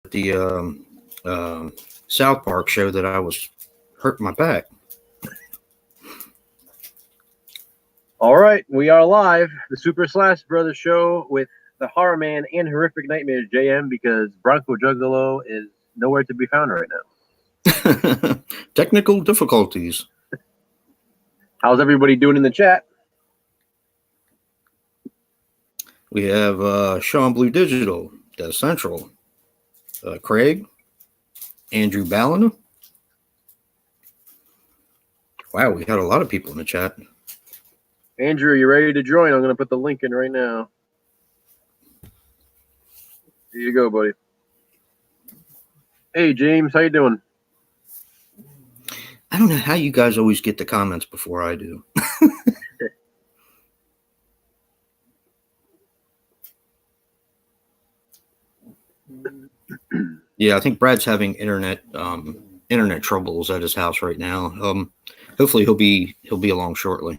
the South Park show that I was hurting my back. All right, we are live. The Super Slash Brothers show with the Horror Man and Horrific Nightmares JM, because BroncoJuggalo is nowhere to be found right now. Technical difficulties. How's everybody doing in the chat? We have Sean Blue Digital, Death Central, Craig, ANDREWBALLINA. Wow, we had a lot of people in the chat. Andrew, you ready to join? I'm going to put the link in right now. Here you go, buddy. Hey, James, how you doing? I don't know how you guys always get the comments before I do. Yeah, I think Brad's having internet troubles at his house right now. Hopefully he'll be along shortly.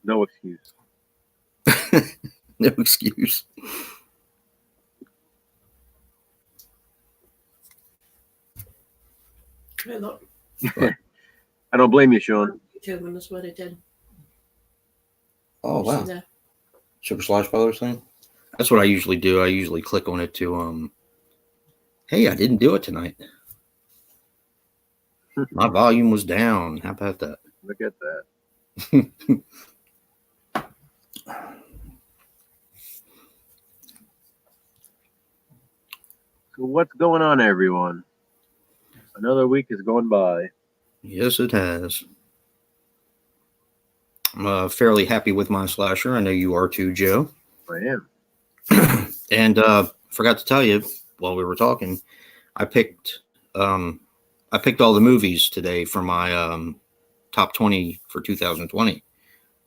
No excuse. No excuse. Look, I don't blame you, Sean. 2 minutes what it did. Oh, wow. See that? Super Slash Brothers thing? That's what I usually do. I usually click on it to, hey, I didn't do it tonight. My volume was down. How about that? Look at that. So what's going on, everyone? Another week is going by. Yes, it has. I'm fairly happy with my slasher. I know you are too, Joe. I am. And forgot to tell you while we were talking, I picked all the movies today for my top 20 for 2020.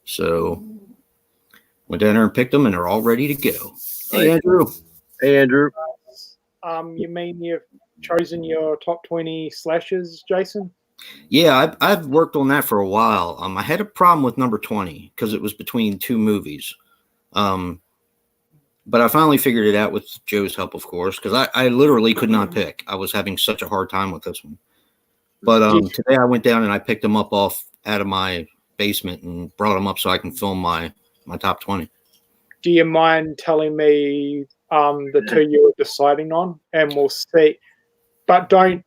So went down there and picked them, and they're all ready to go. Hey, Andrew. Hey, Andrew. You mean you've chosen your top 20 slashers, Jason? Yeah, I've worked on that for a while. I had a problem with number 20 because it was between two movies. But I finally figured it out with Joe's help, of course, because I literally could not pick. I was having such a hard time with this one. But today I went down and I picked them up out of my basement and brought them up so I can film my top 20. Do you mind telling me the two you were deciding on, and we'll see? But don't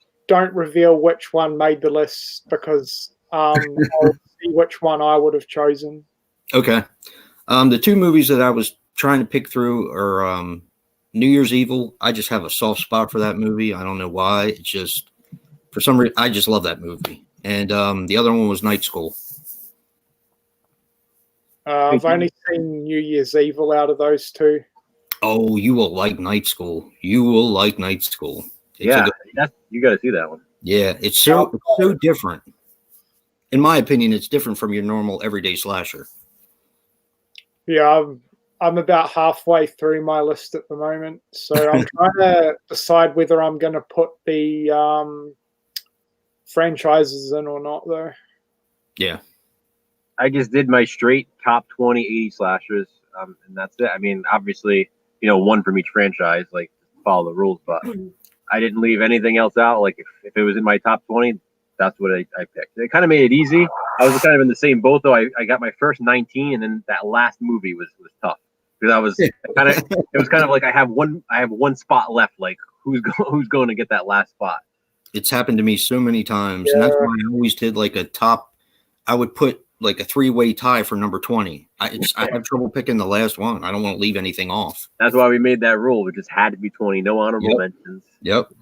reveal which one made the list, because I'll see which one I would have chosen. Okay. The two movies that I was trying to pick through are New Year's Evil. I just have a soft spot for that movie. I don't know why. It's just, for some reason, I just love that movie. And the other one was Night School. I've only seen New Year's Evil out of those two. Oh, you will like Night School. You will like Night School. You got to see that one. Yeah, it's so different. In my opinion, it's different from your normal everyday slasher. Yeah, I'm about halfway through my list at the moment, so I'm trying to decide whether I'm going to put the franchises in or not, though. Yeah. I just did my straight top 20 80 slashers, and that's it. I mean, obviously, one from each franchise, like, follow the rules, but I didn't leave anything else out. Like, if it was in my top 20, that's what I picked. It kind of made it easy. I was kind of in the same boat, though. I got my first 19, and then that last movie was tough, because it was kind of like I have one spot left. Like, who's going to get that last spot? It's happened to me so many times, and that's why I always did like a top. I would put like a 3-way tie for number 20. I have trouble picking the last one. I don't want to leave anything off. That's why we made that rule. It just had to be 20. No honorable mentions. Yep.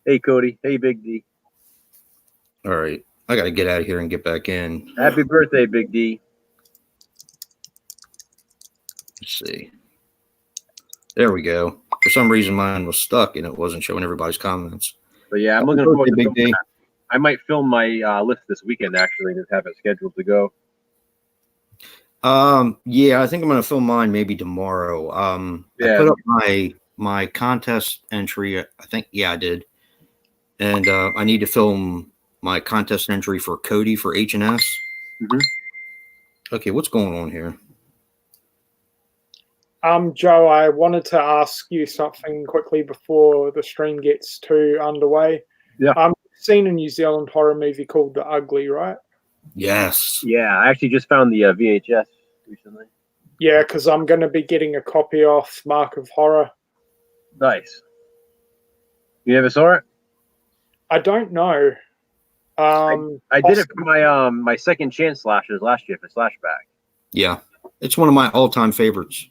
Hey, Cody. Hey, Big D. All right. I got to get out of here and get back in. Happy birthday, Big D. Let's see. There we go. For some reason, mine was stuck and it wasn't showing everybody's comments. But yeah, I'm looking forward to Big D. I might film my list this weekend, actually, and just have it scheduled to go. Yeah, I think I'm going to film mine maybe tomorrow. I put up my contest entry. I think, yeah, I did. And I need to film my contest entry for Cody for H&S. Mm-hmm. Okay, what's going on here? Joe, I wanted to ask you something quickly before the stream gets too underway. Yeah. You've seen a New Zealand horror movie called The Ugly, right? Yes. Yeah, I actually just found the VHS recently. Yeah, because I'm going to be getting a copy off Mark of Horror. Nice. You never saw it? I don't know. I did it for my second chance slashers last year for Slashback. Yeah. It's one of my all-time favorites,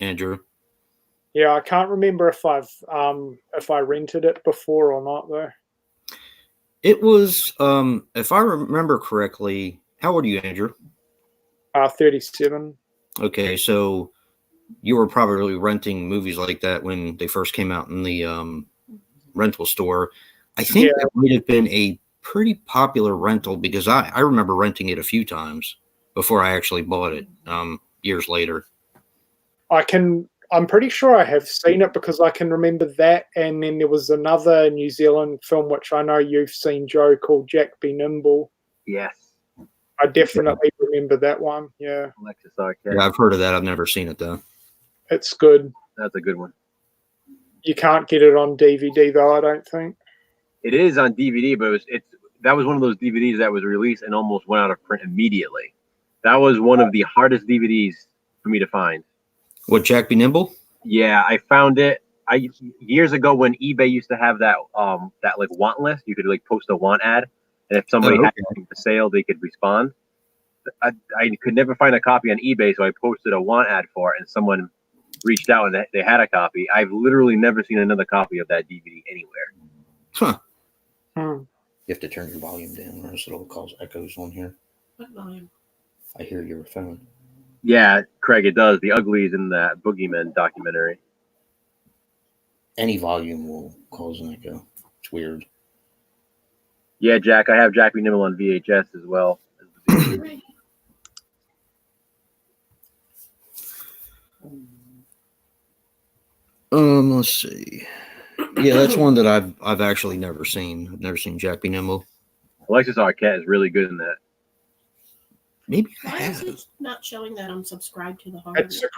Andrew. Yeah, I can't remember if I rented it before or not though. It was, if I remember correctly, how old are you, Andrew? 37. Okay, so you were probably renting movies like that when they first came out in the rental store. I think it might have been a pretty popular rental because I remember renting it a few times before I actually bought it years later. I'm pretty sure I have seen it because I can remember that, and then there was another New Zealand film which I know you've seen, Joe, called Jack Be Nimble. Yes. I definitely remember that one. Yeah. Alexis Arquette. Yeah, I've heard of that. I've never seen it though. It's good. That's a good one. You can't get it on DVD though, I don't think. It is on DVD, but that was one of those DVDs that was released and almost went out of print immediately. That was one of the hardest DVDs for me to find. What, Jack Be Nimble? Yeah, I found it. Years ago when eBay used to have that like want list, you could like post a want ad, and if somebody had something for sale, they could respond. I could never find a copy on eBay, so I posted a want ad for it, and someone reached out and they had a copy. I've literally never seen another copy of that DVD anywhere. Huh. Hmm. You have to turn your volume down or else it'll cause echoes on here. What volume? I hear your phone. Yeah, Craig, it does. The Uglies in that Boogeyman documentary. Any volume will cause an echo. It's weird. Yeah, Jack, I have Jack Be Nimble on VHS as well. Let's see. Yeah, that's one that I've actually never seen. I've never seen Jack Be Nimble. Alexis Arquette is really good in that. Maybe I Why is have. it not showing that I'm subscribed to the horror? It's a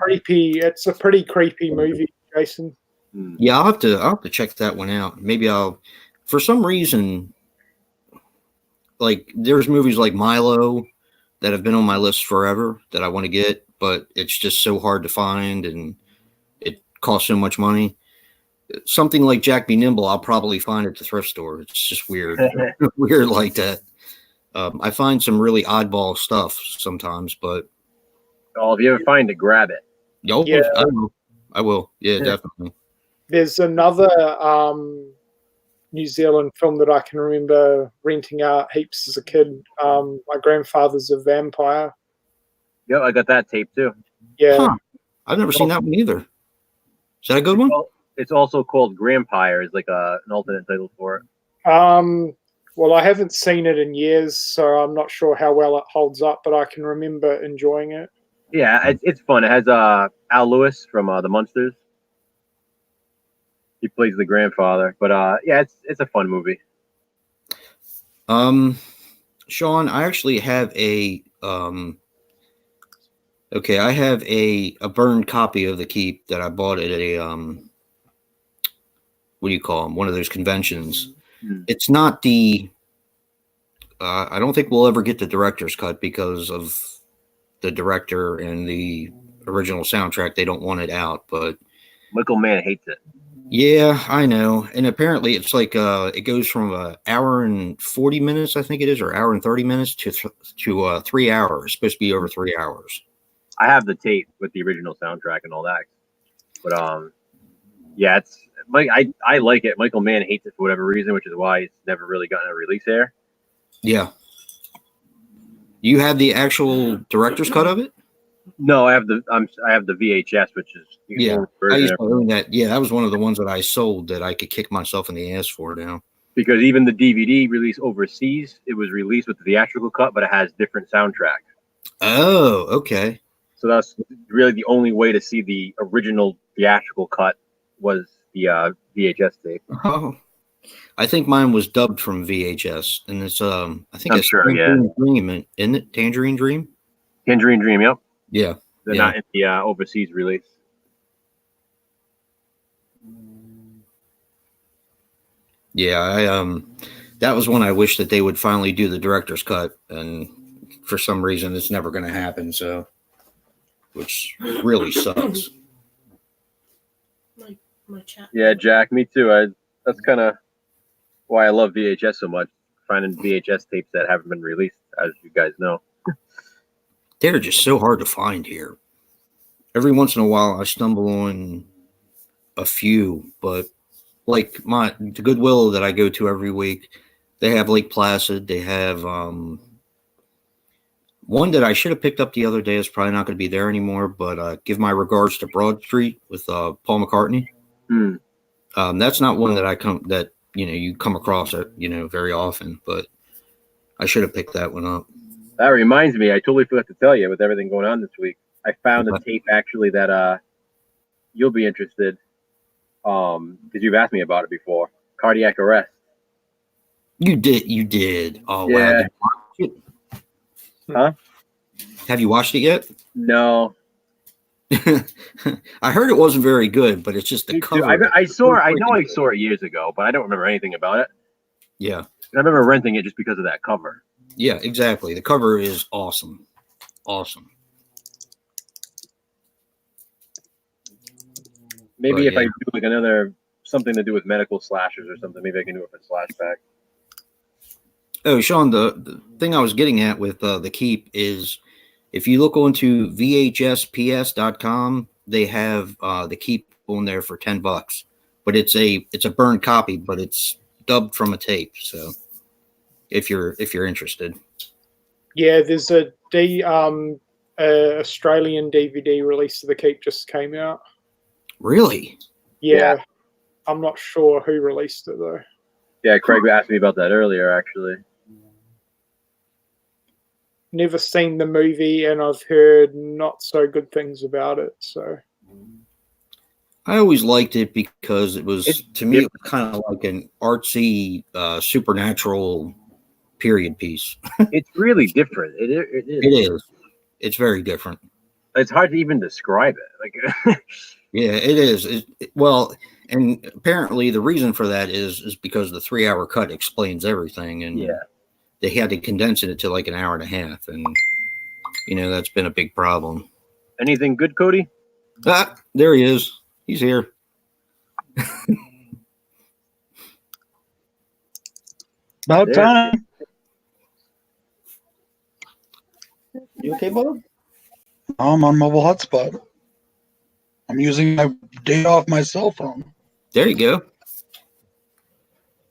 pretty creepy movie, Jason. Yeah, I'll have to check that one out. Maybe for some reason, like there's movies like Milo that have been on my list forever that I want to get, but it's just so hard to find and it costs so much money. Something like Jack Be Nimble, I'll probably find at the thrift store. It's just weird, weird like that. I find some really oddball stuff sometimes, but if you ever find it, grab it. yeah, I will. Yeah, definitely. There's another New Zealand film that I can remember renting out heaps as a kid. My Grandfather's a Vampire. Yep, I got that tape too. Yeah. Huh. I've never seen that one either. Is that a good one? It's also called Grandpire, is like an alternate title for it. Well, I haven't seen it in years, so I'm not sure how well it holds up, but I can remember enjoying it. Yeah, it's fun. It has Al Lewis from the Munsters. He plays the grandfather, but yeah, it's a fun movie. Sean, I actually have I have a burned copy of The Keep that I bought at a what do you call them? One of those conventions. It's not the I don't think we'll ever get the director's cut because of the director and the original soundtrack. They don't want it out, but Michael Mann hates it. Yeah, I know. And apparently it's like it goes from an hour and 40 minutes, I think it is, or hour and 30 minutes to 3 hours. It's supposed to be over 3 hours. I have the tape with the original soundtrack and all that. But yeah, it's like I like it. Michael Mann hates it for whatever reason, which is why it's never really gotten a release here. Yeah. You have the actual director's cut of it? No, I have the VHS, which is I used to own that. Yeah, that was one of the ones that I sold that I could kick myself in the ass for now. Because even the DVD release overseas, it was released with the theatrical cut, but it has different soundtrack. Oh, okay. So that's really the only way to see the original theatrical cut was the VHS tape. Oh, I think mine was dubbed from VHS, and it's I think I'm it's sure, Tangerine Dream, isn't it? Tangerine Dream. Tangerine Dream, yep. Yeah, They're not in the overseas release. Yeah, that was one I wish that they would finally do the director's cut, and for some reason it's never going to happen. So, which really sucks. My chat. Yeah, Jack, me too. That's kind of why I love VHS so much. Finding VHS tapes that haven't been released, as you guys know. They're just so hard to find here. Every once in a while, I stumble on a few, but like the Goodwill that I go to every week, they have Lake Placid. They have one that I should have picked up the other day is probably not going to be there anymore. But give my regards to Broad Street with Paul McCartney. That's not one that you come across it very often, but I should have picked that one up. That reminds me, I totally forgot to tell you with everything going on this week. I found a tape actually that you'll be interested, because you've asked me about it before. Cardiac Arrest. You did. Oh Yeah. Wow! Huh? Have you watched it yet? No. I heard it wasn't very good, but it's just the cover. I know I saw it years ago, but I don't remember anything about it. Yeah. I remember renting it just because of that cover. Yeah, exactly. The cover is awesome. Awesome. Maybe But, if I do like another something to do with medical slashers or something, maybe I can do it for Slashback. Oh, Sean, the thing I was getting at with the Keep is if you look onto VHSPS.com, they have the Keep on there for $10. But it's a burned copy, but it's dubbed from a tape. So if you're interested. Yeah, there's a Australian DVD release of the Keep just came out. Really? Yeah. I'm not sure who released it though. Yeah, Craig asked me about that earlier, actually. Never seen the movie, and I've heard not so good things about it. So I always liked it because it was kind of like an artsy, supernatural period piece. It's really different. It is. It is. It's very different. It's hard to even describe it. Like, yeah, it is. Well, and apparently the reason for that is because the 3-hour cut explains everything, and they had to condense it to like an hour and a half, and that's been a big problem. Anything good, Cody? Ah, there he is. He's here. About time. You okay, Bob? I'm on mobile hotspot. I'm using my data off my cell phone. There you go.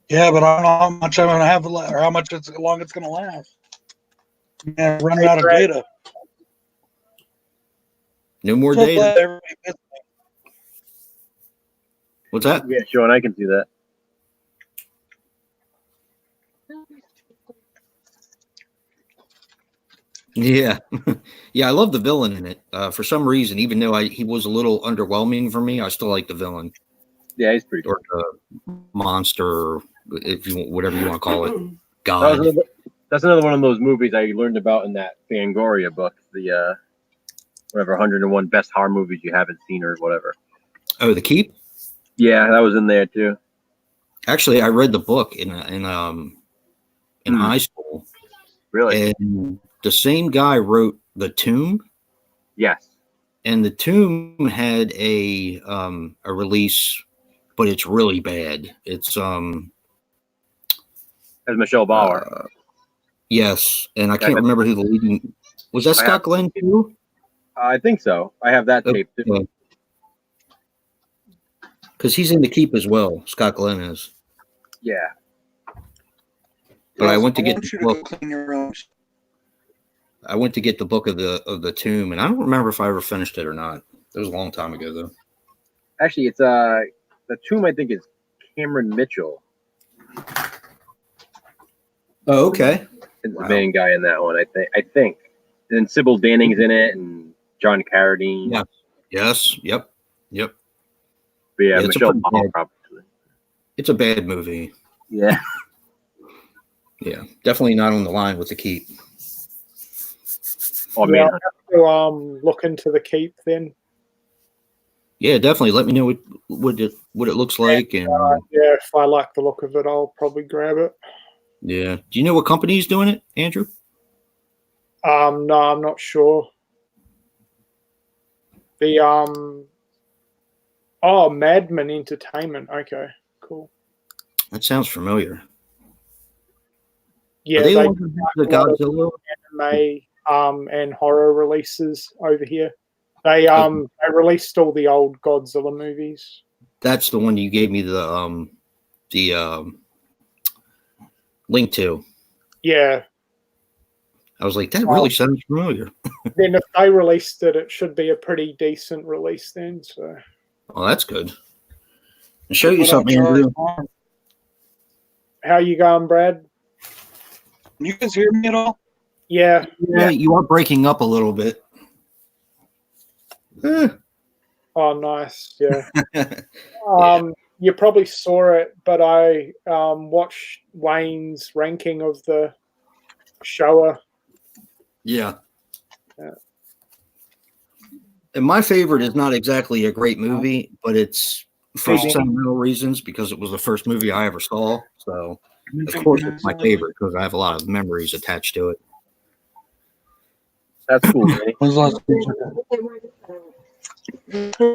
Yeah, but I don't know how much I'm going to have, or how long it's going to last. Yeah, running out of data. No more data. What's that? Yeah, Sean, I can see that. Yeah. Yeah, I love the villain in it. For some reason, even though he was a little underwhelming for me, I still like the villain. Yeah, he's pretty cool. Or the monster, whatever you want to call it. God. That's another one of those movies I learned about in that Fangoria book, the whatever 101 best horror movies you haven't seen or whatever. Oh, The Keep? Yeah, that was in there too. Actually, I read the book in high school. Really? And the same guy wrote The Tomb. Yes. And The Tomb had a release, but it's really bad. It's as Michelle Bauer. Yes, and I can't remember who the leading was. That Scott Glenn too? I think so. I have that tape too. Because he's in The Keep as well. Scott Glenn is. Yeah. But I went to get the book. I went to get the book of the Tomb, and I don't remember if I ever finished it or not. It was a long time ago, though. Actually, it's the Tomb. I think is Cameron Mitchell. Oh, okay. Is the main guy in that one, I think. And then Sybil Danning's in it, and John Carradine. Yeah. Yes. Yep. But yeah, Michelle Bauer probably. It's a bad movie. Yeah. Yeah, definitely not on the line with The Keep. Oh man, I'll have to look into The Keep then. Yeah, definitely. Let me know what it looks like, and Yeah, if I like the look of it, I'll probably grab it. yeah. Do you know what company's doing it, Andrew? No, I'm not sure. The Madman Entertainment. Okay, cool. That sounds familiar. Yeah, Are they they the ones that do the a lot of Godzilla? anime and horror releases over here. They released all the old Godzilla movies. That's the one you gave me the link to. Yeah. I was like, that really sounds familiar. Then if they released it, it should be a pretty decent release then. So. Oh, that's good. I'll show you What up, something, Charlie? Andrew. How you going, Brad? Can you guys hear me at all? Yeah. Yeah, you are breaking up a little bit. Oh, nice. Yeah. You probably saw it, but I watched Wayne's ranking of the shower. Yeah. Yeah. And my favorite is not exactly a great movie, but it's for sentimental reasons because it was the first movie I ever saw. So, of course, it's my favorite because I have a lot of memories attached to it. That's cool, Danny. When's the last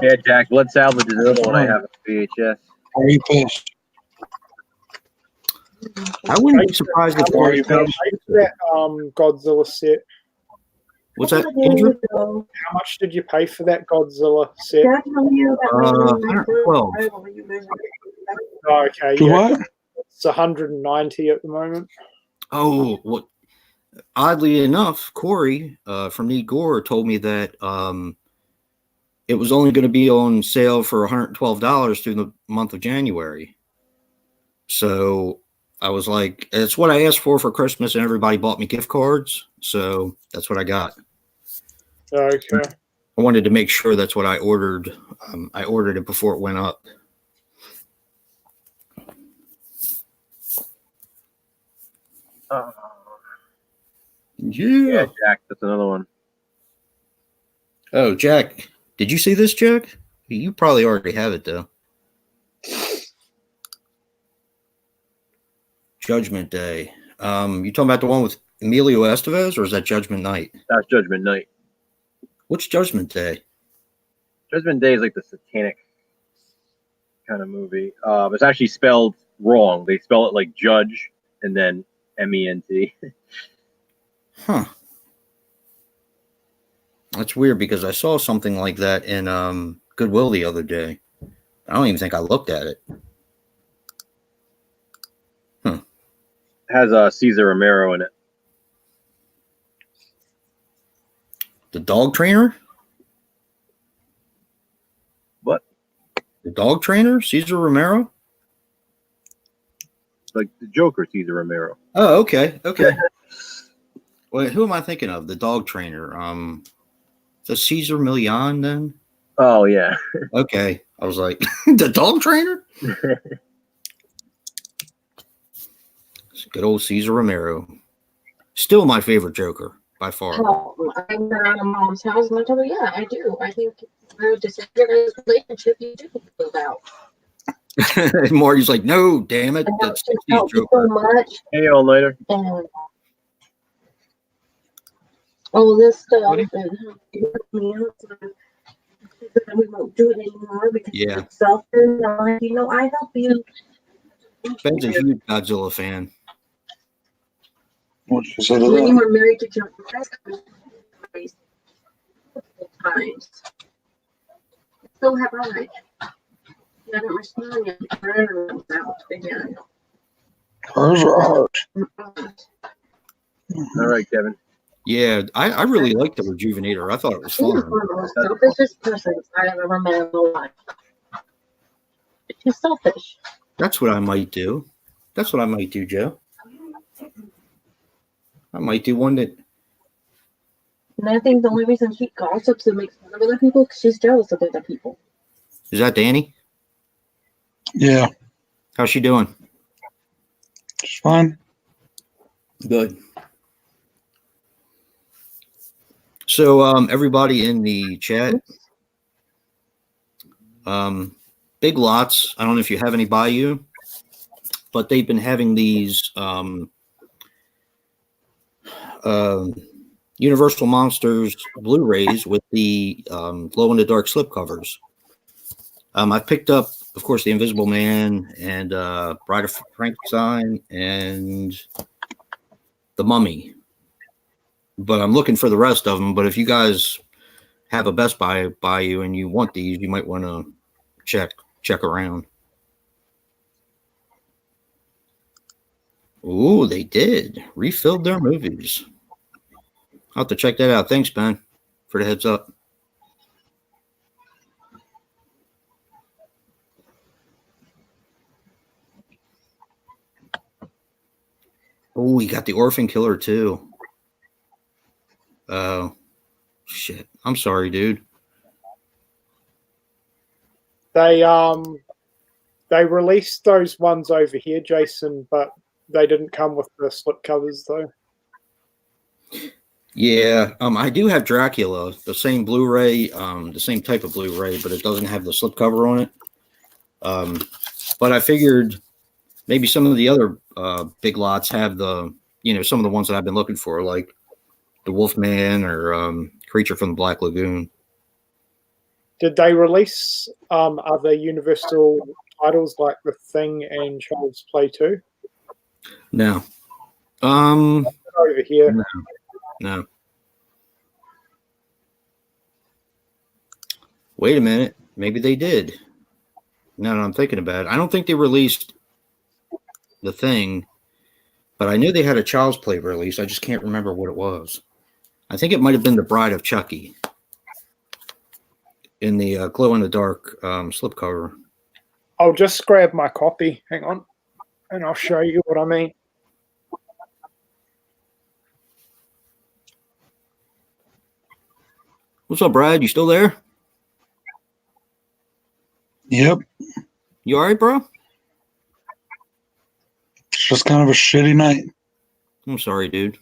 Yeah, Jack. Blood Salvage is another one I have on VHS. Are you pissed? I wouldn't be surprised if Are you there's pissed? That Godzilla set. What's that, Andrew? How much did you pay for that Godzilla set? 112. Oh, okay, For yeah, what? it's 190 at the moment. Oh, what? Oddly enough, Corey from Need Gore told me that it was only going to be on sale for $112 through the month of January. So I was like, it's what I asked for Christmas, and everybody bought me gift cards. So that's what I got. Okay. I wanted to make sure that's what I ordered. I ordered it before it went up. Yeah, Jack. That's another one. Oh, Jack. Did you see this, Jack? You probably already have it, though. Judgment Day. You talking about the one with Emilio Estevez, or is that Judgment Night? That's Judgment Night. What's Judgment Day? Judgment Day is like the satanic kind of movie. It's actually spelled wrong. They spell it like Judge and then MENT. Huh. That's weird because I saw something like that in Goodwill the other day. I don't even think I looked at it. Huh. It has Cesar Romero in it. The dog trainer? What? The dog trainer? Cesar Romero? Like the Joker, Cesar Romero. Oh, okay. Okay. Wait, who am I thinking of? The dog trainer. The Cesar Millan then? Oh, yeah. Okay. I was like, the dog trainer? Good old Cesar Romero. Still my favorite Joker, by far. Oh, I'm around a mom's house, and I told her, yeah, I do. I think the disintegrated relationship you do move out. And Marty's like, no, damn it. And That's that's 60s so Joker. much. Hey, all later. And all this stuff, and we won't do it anymore because Yeah. it's selfish. I'm like, I help you. Ben's a huge Godzilla fan. What you say to When you that? were married to John times. So have I. You haven't responded yet. Out again. Hers or ours? All right, Kevin. Yeah, I really liked the Rejuvenator. I thought it was She's one fun. of the most selfishest persons I have ever met in my life. She's selfish. That's what I might do. That's what I might do, Joe. I might do one that. And I think the only reason she gossips and makes fun of other people because she's jealous of other people. Is that Danny? Yeah, How's she doing? it's fine. Good. So, everybody in the chat, Big Lots. I don't know if you have any by you, but they've been having these Universal Monsters Blu-rays with the glow in the dark slipcovers. I picked up, of course, The Invisible Man and Bride of Frankenstein and The Mummy. But I'm looking for the rest of them. But if you guys have a Best Buy by you and you want these, you might want to check around. Ooh, they did. Refilled their movies. I'll have to check that out. Thanks, Ben, for the heads up. Oh, you got The Orphan Killer, too. Oh, shit. I'm sorry, dude. They released those ones over here, Jason, but they didn't come with the slipcovers, though. Yeah, I do have Dracula, the same Blu-ray, the same type of Blu-ray, but it doesn't have the slipcover on it. But I figured maybe some of the other Big Lots have the, some of the ones that I've been looking for, like the Wolfman or Creature from the Black Lagoon. Did they release other Universal titles like The Thing and Child's Play 2? No. Over here. No. Wait a minute. Maybe they did. Now that I'm thinking about it, I don't think they released The Thing, but I knew they had a Child's Play release. I just can't remember what it was. I think it might have been The Bride of Chucky in the glow-in-the-dark slipcover. I'll just grab my copy. Hang on. And I'll show you what I mean. What's up, Brad? You still there? Yep. You all right, bro? It's just kind of a shitty night. I'm sorry, dude.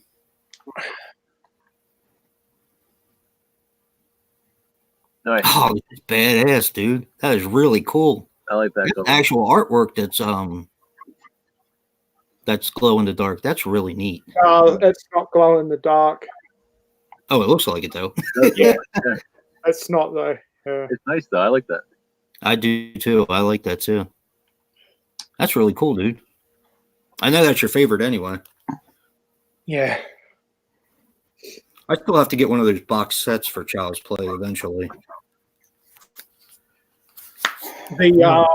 Nice. Oh, it's badass, dude. That is really cool. I like that. There's actual artwork that's glow in the dark. That's really neat. It's not glow in the dark. Oh, it looks like it though. Yeah. It's not though. Yeah. It's nice though. I like that. I do too. I like that too. That's really cool, dude. I know that's your favorite anyway. Yeah. I still have to get one of those box sets for Child's Play eventually. The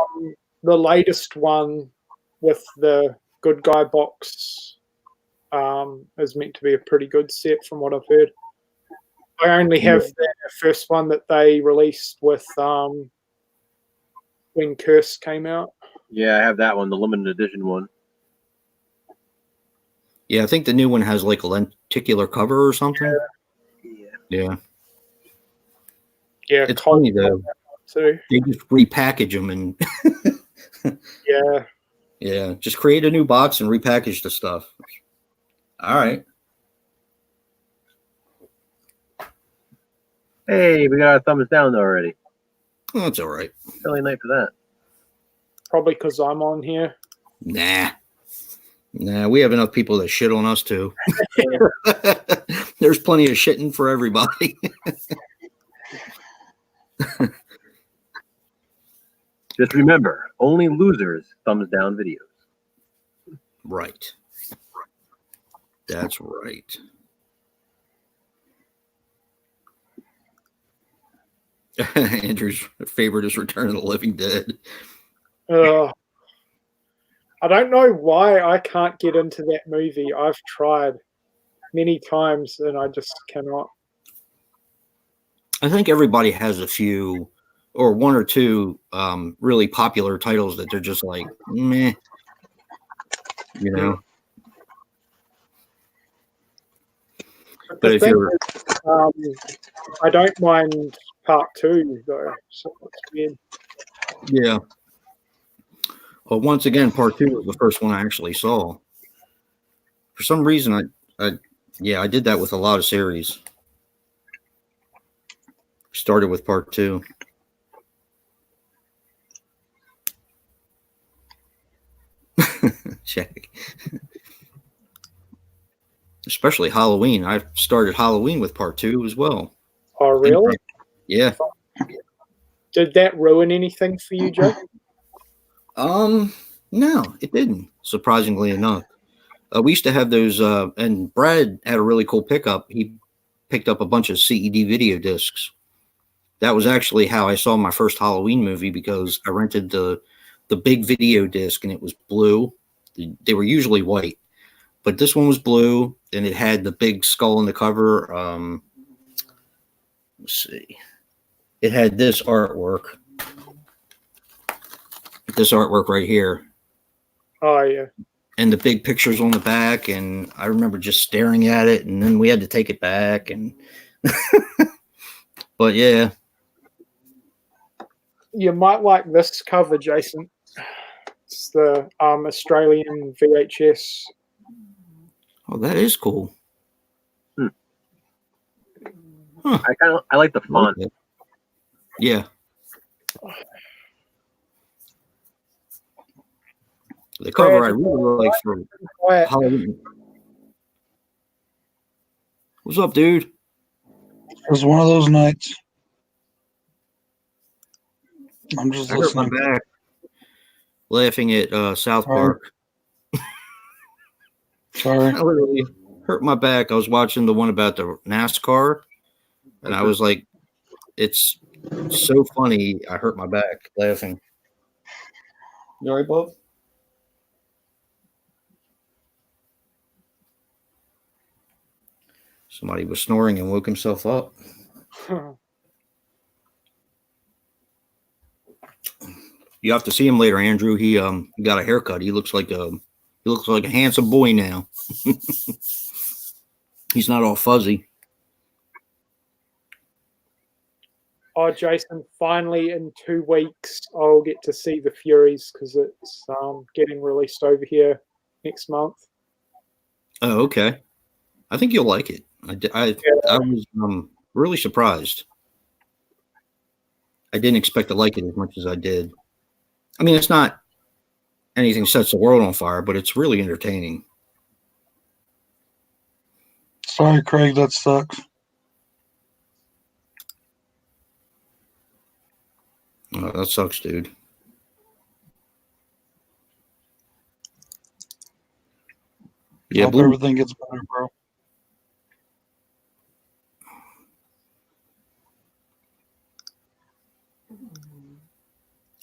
latest one with the good guy box is meant to be a pretty good set from what I've heard. I only have the first one that they released with when Curse came out. Yeah, I have that one, the limited edition one. Yeah, I think the new one has like a lenticular cover or something. Yeah. Yeah, It's funny though. too. They just repackage them and Yeah. Just create a new box and repackage the stuff. All right. Hey, we got a thumbs down already. Oh, that's all right. Silly night for that. Probably because I'm on here. Nah, we have enough people that shit on us too. There's plenty of shitting for everybody. Just remember, only losers thumbs down videos. Right. That's right. Andrew's favorite is Return of the Living Dead. I don't know why I can't get into that movie. I've tried many times and I just cannot. I think everybody has a few or one or two really popular titles that they're just like, meh. You know? But if you're... I don't mind part 2, though. So it's weird. Yeah. Well, once again, part 2 was the first one I actually saw. For some reason, I did that with a lot of series. Started with part 2. Check. Especially Halloween. I started Halloween with part 2 as well. Oh, really? Yeah. Did that ruin anything for you, Joe? No, it didn't. Surprisingly enough, we used to have those. And Brad had a really cool pickup. He picked up a bunch of CED video discs. That was actually how I saw my first Halloween movie, because I rented the big video disc and it was blue. They were usually white, but this one was blue and it had the big skull in the cover. Let's see. It had this artwork. This artwork right here. Oh, yeah. And the big pictures on the back, and I remember just staring at it, and then we had to take it back, and but yeah. You might like this cover, Jason. It's the Australian VHS. Oh, that is cool. Huh. I like the font. Yeah. The cover I really like for Halloween. What's up, dude? It was one of those nights. I'm just I hurt my listening. back laughing at South Park. Sorry. I literally hurt my back. I was watching the one about the NASCAR, and I was like, it's so funny. I hurt my back laughing. You all right, Bob? Somebody was snoring and woke himself up. You have to see him later, Andrew. He got a haircut. He looks like a handsome boy now. He's not all fuzzy. Oh, Jason, finally in 2 weeks, I'll get to see The Furies because it's getting released over here next month. Oh, okay. I think you'll like it. I was really surprised. I didn't expect to like it as much as I did. I mean, it's not anything sets the world on fire, but it's really entertaining. Sorry, Craig, that sucks. Oh, that sucks, dude. Yeah, Hope everything gets better, bro.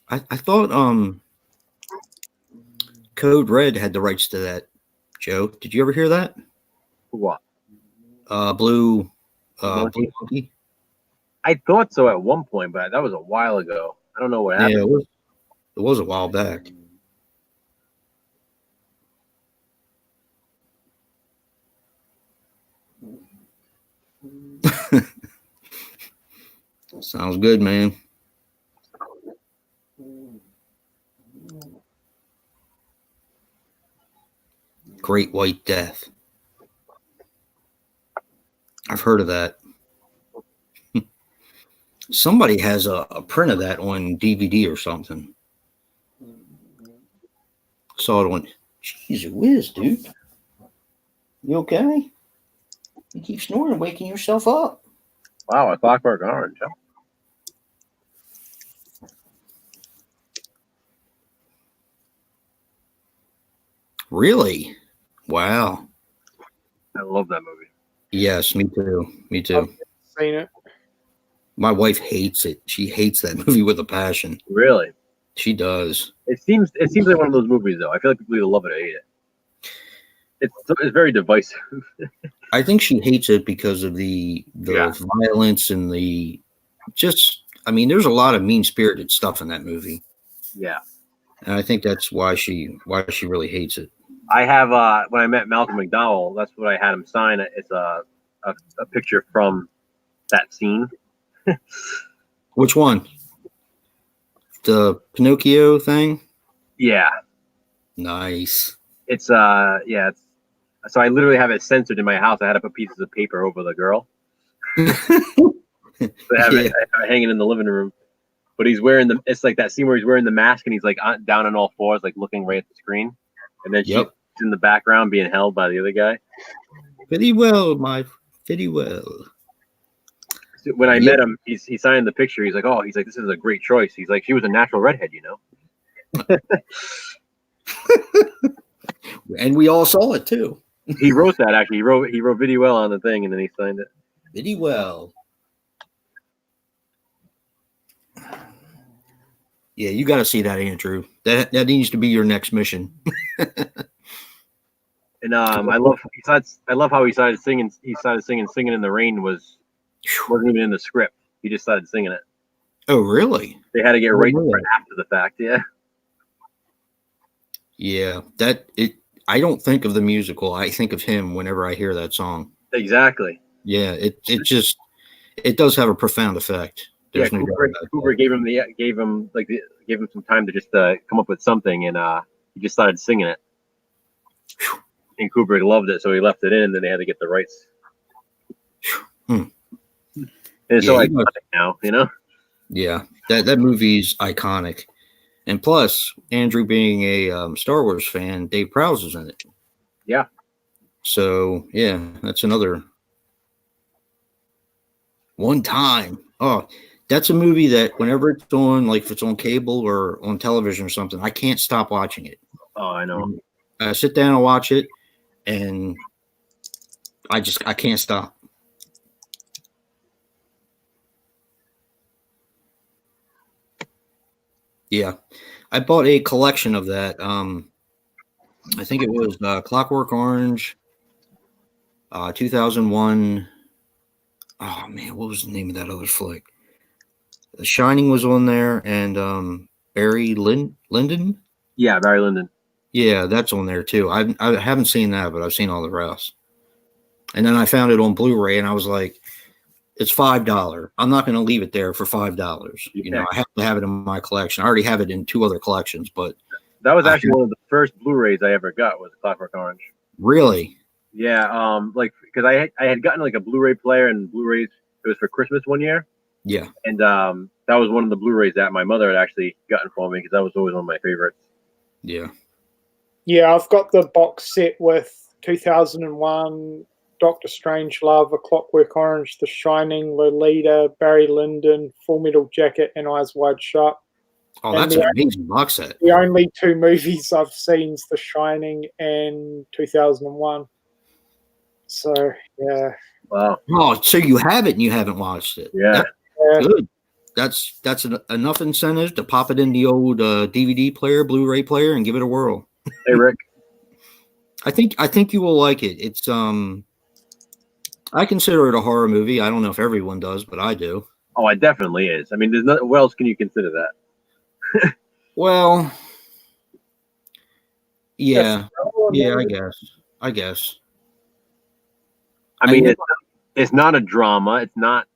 I thought Code Red had the rights to that. Joe, did you ever hear that? What? Blue Monkey? Monkey? I thought so at one point, but that was a while ago. I don't know what happened. Yeah, it was a while back. Sounds good, man. Great White Death. I've heard of that. Somebody has a print of that on DVD or something. Saw it on. Jeez whiz, dude. You okay? You keep snoring, waking yourself up. Wow, a Clockwork Orange. Huh? Really? Wow. I love that movie. Yes, me too. Me too. I've seen it. My wife hates it. She hates that movie with a passion. Really? She does. It seems like one of those movies, though. I feel like people either love it or hate it. It's very divisive. I think she hates it because of the violence and the just. I mean, there's a lot of mean-spirited stuff in that movie. Yeah. And I think that's why she really hates it. I have when I met Malcolm McDowell, that's what I had him sign. It's a picture from that scene. Which one? The Pinocchio thing? Yeah. Nice. It's so I literally have it censored in my house. I had to put pieces of paper over the girl. I have it hanging in the living room. But he's wearing it's like that scene where he's wearing the mask and he's like down on all fours, like looking right at the screen. and then she's Yep. in the background being held by the other guy. Pretty well, my pretty well. So when I Yep. met him, he signed the picture. He's like, "Oh, he's like, this is a great choice." He's like, "She was a natural redhead, you know." And we all saw it too. He wrote that actually. He wrote "Video Well" on the thing, and then he signed it. Pretty well. Yeah, you got to see that, Andrew. That needs to be your next mission. And I love how he started singing. He started singing "Singing in the Rain" wasn't even in the script. He just started singing it. Oh, really? They had to get right really? after the fact. Yeah. Yeah, I don't think of the musical. I think of him whenever I hear that song. Exactly. Yeah, it does have a profound effect. There's Yeah, no doubt Cooper, about Cooper that. gave him some time to just come up with something, and he just started singing it. And Kubrick loved it, so he left it in. And then they had to get the rights. Hmm. And it's so Yeah, iconic now, you know. Yeah, that movie's iconic, and plus Andrew being a Star Wars fan, Dave Prowse is in it. Yeah. So yeah, that's another one time. Oh, that's a movie that whenever it's on, like if it's on cable or on television or something, I can't stop watching it. Oh, I know. I sit down and watch it, and I can't stop. Yeah, I bought a collection of that. I think it was Clockwork Orange, 2001. Oh man, what was the name of that other flick? The Shining was on there, and Barry Lyndon. Yeah, Barry Lyndon. Yeah, that's on there too. I haven't seen that, but I've seen all the rest. And then I found it on Blu-ray, and I was like, "It's $5. I'm not going to leave it there for $5. You know, I have to have it in my collection. I already have it in 2 other collections, but That was actually one of the first Blu-rays I ever got was Clockwork Orange. really, Yeah, like because I had gotten like a Blu-ray player and Blu-rays. It was for Christmas one year, yeah, and that was one of the Blu-rays that my mother had actually gotten for me because that was always one of my favorites. yeah, Yeah, I've got the box set with 2001, Doctor Strangelove, A Clockwork Orange, The Shining, Lolita, Barry Lyndon, Full Metal Jacket, and Eyes Wide Shut. Oh, And that's an amazing box set. The only 2 movies I've seen is The Shining and 2001. So, yeah. Wow. Oh, so you have it and you haven't watched it? Yeah. That's good. That's enough incentive to pop it in the old DVD player, Blu-ray player, and give it a whirl. Hey, Rick. I think you will like it. It's I consider it a horror movie. I don't know if everyone does, but I do. Oh, it definitely is. I mean, there's nothing. What else can you consider that? Well, yeah, yeah, I guess. I mean, it's not a drama. It's not.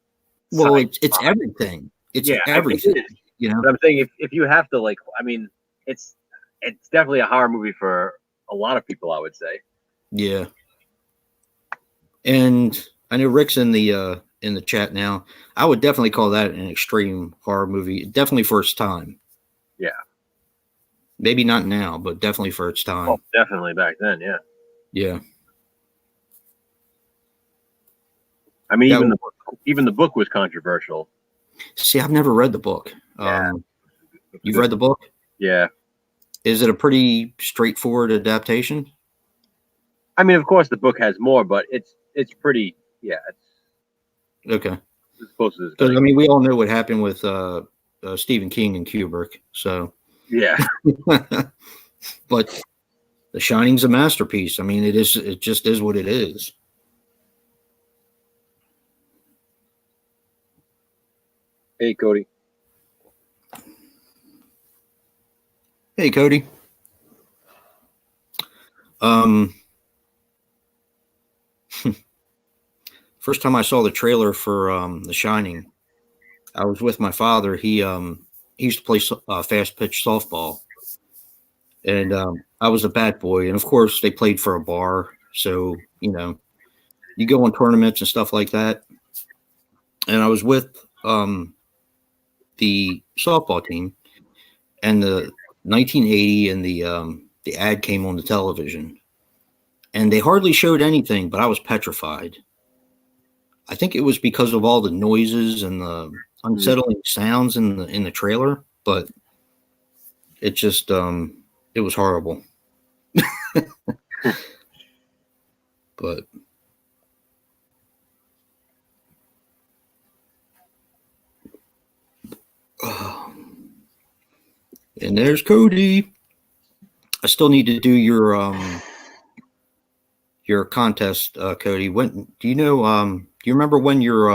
Well, science. it's everything. It's Yeah, everything. it is. You know. But I'm saying if you have to like, I mean, it's definitely a horror movie for a lot of people. I would say. Yeah. And I know Rick's in the chat now. I would definitely call that an extreme horror movie. Definitely for its time. Yeah. Maybe not now, but definitely for its time. Oh, definitely back then. Yeah. Yeah. I mean, That even the book was controversial. See, I've never read the book. Yeah. You've read the book? Yeah. Is it a pretty straightforward adaptation? I mean, of course, the book has more, but it's pretty. Yeah. Okay. It's close to this. Because I mean, we all know what happened with Stephen King and Kubrick. So. Yeah. But The Shining's a masterpiece. I mean, it is. It just is what it is. Hey, Cody. Hey, Cody. First time I saw the trailer for The Shining, I was with my father. He used to play fast pitch softball, and I was a bat boy. And of course, they played for a bar, so you know, you go on tournaments and stuff like that. And I was with the softball team, and the 1980 and the the ad came on the television, and they hardly showed anything, but I was petrified. I think it was because of all the noises and the unsettling sounds in the trailer, but it just it was horrible. But and there's Cody. I still need to do your contest, Cody. When do you know? Do you remember when your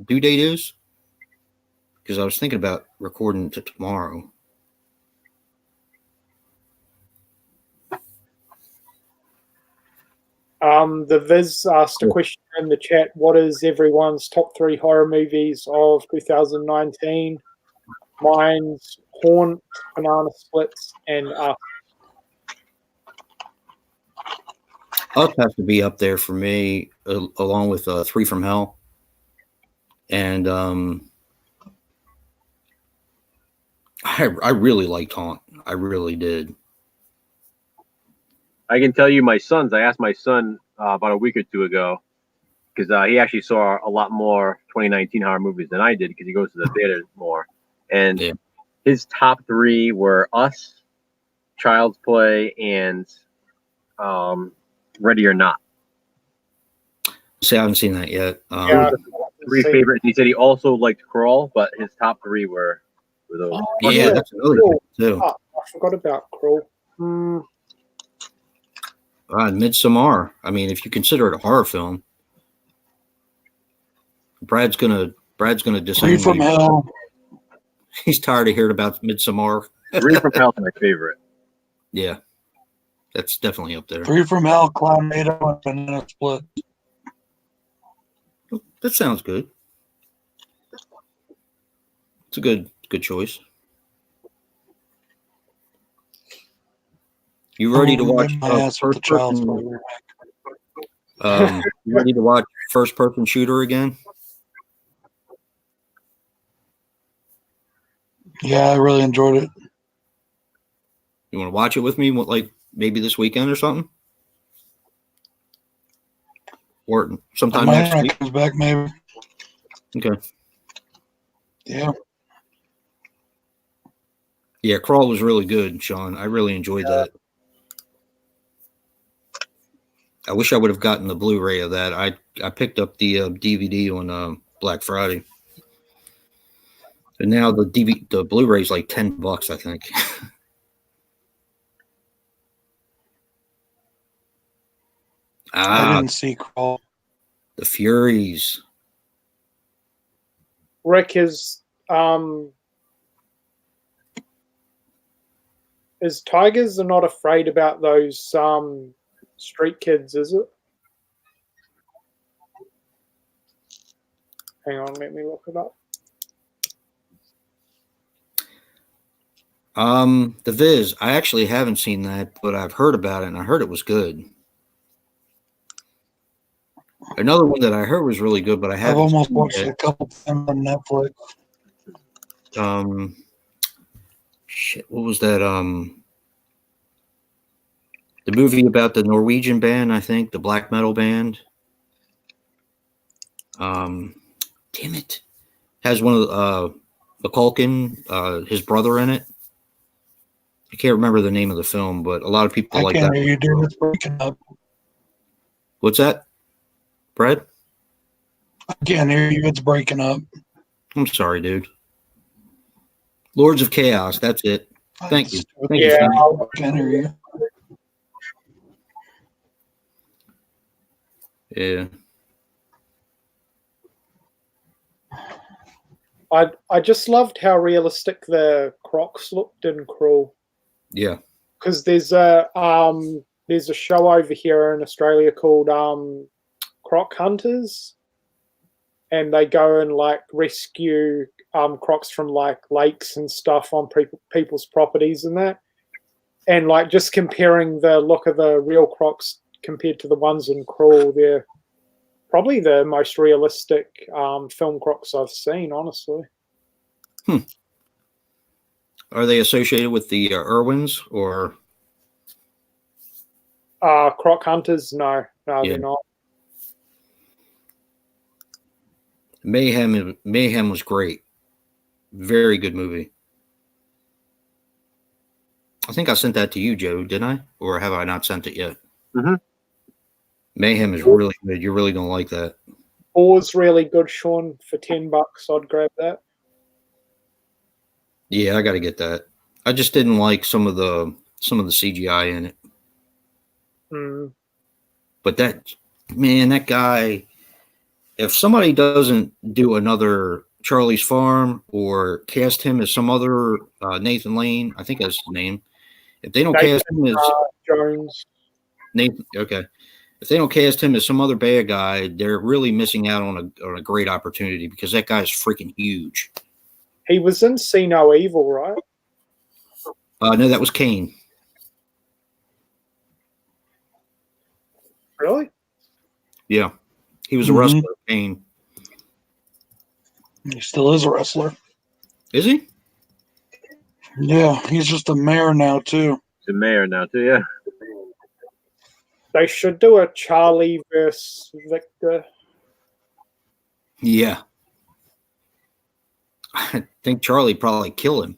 due date is? Because I was thinking about recording to tomorrow. The Viz asked a question in the chat. What is everyone's top 3 horror movies of 2019? Mine's Haunt, Banana Splits, and Us. Us has to be up there for me, along with 3 from Hell. And I really liked Haunt. I really did. I can tell you, my sons. I asked my son about a week or two ago because he actually saw a lot more 2019 horror movies than I did because he goes to the theater more. And his top 3 were Us, Child's Play, and Ready or Not. See, I haven't seen that yet. Yeah, 3 favorites. He said he also liked Crawl, but his top 3 were those. Yeah, that's another thing too. Oh, I forgot about Crawl. Midsommar. I mean, if you consider it a horror film, Brad's gonna disown 3 from me. Hell. He's tired of hearing about Midsommar. 3 from Hell is my favorite. Yeah, that's definitely up there. 3 from Hell, Clownado, and Banana Split. That sounds good. It's a good choice. You ready to watch first person? You ready to watch first person shooter again? Yeah, I really enjoyed it. You want to watch it with me? Like maybe this weekend or something, or sometime My next internet week. comes back, maybe. Okay. Yeah. Yeah, Crawl was really good, Sean. I really enjoyed that. I wish I would have gotten the Blu-ray of that. I picked up the DVD on Black Friday, and now the Blu-ray is like $10, I think. I didn't see Crawl. The Furies. Rick is tigers are not afraid about those street kids, is it? Hang on, let me look it up. The Viz. I actually haven't seen that, but I've heard about it, and I heard it was good. Another one that I heard was really good, but I I've haven't almost seen watched it it a couple times on Netflix. Shit, what was that? The movie about the Norwegian band, I think, the black metal band. Damn it. Has one of McCulkin, his brother in it. I can't remember the name of the film, but a lot of people I like can't that. hear you, dude. It's breaking up. What's that, Brad? I can't hear you. It's breaking up. I'm sorry, dude. Lords of Chaos, that's it. Thank you. Thank you, Yeah, Sean. I can't hear you. Yeah. I just loved how realistic the Crocs looked in Crawl. Yeah. Because there's a show over here in Australia called Croc Hunters, and they go and like rescue crocs from like lakes and stuff on people's properties and that. And like just comparing the look of the real crocs compared to the ones in Crawl, they're probably the most realistic film crocs I've seen, honestly. Are they associated with the Irwins or? Croc Hunters, no, Yeah. they're not. Mayhem was great. Very good movie. I think I sent that to you, Joe, didn't I? Or have I not sent it yet? Mhm. Mayhem is really good. You're really going to like that. Boar's really good, Sean. For $10, I'd grab that. Yeah, I got to get that. I just didn't like some of the CGI in it. Mm. But that guy, if somebody doesn't do another Charlie's Farm or cast him as some other Nathan Lane, I think that's his name. If they don't Nathan, cast him as Jones. Nathan, okay. If they don't cast him as some other bad guy, they're really missing out on a great opportunity because that guy's freaking huge. He was in See No Evil, right? No, that was Kane. Really? Yeah, he was a Mhm. wrestler. Kane, He still is a wrestler. is he? Yeah, he's just a mayor now too. He's a mayor now too. Yeah. They should do a Charlie versus Victor. Yeah. I think Charlie probably kill him.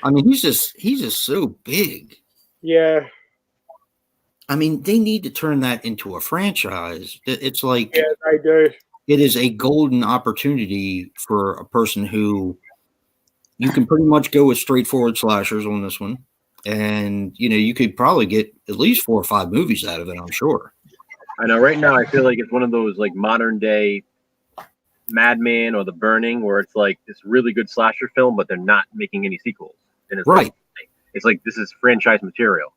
I mean, he's just so big. Yeah, I mean, they need to turn that into a franchise. It's like yeah, they do. it is a golden opportunity for a person who you can pretty much go with straightforward slashers on this one. And, you could probably get at least 4 or 5 movies out of it, I'm sure. I know. Right now, I feel like it's one of those like modern day Madman or The Burning, where it's like this really good slasher film, but they're not making any sequels. And it's Right. It's like this is franchise material.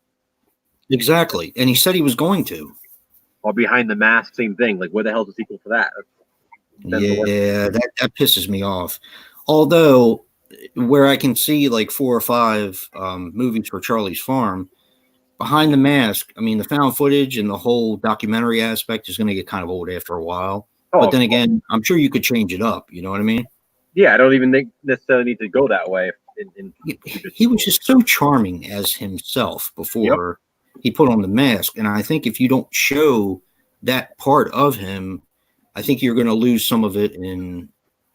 Exactly. And he said he was going to. Or Behind the Mask, same thing. Like, where the hell's the sequel for that? Yeah, that pisses me off. Although, where I can see like 4 or 5 movies for Charlie's Farm, Behind the Mask, I mean, the found footage and the whole documentary aspect is going to get kind of old after a while. But then again, I'm sure you could change it up. You know what I mean? Yeah, I don't even think necessarily need to go that way. He was just so charming as himself before he put on the mask. And I think if you don't show that part of him, I think you're going to lose some of it in.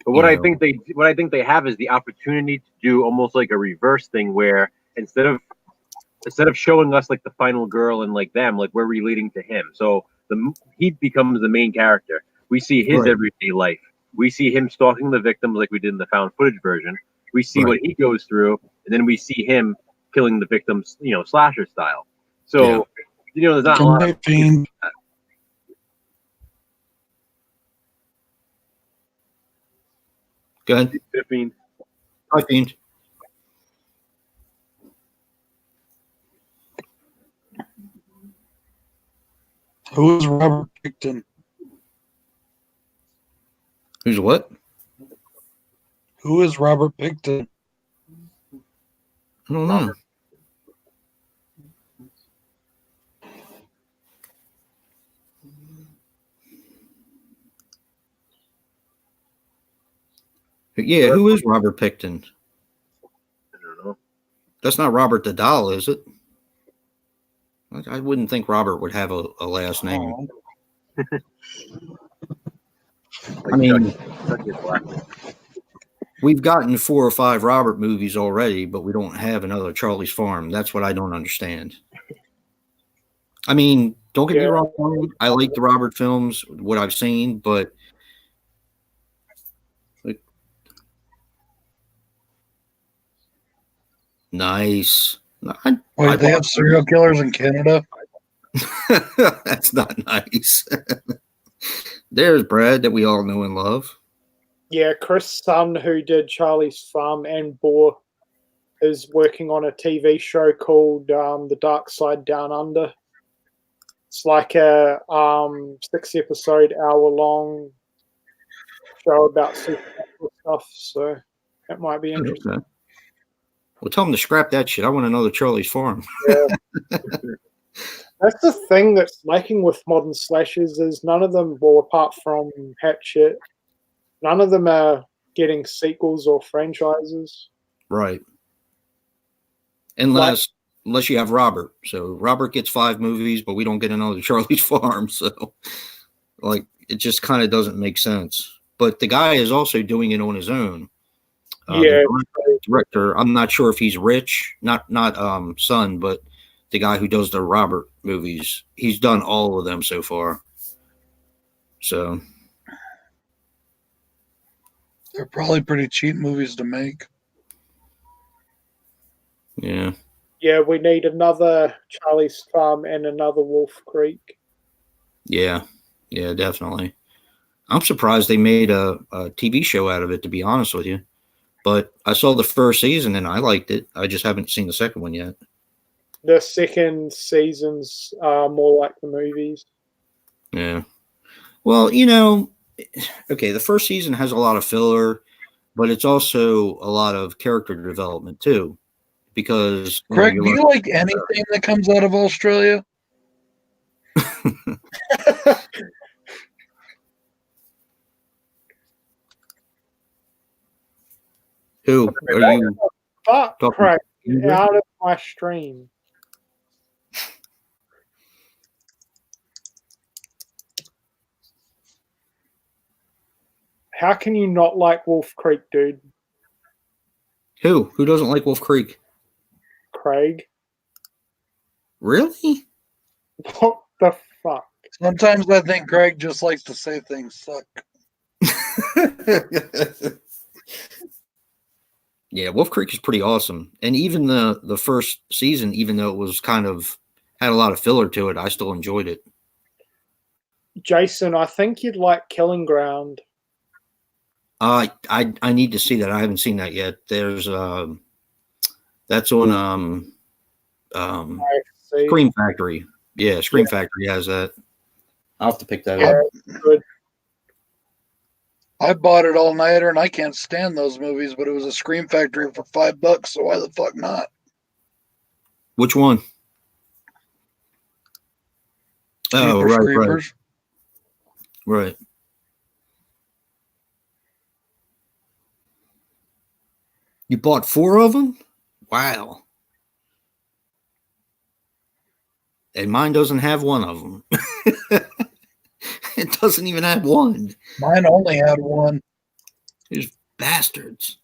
But what I think they have is the opportunity to do almost like a reverse thing where instead of showing us like the final girl and like them, like we're relating to him. So he becomes the main character. We see his everyday life. We see him stalking the victims like we did in the found footage version. We see what he goes through, and then we see him killing the victims, slasher style. So, there's not a lot of Go ahead. Hi, Fiend. Who is Robert Picton? Who's what? Who is Robert Picton? I don't know. Yeah, who is Robert Picton? I don't know. That's not Robert the Doll, is it? I wouldn't think Robert would have a last name. I mean, we've gotten 4 or 5 Robert movies already, but we don't have another Charlie's Farm. That's what I don't understand. I mean, don't get me wrong. I like the Robert films, what I've seen, but nice. Wait, they have serial killers in Canada? That's not nice. There's Brad that we all know and love. Yeah, Chris Sun, who did Charlie's Farm and Boar, is working on a TV show called The Dark Side Down Under. It's like a 6-episode, hour-long show about supernatural stuff, so that might be interesting. Okay. Well, tell them to scrap that shit. I want another Charlie's Farm. Yeah. That's the thing that's lacking with modern slashers is none of them, well, apart from Hatchet, none of them are getting sequels or franchises. Right. Unless unless you have Robert. So Robert gets 5 movies, but we don't get another Charlie's Farm. So, like, it just kind of doesn't make sense. But the guy is also doing it on his own. Yeah. The director, I'm not sure if he's Rich, not Son, but the guy who does the Robert movies. He's done all of them so far. So They're probably pretty cheap movies to make. yeah. Yeah, we need another Charlie's Farm and another Wolf Creek. Yeah, definitely. I'm surprised they made a TV show out of it, to be honest with you. But I saw the first season and I liked it. I just haven't seen the second one yet. The second season's more like the movies. Yeah. Well, okay, the first season has a lot of filler, but it's also a lot of character development too. Because Greg, do you like anything that comes out of Australia? Who are you? Fuck, Talking Craig, to? out of my stream. How can you not like Wolf Creek, dude? Who doesn't like Wolf Creek? Craig? Really? What the fuck? Sometimes I think Greg just likes to say things suck. Yeah, Wolf Creek is pretty awesome. And even the first season, even though it was kind of had a lot of filler to it, I still enjoyed it. Jason, I think you'd like Killing Ground. I need to see that. I haven't seen that yet. There's that's on Scream Factory. Yeah, Scream Factory has that. I'll have to pick that up. Good. I bought it all nighter and I can't stand those movies, but it was a Scream Factory for $5, so why the fuck not? Which one? Oh, Jeepers right. You bought 4 of them? Wow. And mine doesn't have one of them. It doesn't even have one. Mine only had one. These bastards.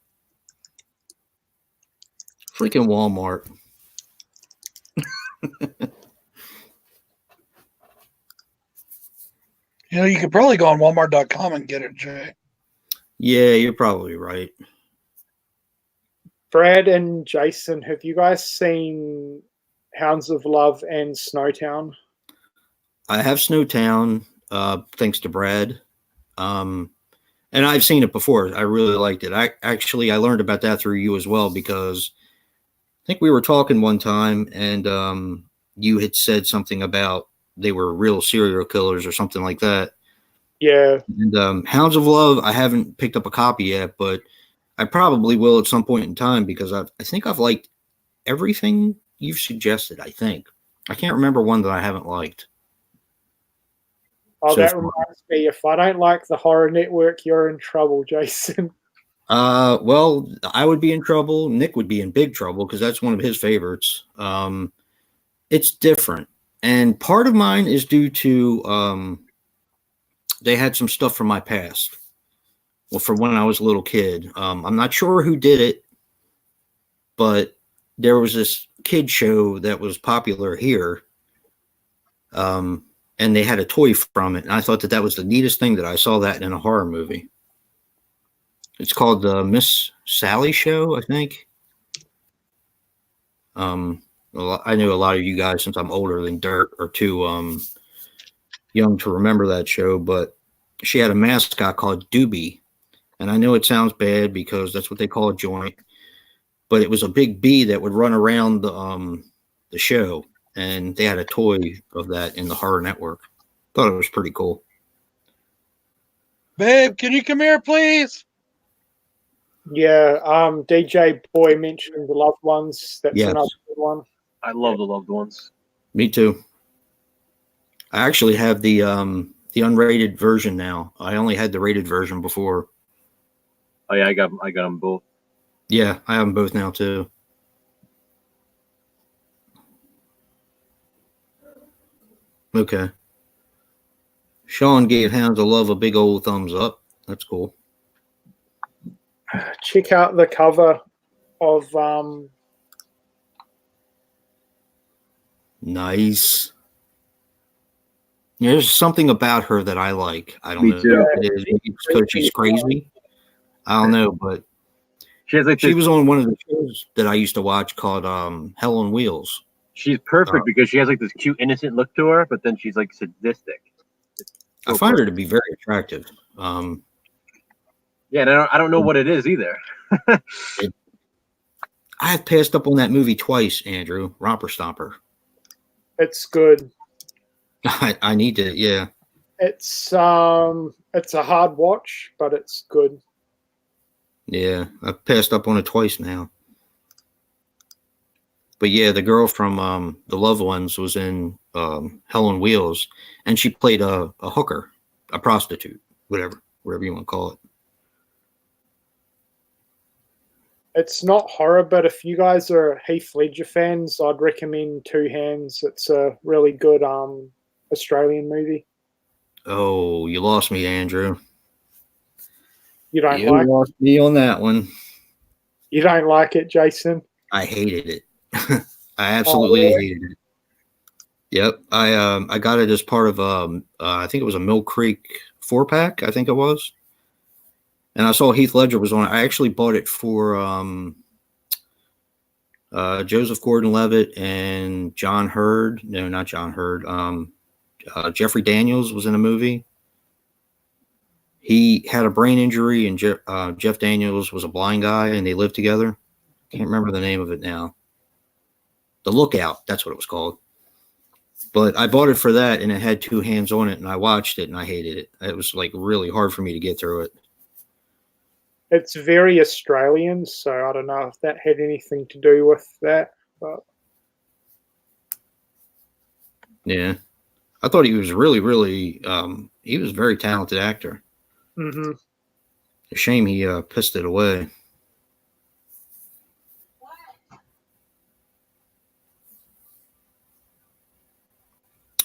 Freaking Walmart. You could probably go on Walmart.com and get it, Jay. Yeah, you're probably right. Brad and Jason, have you guys seen Hounds of Love and Snowtown? I have Snowtown, thanks to Brad. And I've seen it before. I really liked it. I learned about that through you as well, because I think we were talking one time and you had said something about they were real serial killers or something like that. Yeah. And Hounds of Love, I haven't picked up a copy yet, but I probably will at some point in time, because I think I've liked everything you've suggested. I think I can't remember one that I haven't liked. Oh, So that far. reminds me. If I don't like the Horror Network, you're in trouble, Jason. Well, I would be in trouble. Nick would be in big trouble, because that's one of his favorites. It's different, and part of mine is due to they had some stuff from my past. Well, from when I was a little kid. I'm not sure who did it, but there was this kid show that was popular here. And they had a toy from it. And I thought that was the neatest thing that I saw that in a horror movie. It's called the Miss Sally Show, I think. Well, I knew a lot of you guys, since I'm older than dirt, or too young to remember that show, but she had a mascot called Doobie. And I know it sounds bad because that's what they call a joint, but it was a big bee that would run around the show, and they had a toy of that in the Horror Network. Thought it was pretty cool. Babe, can you come here, please? Yeah. DJ Boy mentioned the Loved Ones. That's Yes. another good one. I love the loved ones. Me too. I actually have the unrated version now. I only had the rated version before. Oh yeah, I got them both. Yeah, I have them both now too. Okay. Sean gave Hounds of Love a big old thumbs up. That's cool. Check out the cover of Nice. There's something about her that I like. I don't Me know too. what it is. Maybe it's because she's crazy. I don't know, but She has like she this, was on one of the shows that I used to watch called Hell on Wheels. she's perfect because she has like this cute, innocent look to her, but then she's like sadistic. I find her to be very attractive. Yeah, and I don't know what it is either. I have passed up on that movie twice, Andrew. Romper Stomper. it's good. I need to, yeah. It's a hard watch, but it's good. Yeah, I've passed up on it twice now. But yeah, the girl from The Loved Ones was in Hell on Wheels, and she played a hooker, a prostitute, whatever you want to call it. It's not horror, but if you guys are Heath Ledger fans, I'd recommend Two Hands. It's a really good Australian movie. Oh, you lost me, Andrew. You don't You like lost me on that one. You don't like it, Jason? I hated it. I absolutely hated it. Yep, I got it as part of I think it was a Mill Creek 4-pack. I think it was, and I saw Heath Ledger was on it. I actually bought it for Joseph Gordon-Levitt and John Hurd. No, not John Hurd. Jeffrey Daniels was in a movie. He had a brain injury, and Jeff Daniels was a blind guy, and they lived together. Can't remember the name of it now. The Lookout, that's what it was called. But I bought it for that, and it had Two Hands on it, and I watched it, and I hated it. It was like really hard for me to get through it. It's very Australian, so I don't know if that had anything to do with that. But Yeah, I thought he was really, really. He was a very talented actor. mm-hmm. A shame he pissed it away.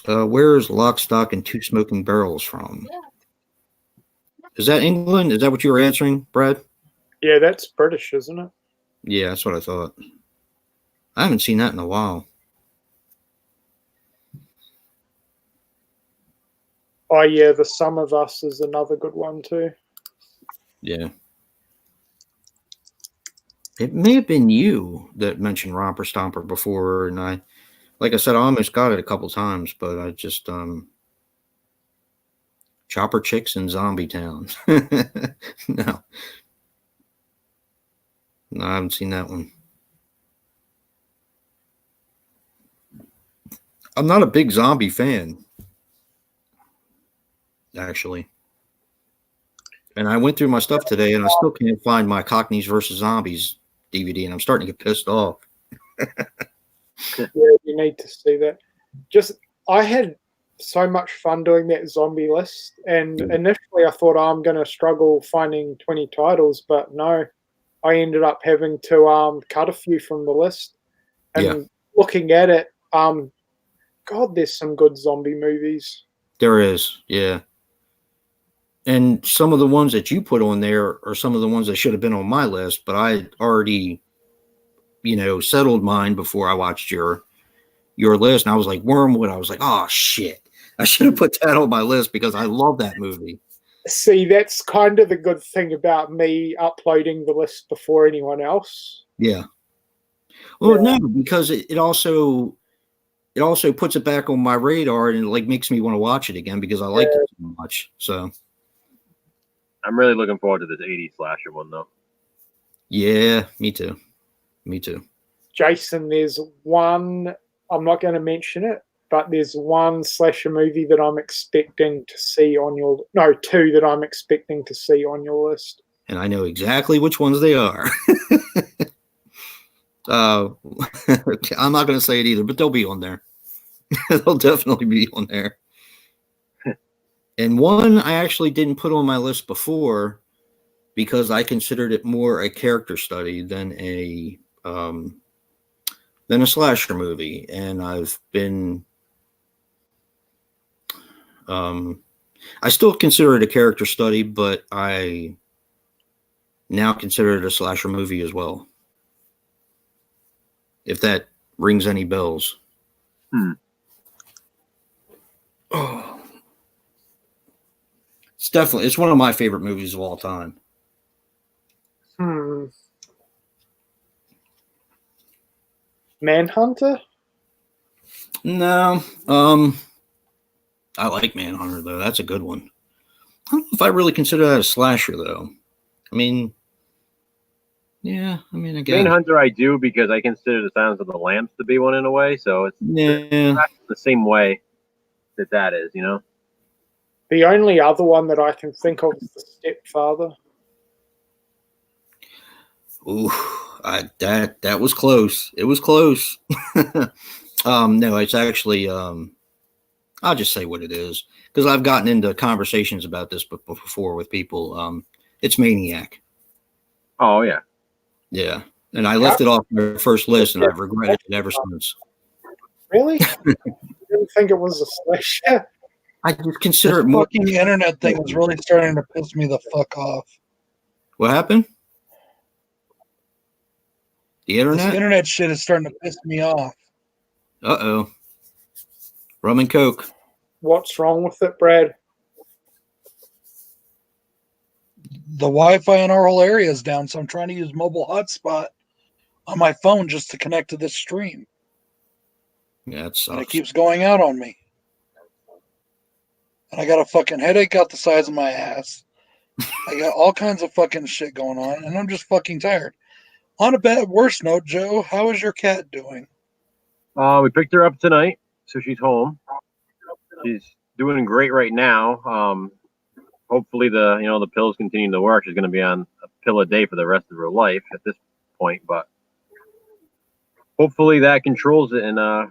Where is Lock, Stock, and Two Smoking Barrels from? Is that England? Is that what you were answering, Brad? Yeah, that's British, isn't it? Yeah, that's what I thought. I haven't seen that in a while. Oh yeah, The Sum of Us is another good one too. Yeah. It may have been you that mentioned Romper Stomper before, and like I said, I almost got it a couple times, but I just Chopper Chicks in Zombie Town. No, I haven't seen that one. I'm not a big zombie fan, actually. And I went through my stuff today, and I still can't find my Cockneys versus Zombies DVD, and I'm starting to get pissed off. Yeah, you need to see that. I had so much fun doing that zombie list, and initially I thought I'm going to struggle finding 20 titles, but no, I ended up having to cut a few from the list. And looking at it, God, there's some good zombie movies. There is, yeah. And some of the ones that you put on there are some of the ones that should have been on my list, but I already, settled mine before I watched your list. And I was like, Wormwood. I was like, oh shit, I should have put that on my list because I love that movie. See, that's kind of the good thing about me uploading the list before anyone else. Yeah. Well, no, because it also puts it back on my radar, and it like makes me want to watch it again because I liked it so much. So I'm really looking forward to this 80s slasher one, though. yeah, me too. Jason, there's one, I'm not going to mention it, but there's one slasher movie that I'm expecting to see on two that I'm expecting to see on your list. And I know exactly which ones they are. I'm not going to say it either, but they'll be on there. They'll definitely be on there. And one I actually didn't put on my list before because I considered it more a character study than a slasher movie. And I've been I still consider it a character study, but I now consider it a slasher movie as well. If that rings any bells. Oh. It's one of my favorite movies of all time. Manhunter? No. I like Manhunter though. That's a good one. I don't know if I really consider that a slasher though. I mean, yeah, I mean, again, Manhunter I do because I consider the Silence of the Lambs to be one in a way, so it's yeah. the same way that is, you know. The only other one that I can think of is The Stepfather. Ooh, that was close. It was close. No, it's actually I'll just say what it is because I've gotten into conversations about this before with people. It's Maniac. Oh yeah. Yeah, and I left it off my first list, and I've regretted it ever since. Really? You didn't think it was a slasher? I just consider This it more. fucking internet thing is really starting to piss me the fuck off. What happened? The This internet? internet shit is starting to piss me off. Uh-oh. Rum and Coke. What's wrong with it, Brad? The Wi-Fi in our whole area is down, so I'm trying to use mobile hotspot on my phone just to connect to this stream. Yeah, it And sucks. it keeps going out on me. And I got a fucking headache out the size of my ass. I got all kinds of fucking shit going on, and I'm just fucking tired. On a worse note, Joe, how is your cat doing? We picked her up tonight, so she's home. She's doing great right now. Hopefully the pills continue to work. She's going to be on a pill a day for the rest of her life at this point, but hopefully that controls it. And I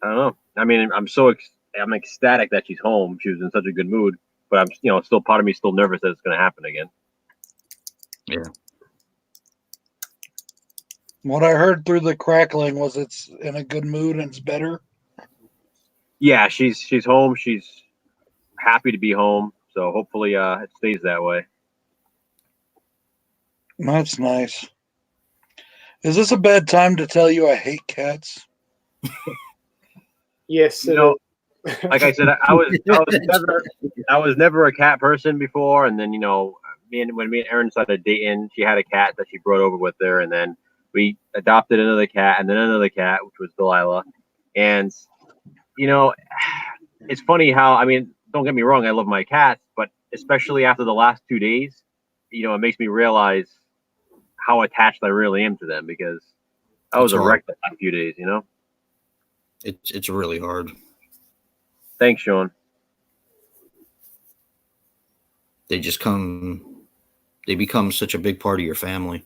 don't know. I mean, I'm ecstatic that she's home. She was in such a good mood, but I'm still part of me still nervous that it's going to happen again. Yeah. What I heard through the crackling was it's in a good mood and it's better. Yeah, she's home. She's happy to be home. So hopefully it stays that way. That's nice. Is this a bad time to tell you I hate cats? Yes, You know, like I said, I was never a cat person before, and then when me and Erin started dating, she had a cat that she brought over with her, and then we adopted another cat, and then another cat, which was Delilah. And it's funny how, I mean, don't get me wrong, I love my cats, but especially after the last 2 days, it makes me realize how attached I really am to them, because I was a wreck the last few days. It's really hard. Thanks, Sean. They become such a big part of your family.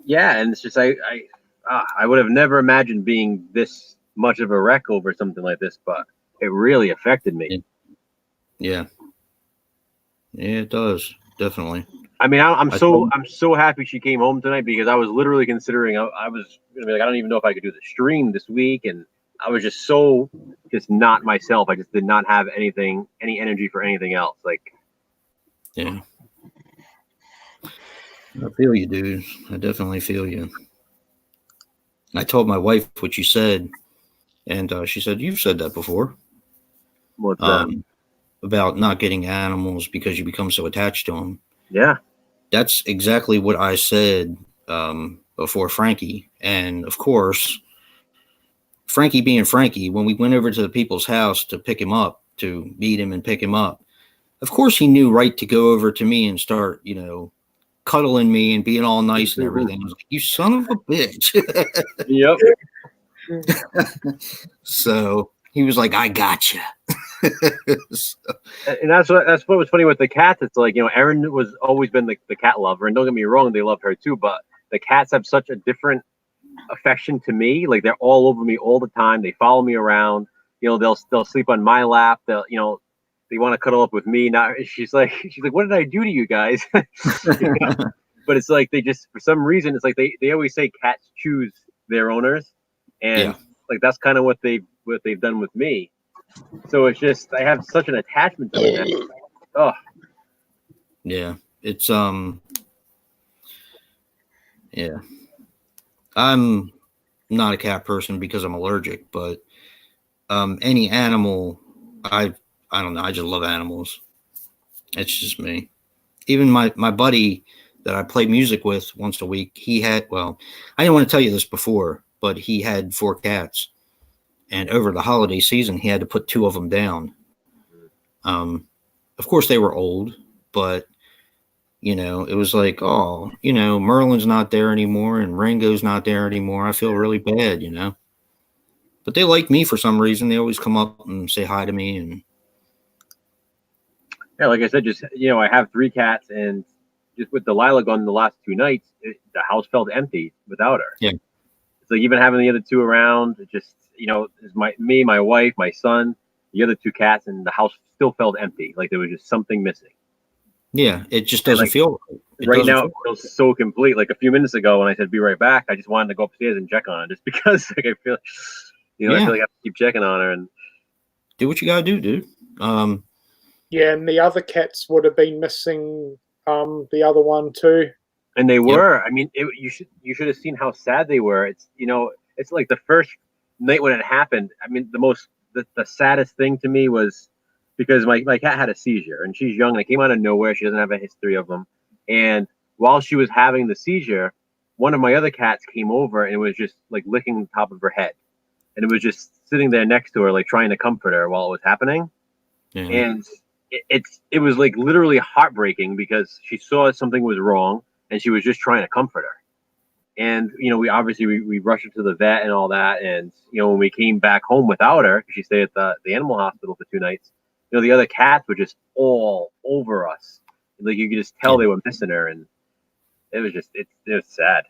Yeah, and it's just I would have never imagined being this much of a wreck over something like this, but it really affected me. Yeah, it does, definitely. I mean, I'm so happy she came home tonight, because I was literally considering I was gonna be like, I don't even know if I could do the stream this week, and I was just not myself. I just did not have any energy for anything else. Like, yeah, I feel you, dude. I definitely feel you. I told my wife what you said, and she said, "You've said that before." What's that? About not getting animals because you become so attached to them. Yeah. That's exactly what I said before Frankie. And of course, Frankie being Frankie, when we went over to the people's house to pick him up, to meet him and pick him up, of course he knew right to go over to me and start, cuddling me and being all nice and everything. I was like, you son of a bitch. Yep. So he was like, I gotcha. And that's what was funny with the cats. It's like, Erin was always been the cat lover, and don't get me wrong, they love her too, but the cats have such a different affection to me. Like, they're all over me all the time. They follow me around. They'll sleep on my lap. They want to cuddle up with me. Now she's like, what did I do to you guys? But it's like, they just, for some reason, it's like they always say cats choose their owners, and like that's kind of what they've done with me. So it's just I have such an attachment to it. Man. Oh, Yeah, it's yeah. I'm not a cat person because I'm allergic, but any animal, I don't know. I just love animals. It's just me. Even my buddy that I play music with once a week, he had, well, I didn't want to tell you this before, but he had 4 cats, and over the holiday season, he had to put 2 of them down. Of course, they were old, but it was like, oh, Merlin's not there anymore, and Ringo's not there anymore. I feel really bad. But they like me for some reason. They always come up and say hi to me, and yeah, like I said, just I have 3 cats, and just with Delilah gone the last 2 nights, the house felt empty without her. Yeah. So even having the other 2 around, it just is my wife, my son, the other 2 cats, and the house still felt empty. Like there was just something missing. yeah, it just doesn't feel right. Right now, it feels so complete. Like a few minutes ago, when I said be right back, I just wanted to go upstairs and check on her, just because like I feel, I feel like I have to keep checking on her and do what you gotta do, dude. Yeah, and the other cats would have been missing the other one too. And they were. Yep. I mean, you should have seen how sad they were. It's it's like the first night when it happened. I mean, the saddest thing to me was because my cat had a seizure, and she's young, and it came out of nowhere. She doesn't have a history of them. And while she was having the seizure, one of my other cats came over and was just like licking the top of her head, and it was just sitting there next to her, like trying to comfort her while it was happening. Yeah. And it was like literally heartbreaking because she saw something was wrong, and she was just trying to comfort her. And we obviously we rushed her to the vet and all that. And when we came back home without her, she stayed at the animal hospital for 2 nights. The other cats were just all over us. Like you could just tell they were missing her, and it was just it was sad.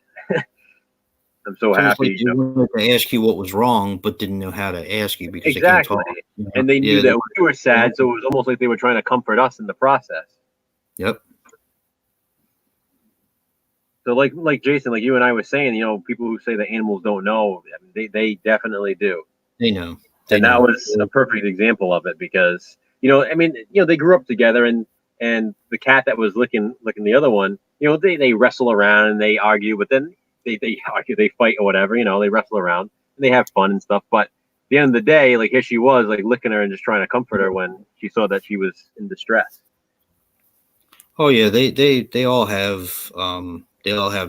I'm so happy. Like wanted to ask you what was wrong, but didn't know how to ask you because exactly. They can't talk. And they knew that we were sad, so it was almost like they were trying to comfort us in the process. Yep. So like Jason, like you and I were saying, people who say that animals don't know, I mean, they definitely do. They know. That was a perfect example of it because I mean, they grew up together, and the cat that was licking the other one, they wrestle around and they argue, but then they argue, they fight or whatever, they wrestle around and they have fun and stuff. But at the end of the day, like here she was, like licking her and just trying to comfort her when she saw that she was in distress. Oh yeah, they all have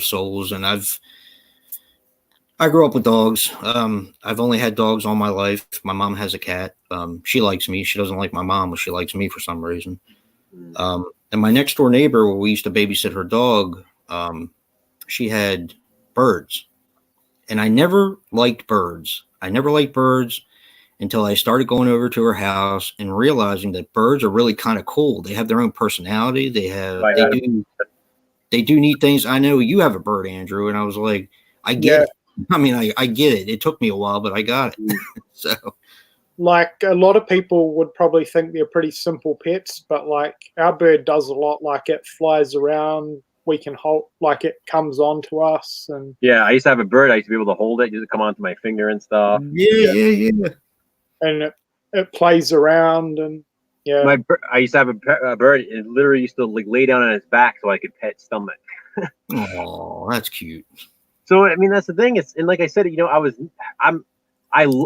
souls, and I grew up with dogs. I've only had dogs all my life. My mom has a cat. She likes me. She doesn't like my mom, but she likes me for some reason. And my next door neighbor, where we used to babysit her dog, she had birds, and I never liked birds. Until I started going over to her house and realizing that birds are really kind of cool. They have their own personality. They do neat things. I know you have a bird, Andrew, and I was like, I get it. I mean, I get it. It took me a while, but I got it. So, like a lot of people would probably think they're pretty simple pets, but like our bird does a lot. Like it flies around. We can hold, like it comes on to us. And yeah, I used to have a bird. I used to be able to hold it. It used to come onto my finger and stuff. Yeah. And it plays around, and I used to have a bird. It literally used to like lay down on its back so I could pet its stomach. Oh, that's cute. So I mean, that's the thing. And like I said, I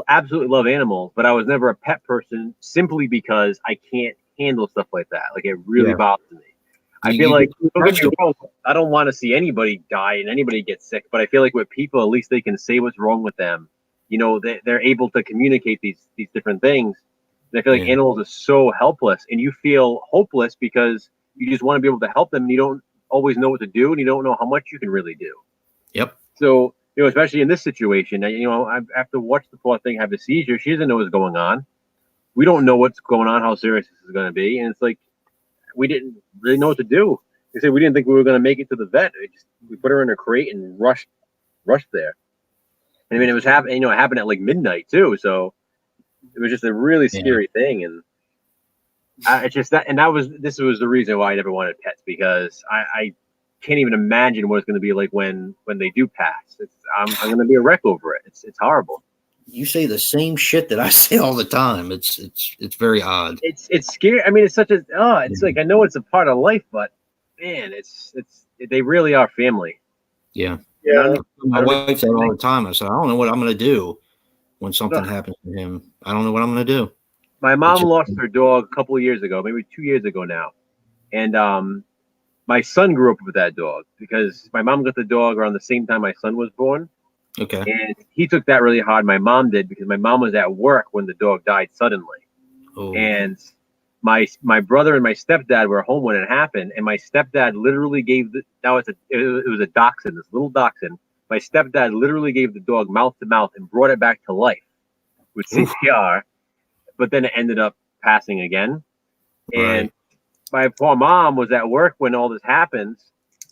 absolutely love animals, but I was never a pet person simply because I can't handle stuff like that. Like it really bothers me. I feel like I don't want to see anybody die and anybody get sick, but I feel like with people, at least they can say what's wrong with them. They're able to communicate these different things. And I feel like animals are so helpless, and you feel hopeless because you just want to be able to help them, and you don't always know what to do, and you don't know how much you can really do. Yep. So, especially in this situation, I have to watch the poor thing have a seizure. She doesn't know what's going on. We don't know what's going on, how serious this is going to be, and it's like we didn't really know what to do. They said we didn't think we were going to make it to the vet. We put her in a crate and rushed there. And I mean, it happened at like midnight too. So it was just a really scary thing. And this was the reason why I never wanted pets, because I can't even imagine what it's going to be like when they do pass. I'm going to be a wreck over it. It's horrible. You say the same shit that I say all the time. It's very odd. It's scary. I mean, it's such a it's like I know it's a part of life, but man, it's they really are family. Yeah. Yeah. My wife said all the time. I said, I don't know what I'm going to do when something happens to him. I don't know what I'm going to do. My mom lost her dog a couple of years ago, maybe 2 years ago now, and my son grew up with that dog because my mom got the dog around the same time my son was born. Okay. And he took that really hard. My mom did because my mom was at work when the dog died suddenly. Oh. And my brother and my stepdad were home when it happened. And my stepdad literally gave it was a dachshund, this little dachshund. My stepdad literally gave the dog mouth to mouth and brought it back to life with CPR. But then it ended up passing again. And my poor mom was at work when all this happened.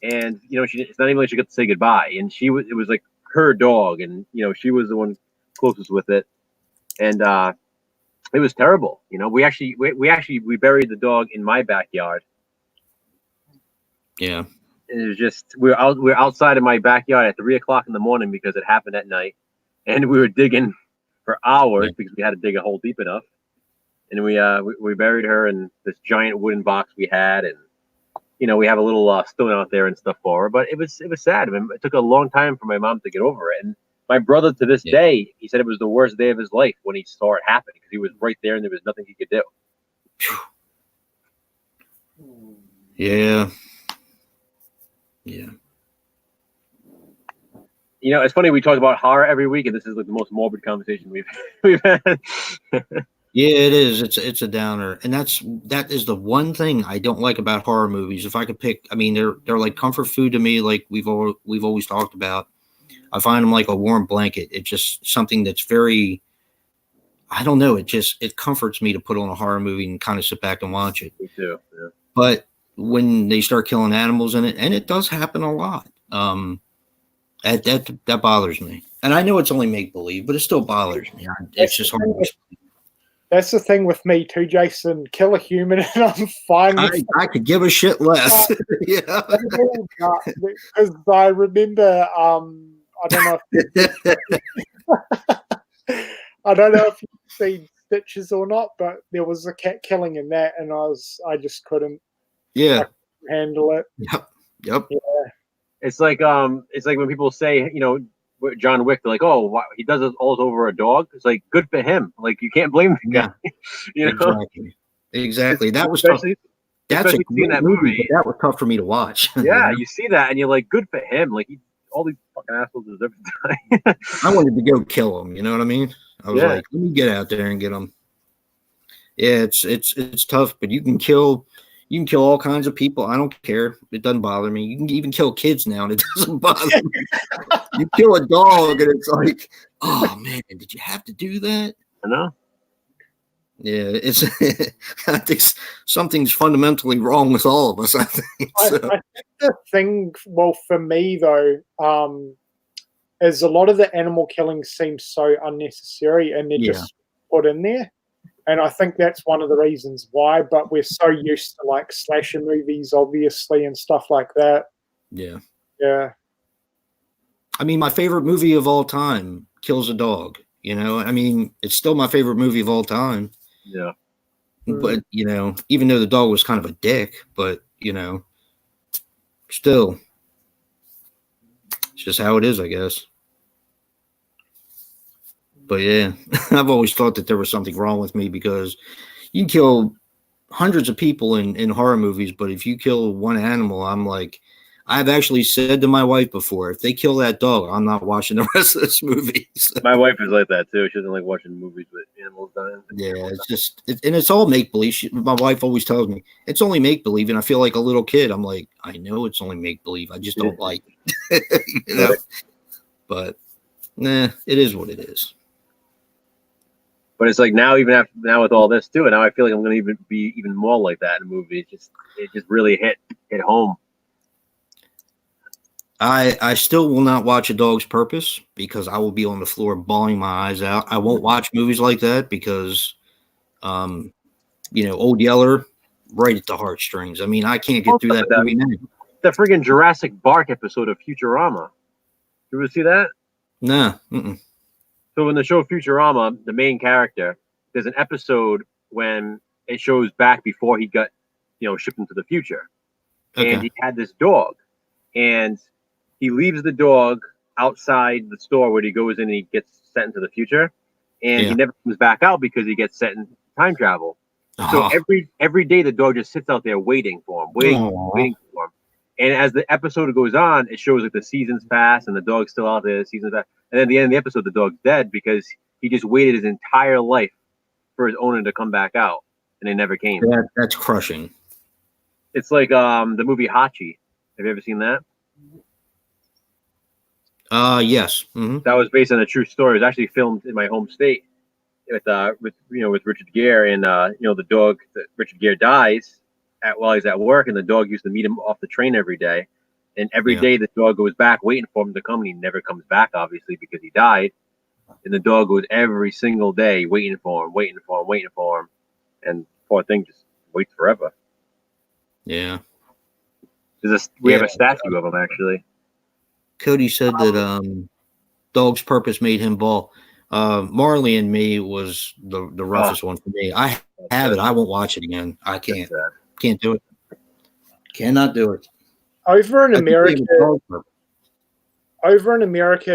And, it's not even like she got to say goodbye. And it was like her dog. And, she was the one closest with it. And it was terrible. We buried the dog in my backyard. Yeah. And it was just, we're outside of my backyard at 3:00 in the morning because it happened at night. And we were digging for hours because we had to dig a hole deep enough. And we buried her in this giant wooden box we had, and we have a little stone out there and stuff for her. But it was sad. I mean, it took a long time for my mom to get over it. And my brother, to this day, he said it was the worst day of his life when he saw it happen because he was right there and there was nothing he could do. Yeah. Yeah. It's funny we talk about horror every week, and this is like the most morbid conversation we've had. Yeah, it is. It's a downer, and that is the one thing I don't like about horror movies. If I could pick, I mean, they're like comfort food to me. Like we've always talked about. I find them like a warm blanket. It's just something that's very, I don't know. It comforts me to put on a horror movie and kind of sit back and watch it. Me too. Yeah. But when they start killing animals in it, and it does happen a lot, that bothers me. And I know it's only make believe, but it still bothers me. It's just hard. That's the thing with me too, Jason. Kill a human and I'm fine with I could give a shit less. Yeah. Because I remember, I don't know if you've seen Stitches or not, but there was a cat killing in that, and I just couldn't handle it. Yep. Yeah. It's like when people say, John Wick, they're like, oh, wow, he does this all over a dog. It's like, good for him. Like, you can't blame the guy. Exactly. That was tough. That's a great that movie. But that was tough for me to watch. Yeah, you see that and you're like, good for him. Like, all these fucking assholes deserve to die. I wanted to go kill him. You know what I mean? I was like, let me get out there and get him. Yeah, it's tough, but you can kill all kinds of people. I don't care. It doesn't bother me. You can even kill kids now, and it doesn't bother me. You kill a dog, and it's like, oh man, did you have to do that? I know. Yeah, I think something's fundamentally wrong with all of us. I think. So. I think the thing, well, for me though, is a lot of the animal killing seems so unnecessary, and they're just put in there. And I think that's one of the reasons why. But we're so used to like slasher movies, obviously, and stuff like that. Yeah. Yeah. I mean, my favorite movie of all time, Kills a Dog. I mean, it's still my favorite movie of all time. Yeah. But, even though the dog was kind of a dick, but, still, it's just how it is, I guess. But yeah, I've always thought that there was something wrong with me because you can kill hundreds of people in horror movies, but if you kill one animal, I'm like, I've actually said to my wife before, if they kill that dog, I'm not watching the rest of this movie. So. My wife is like that too. She doesn't like watching movies with animals dying. Yeah, it's just, and it's all make believe. My wife always tells me it's only make believe, and I feel like a little kid. I'm like, I know it's only make believe. I just don't like it. But nah, it is what it is. But it's like now with all this too, and now I feel like I'm going to be even more like that in a movie. It just really hit home. I still will not watch A Dog's Purpose because I will be on the floor bawling my eyes out. I won't watch movies like that because, Old Yeller, right at the heartstrings. I mean, I can't get through that movie now. The friggin' Jurassic Bark episode of Futurama. You ever see that? Nah. Mm-mm. So in the show Futurama, the main character, there's an episode when it shows back before he got, shipped into the future, and he had this dog, and he leaves the dog outside the store where he goes in and he gets sent into the future, and he never comes back out because he gets sent in time travel. So every day the dog just sits out there waiting for him, waiting for him. And as the episode goes on, it shows like the seasons pass and the dog's still out there. The seasons pass, and then at the end of the episode, the dog's dead because he just waited his entire life for his owner to come back out, and they never came. That's crushing. It's like the movie Hachi. Have you ever seen that? Yes. Mm-hmm. That was based on a true story. It was actually filmed in my home state with Richard Gere, and the dog that Richard Gere dies while he's at work, and the dog used to meet him off the train every day, and every day the dog goes back waiting for him to come, and he never comes back, obviously, because he died. And the dog goes every single day waiting for him, and poor thing just waits forever. Yeah. We have a statue of him, actually. Cody said that dog's purpose made him ball. Marley and Me was the roughest one for me. I have it. I won't watch it again. I can't. Can't do it. Cannot do it. Over in America,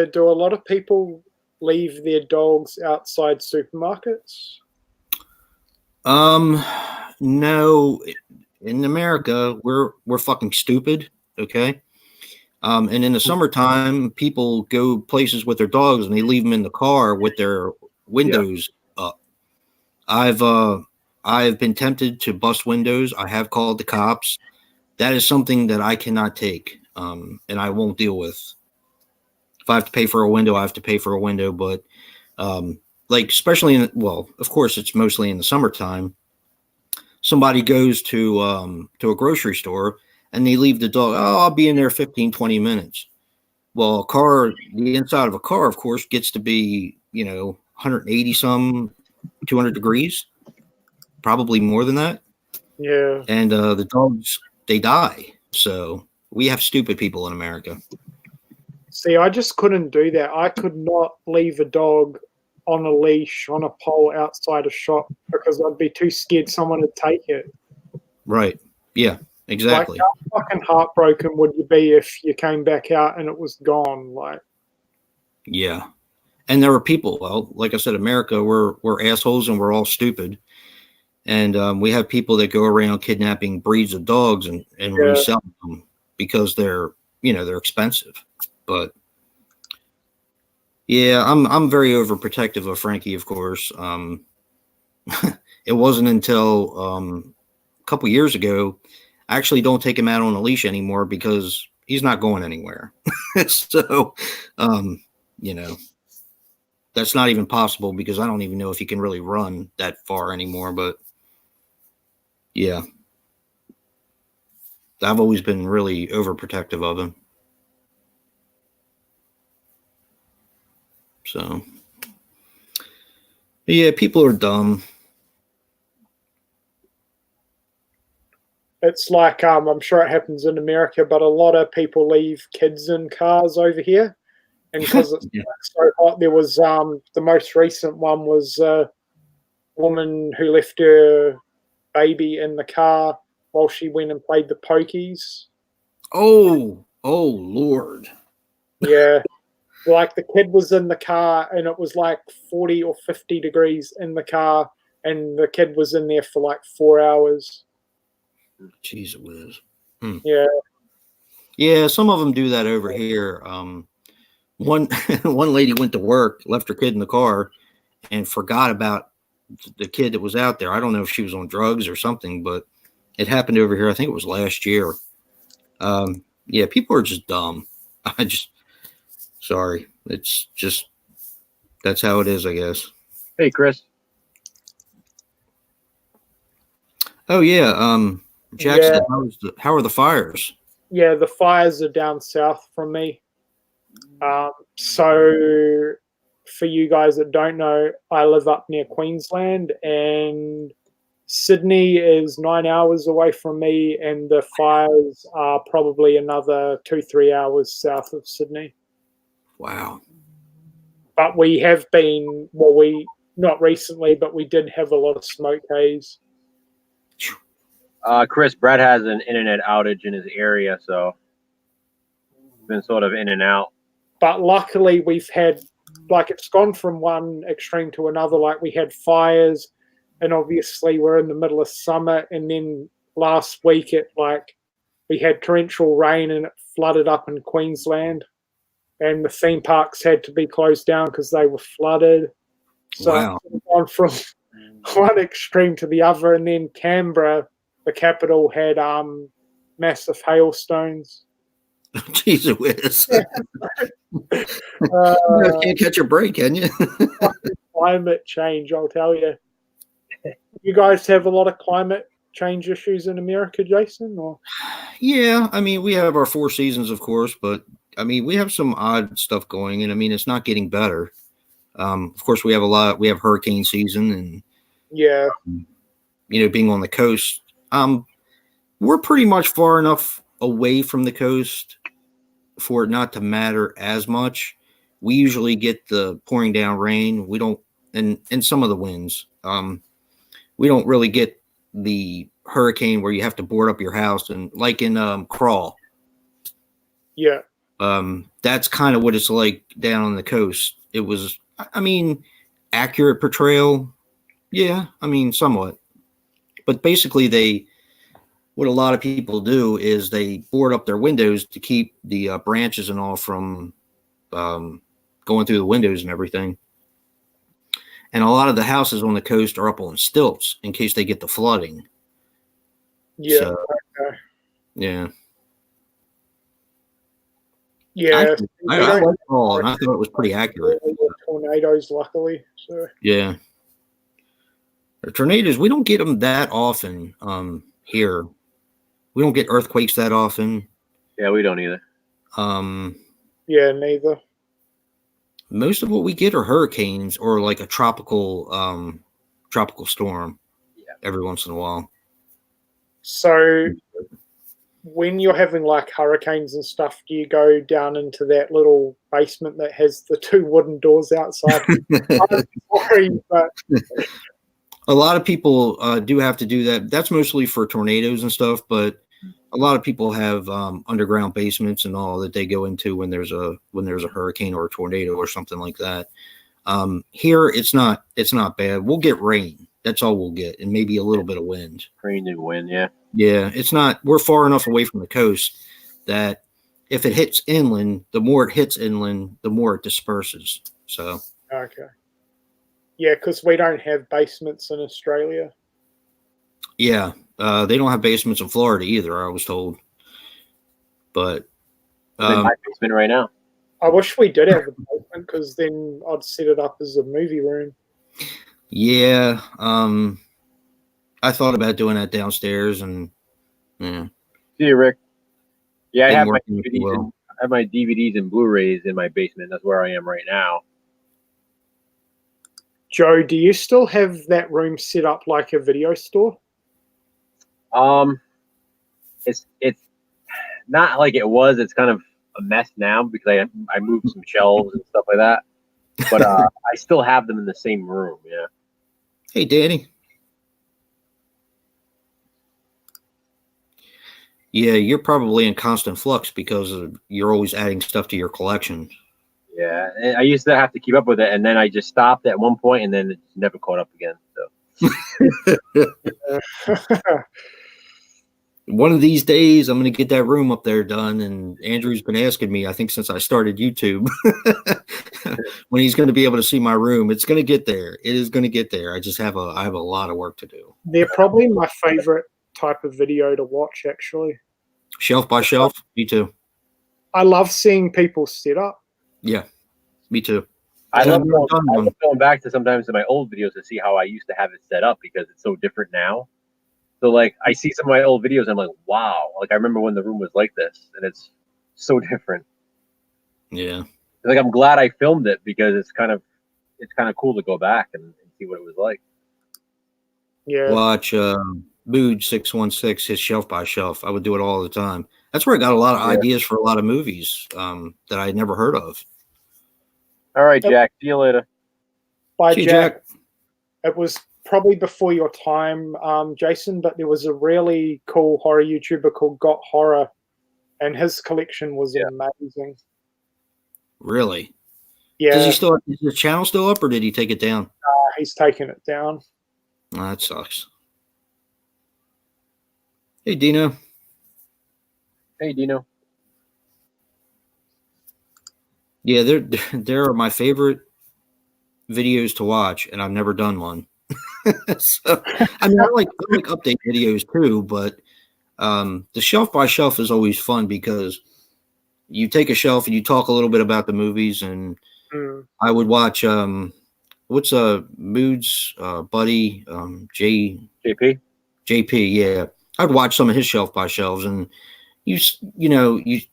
do a lot of people leave their dogs outside supermarkets? No. In America, we're fucking stupid. Okay. And in the summertime, people go places with their dogs and they leave them in the car with their windows up. I've been tempted to bust windows. I have called the cops. That is something that I cannot take, and I won't deal with. If I have to pay for a window, I have to pay for a window. But especially of course, it's mostly in the summertime. Somebody goes to a grocery store and they leave the dog. Oh, I'll be in there 15, 20 minutes. Well, the inside of a car, of course, gets to be 180 some, 200 degrees. Probably more than that. Yeah. And the dogs, they die. So we have stupid people in America. See, I just couldn't do that. I could not leave a dog on a leash, on a pole outside a shop because I'd be too scared someone would take it. Right. Yeah, exactly. Like, how fucking heartbroken would you be if you came back out and it was gone? Like, yeah. And there were people, well, like I said, America, we're assholes and we're all stupid. And we have people that go around kidnapping breeds of dogs and resell them because they're expensive. But yeah, I'm very overprotective of Frankie, of course. It wasn't until a couple years ago, I actually don't take him out on a leash anymore because he's not going anywhere. So, that's not even possible because I don't even know if he can really run that far anymore. But yeah, I've always been really overprotective of him. So, yeah, people are dumb. it's like, I'm sure it happens in America, but a lot of people leave kids in cars over here. And because it's so hot, there was the most recent one was a woman who left her baby in the car while she went and played the pokies. Oh, Lord. Yeah. Like the kid was in the car and it was like 40 or 50 degrees in the car and the kid was in there for like 4 hours. Jeez whiz. Yeah. Yeah, some of them do that over here. One lady went to work, left her kid in the car, and forgot about the kid that was out there. I don't know if she was on drugs or something, but it happened over here. I think it was last year. Yeah, people are just dumb. Sorry. It's just, that's how it is, I guess. Hey, Chris. Oh, yeah. Jackson, how are the fires? Yeah, the fires are down south from me. So for you guys that don't know, I live up near Queensland and Sydney is 9 hours away from me and the fires are probably another 2-3 hours south of Sydney. Wow. but we have been, well, we not recently, but we did have a lot of smoke haze. Chris, Brett has an internet outage in his area, so it's been sort of in and out. But luckily, we've had, like, it's gone from one extreme to another. Like, we had fires, and obviously we're in the middle of summer, and then last week we had torrential rain and it flooded up in Queensland, and the theme parks had to be closed down because they were flooded. So Wow. it's gone from one extreme to the other, and then Canberra, the capital, had massive hailstones. Jesus whiz. You Uh, can't catch a break, can you? climate change, I'll tell you. You guys have a lot of climate change issues in America, Jason? Or Yeah, I mean, we have our 4 seasons, of course, but I mean, we have some odd stuff going, and I mean, it's not getting better. Of course, we have hurricane season, and yeah, being on the coast, we're pretty much far enough away from the coast for it not to matter as much. We usually get the pouring down rain. We don't, and some of the winds. We don't really get the hurricane where you have to board up your house, and like in Crawl. yeah, That's kind of what it's like down on the coast. It was, I mean, accurate portrayal. Yeah, I mean, somewhat. But basically, what a lot of people do is they board up their windows to keep the branches and all from going through the windows and everything. And a lot of the houses on the coast are up on stilts in case they get the flooding. yeah, So, okay. yeah. Yeah. I like it all, and I thought it was pretty accurate. Tornadoes, luckily. So Yeah. The tornadoes, we don't get them that often here. We don't get earthquakes that often. Yeah, we don't either. yeah, neither. Most of what we get are hurricanes or like a tropical storm every once in a while. So when you're having like hurricanes and stuff, do you go down into that little basement that has the 2 wooden doors outside? I'm sorry, but A lot of people do have to do that. That's mostly for tornadoes and stuff, but a lot of people have underground basements and all that they go into when there's a hurricane or a tornado or something like that. Here it's not bad. We'll get rain. That's all we'll get, and maybe a little bit of wind. Rain and wind, yeah. Yeah, it's not. We're far enough away from the coast that if it hits inland, the more it hits inland, the more it disperses. So okay. Yeah, because we don't have basements in Australia. yeah, they don't have basements in Florida either, I was told. But I'm in my basement right now. I wish we did have a basement because then I'd set it up as a movie room. yeah, I thought about doing that downstairs, and yeah, See you, Rick. Yeah, I Didn't have my work out too DVDs. well. I have my DVDs and Blu-rays in my basement. That's where I am right now. Joe, do you still have that room set up like a video store? It's not like it was. It's kind of a mess now because I moved some shelves and stuff like that. But I still have them in the same room. Yeah. Hey, Danny. Yeah, you're probably in constant flux because you're always adding stuff to your collection. Yeah, and I used to have to keep up with it, and then I just stopped at one point, and then it never caught up again. So One of these days, I'm going to get that room up there done. And Andrew's been asking me, I think, since I started YouTube, when he's going to be able to see my room. It's going to get there. It is going to get there. I have a lot of work to do. They're probably my favorite type of video to watch, actually. Shelf by shelf, me too. I love seeing people set up. Yeah, me too. I Yeah, love I've going, done I one. love going back to sometimes in my old videos to see how I used to have it set up because it's so different now. So like I see some of my old videos, and I'm like, wow, like I remember when the room was like this, and it's so different. Yeah. Like I'm glad I filmed it because it's kind of cool to go back and see what it was like. Yeah. Watch Mood 616, his shelf by shelf. I would do it all the time. That's where I got a lot of ideas for a lot of movies that I had never heard of. All right, Jack. See you later. By See you, Jack. It was probably before your time, Jason, but there was a really cool horror YouTuber called Got Horror, and his collection was amazing. Really? Yeah, Is the channel still up, or did he take it down? he's taken it down. Oh, that sucks. Hey, Dino. Hey, Dino. Yeah, there are my favorite videos to watch, and I've never done one. So, I mean, I like update videos too, but the shelf by shelf is always fun because you take a shelf and you talk a little bit about the movies, and I would watch what's Mood's buddy JP. JP, yeah. I'd watch some of his shelf by shelves, and you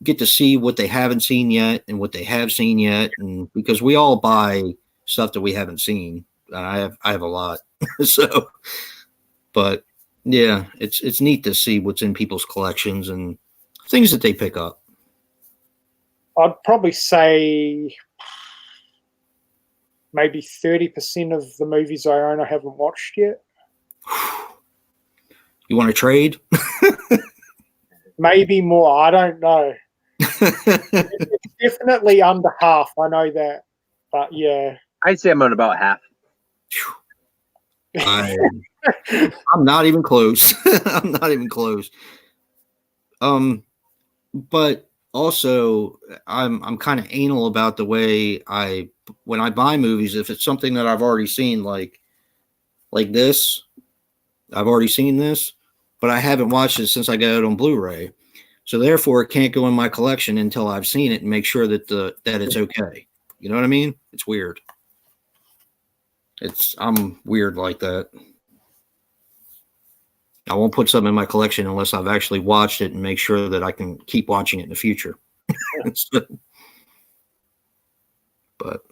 get to see what they haven't seen yet and what they have seen yet, and because we all buy stuff that we haven't seen. I have a lot. So, but yeah, it's neat to see what's in people's collections and things that they pick up. I'd probably say maybe 30% of the movies I own I haven't watched yet. You want to trade? Maybe more. I don't know. It's definitely under half. I know that. But yeah. I'd say I'm on about half. I'm not even close. I'm not even close. But also I'm kind of anal about the way when I buy movies, if it's something that I've already seen, like this, I've already seen this, but I haven't watched it since I got it on Blu-ray. So therefore it can't go in my collection until I've seen it and make sure that that it's okay. You know what I mean? It's weird. I'm weird like that. I won't put something in my collection unless I've actually watched it and make sure that I can keep watching it in the future. But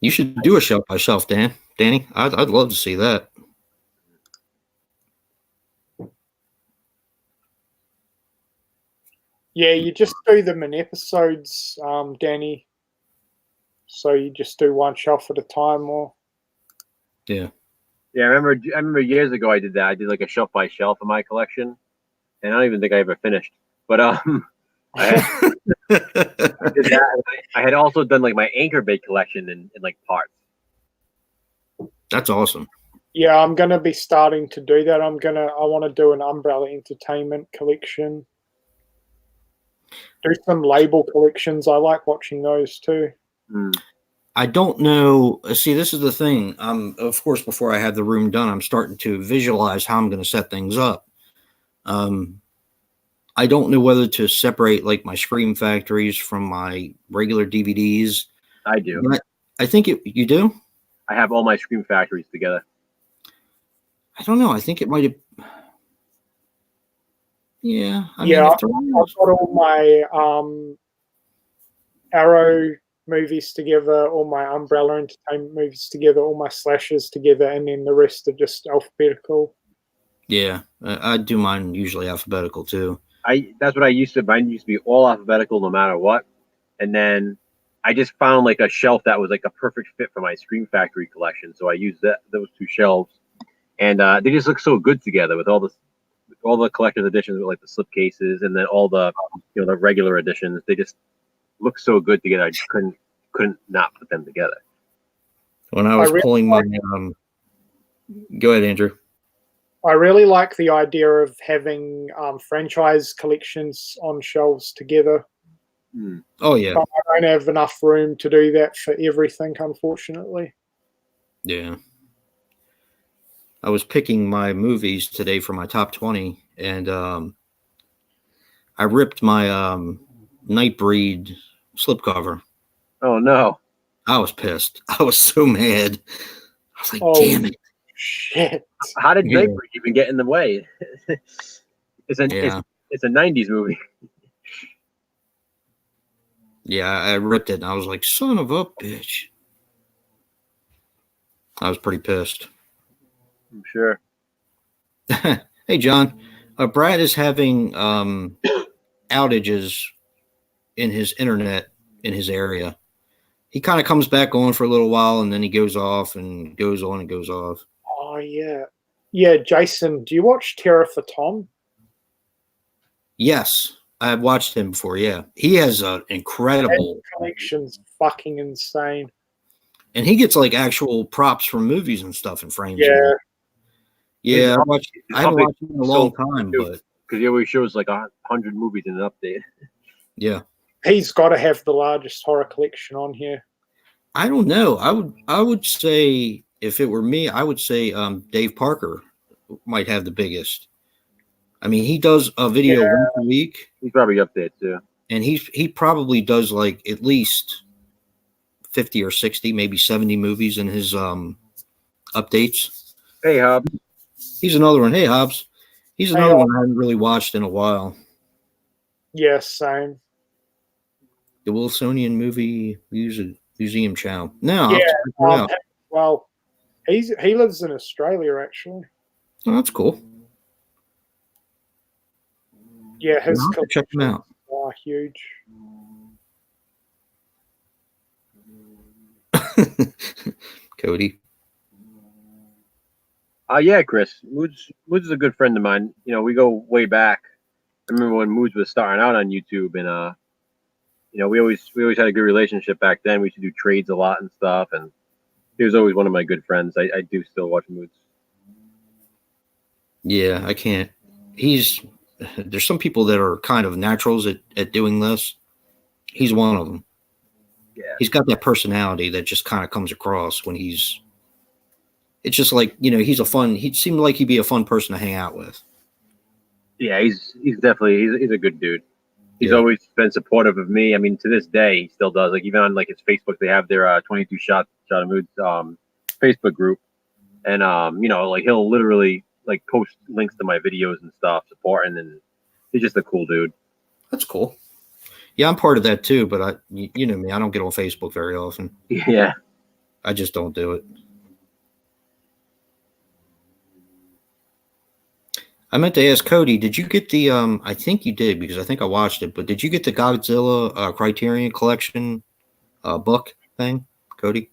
you should do a shelf by shelf, Danny. I'd love to see that. Yeah, you just do them in episodes, Danny. So you just do one shelf at a time, or yeah. Yeah, I remember years ago I did that. I did like a shelf by shelf of my collection, and I don't even think I ever finished. But I did that. I had also done like my anchor bait collection in like parts. That's awesome. Yeah, I'm gonna be starting to do that. I want to do an Umbrella Entertainment collection. Do some label collections. I like watching those too. I don't know. See, this is the thing. Of course, before I have the room done, I'm starting to visualize how I'm going to set things up. I don't know whether to separate like my Scream Factories from my regular DVDs. I do. I think you do? I have all my Scream Factories together. I don't know. I think it might have. Yeah. I've got all my Arrow movies together, all my Umbrella Entertainment movies together, all my slashers together, and then the rest are just alphabetical. Yeah, I do mine usually alphabetical too. That's what I used to. Mine used to be all alphabetical no matter what, and then I just found like a shelf that was like a perfect fit for my Scream Factory collection. So I used those two shelves, and they just look so good together with all the collector's editions with like the slipcases, and then all the the regular editions. They just look so good together. I just couldn't not put them together. When I was pulling my go ahead, Andrew. I really like the idea of having franchise collections on shelves together. Oh yeah. But I don't have enough room to do that for everything, unfortunately. Yeah. I was picking my movies today for my top 20, and I ripped my Nightbreed slipcover. Oh no! I was pissed. I was so mad. I was like, "Damn it!" Shit! How did Nightbreed even get in the way? It's a 90s movie. Yeah, I ripped it, and I was like, "Son of a bitch!" I was pretty pissed. I'm sure. Hey, John. Brad is having outages in his internet in his area. He kind of comes back on for a little while, and then he goes off and goes on and goes off. Oh yeah, yeah. Jason, do you watch Terror for Tom? Yes, I've watched him before. Yeah, he has an incredible collection's fucking insane. and he gets like actual props from movies and stuff and frames. Yeah, yeah. I haven't watched him in a long so time, too. but Because he always shows like 100 movies in an update. yeah, he's got to have the largest horror collection on here. I don't know. I would say if it were me, I would say Dave Parker might have the biggest. I mean, he does a video once a week. He's probably up there too. And he probably does like at least 50 or 60, maybe 70 movies in his updates. Hey, Hobbs. He's another one. Hey, Hobbs. He's another one I haven't really watched in a while. Yeah, same. The Wilsonian Movie Museum Channel. No, Yeah, well, he lives in Australia actually. oh, that's cool. Yeah, his I'll have to check him out. are huge. Cody. Yeah, Chris. Moods is a good friend of mine. You know, we go way back. I remember when Moods was starting out on YouTube, and you know, we always had a good relationship back then. We used to do trades a lot and stuff, and he was always one of my good friends. I do still watch Moods. Yeah, I can't. There's some people that are kind of naturals at doing this. He's one of them. Yeah. He's got that personality that just kind of comes across when it's just like, you know, he seemed like he'd be a fun person to hang out with. Yeah, he's definitely he's a good dude. He's always been supportive of me. I mean, to this day, he still does. Like even on like his Facebook, they have their 22 shot of moods Facebook group, and you know, like he'll literally like post links to my videos and stuff, supporting, and he's just a cool dude. That's cool. Yeah, I'm part of that too, but you know me, I don't get on Facebook very often. Yeah, I just don't do it. I meant to ask Cody, did you get the I think you did because I think I watched it, but did you get the Godzilla Criterion Collection book thing, Cody?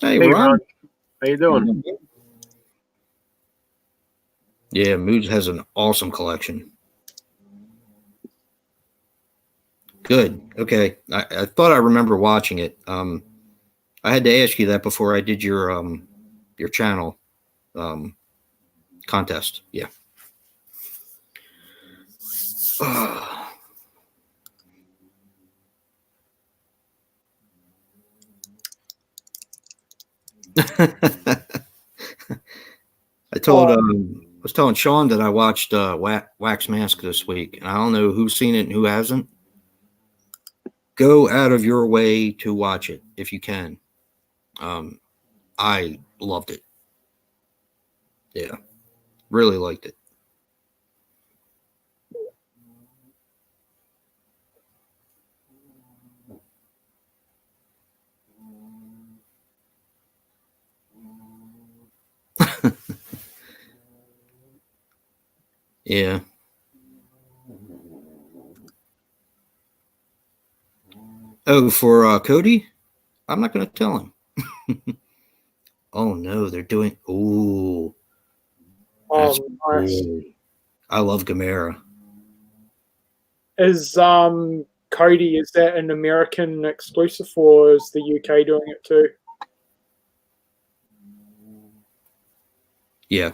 Hey, Ron. How you doing? Yeah, Moods has an awesome collection. Good. Okay. I thought I remember watching it. I had to ask you that before I did your channel contest. Yeah. I was telling Sean that I watched Wax Mask this week, and I don't know who's seen it and who hasn't. Go out of your way to watch it if you can. I loved it. Yeah, really liked it. Yeah. Oh, for Cody? I'm not going to tell him. Oh, no, they're doing... Ooh. Oh, nice. Cool. I love Gamera. Is Cody, is that an American exclusive or is the UK doing it too? Yeah.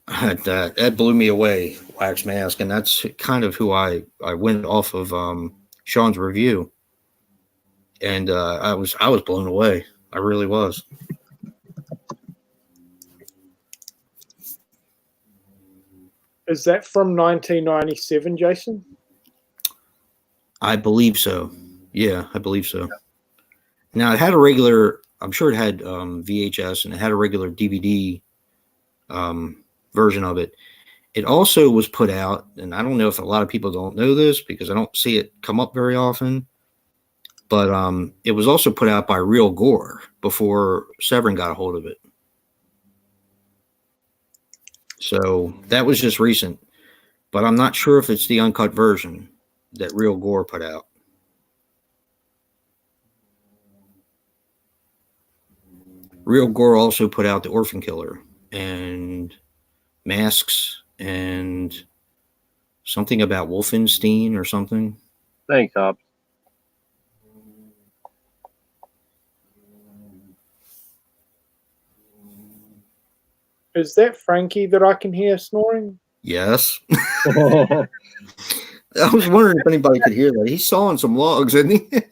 That blew me away, Wax Mask, and that's kind of who I went off of Sean's review, and I was blown away. I really was. Is that from 1997, Jason? I believe so. Yeah, I believe so. Now it had a regular. I'm sure it had VHS, and it had a regular DVD version of it. It also was put out, and I don't know if a lot of people don't know this because I don't see it come up very often, but it was also put out by Real Gore before Severin got a hold of it. So that was just recent, but I'm not sure if it's the uncut version that Real Gore put out. Real Gore also put out The Orphan Killer and Masks and something about Wolfenstein or something. Thanks, Hobbs. Is that Frankie that I can hear snoring? Yes. I was wondering if anybody could hear that. He's sawing some logs, isn't he?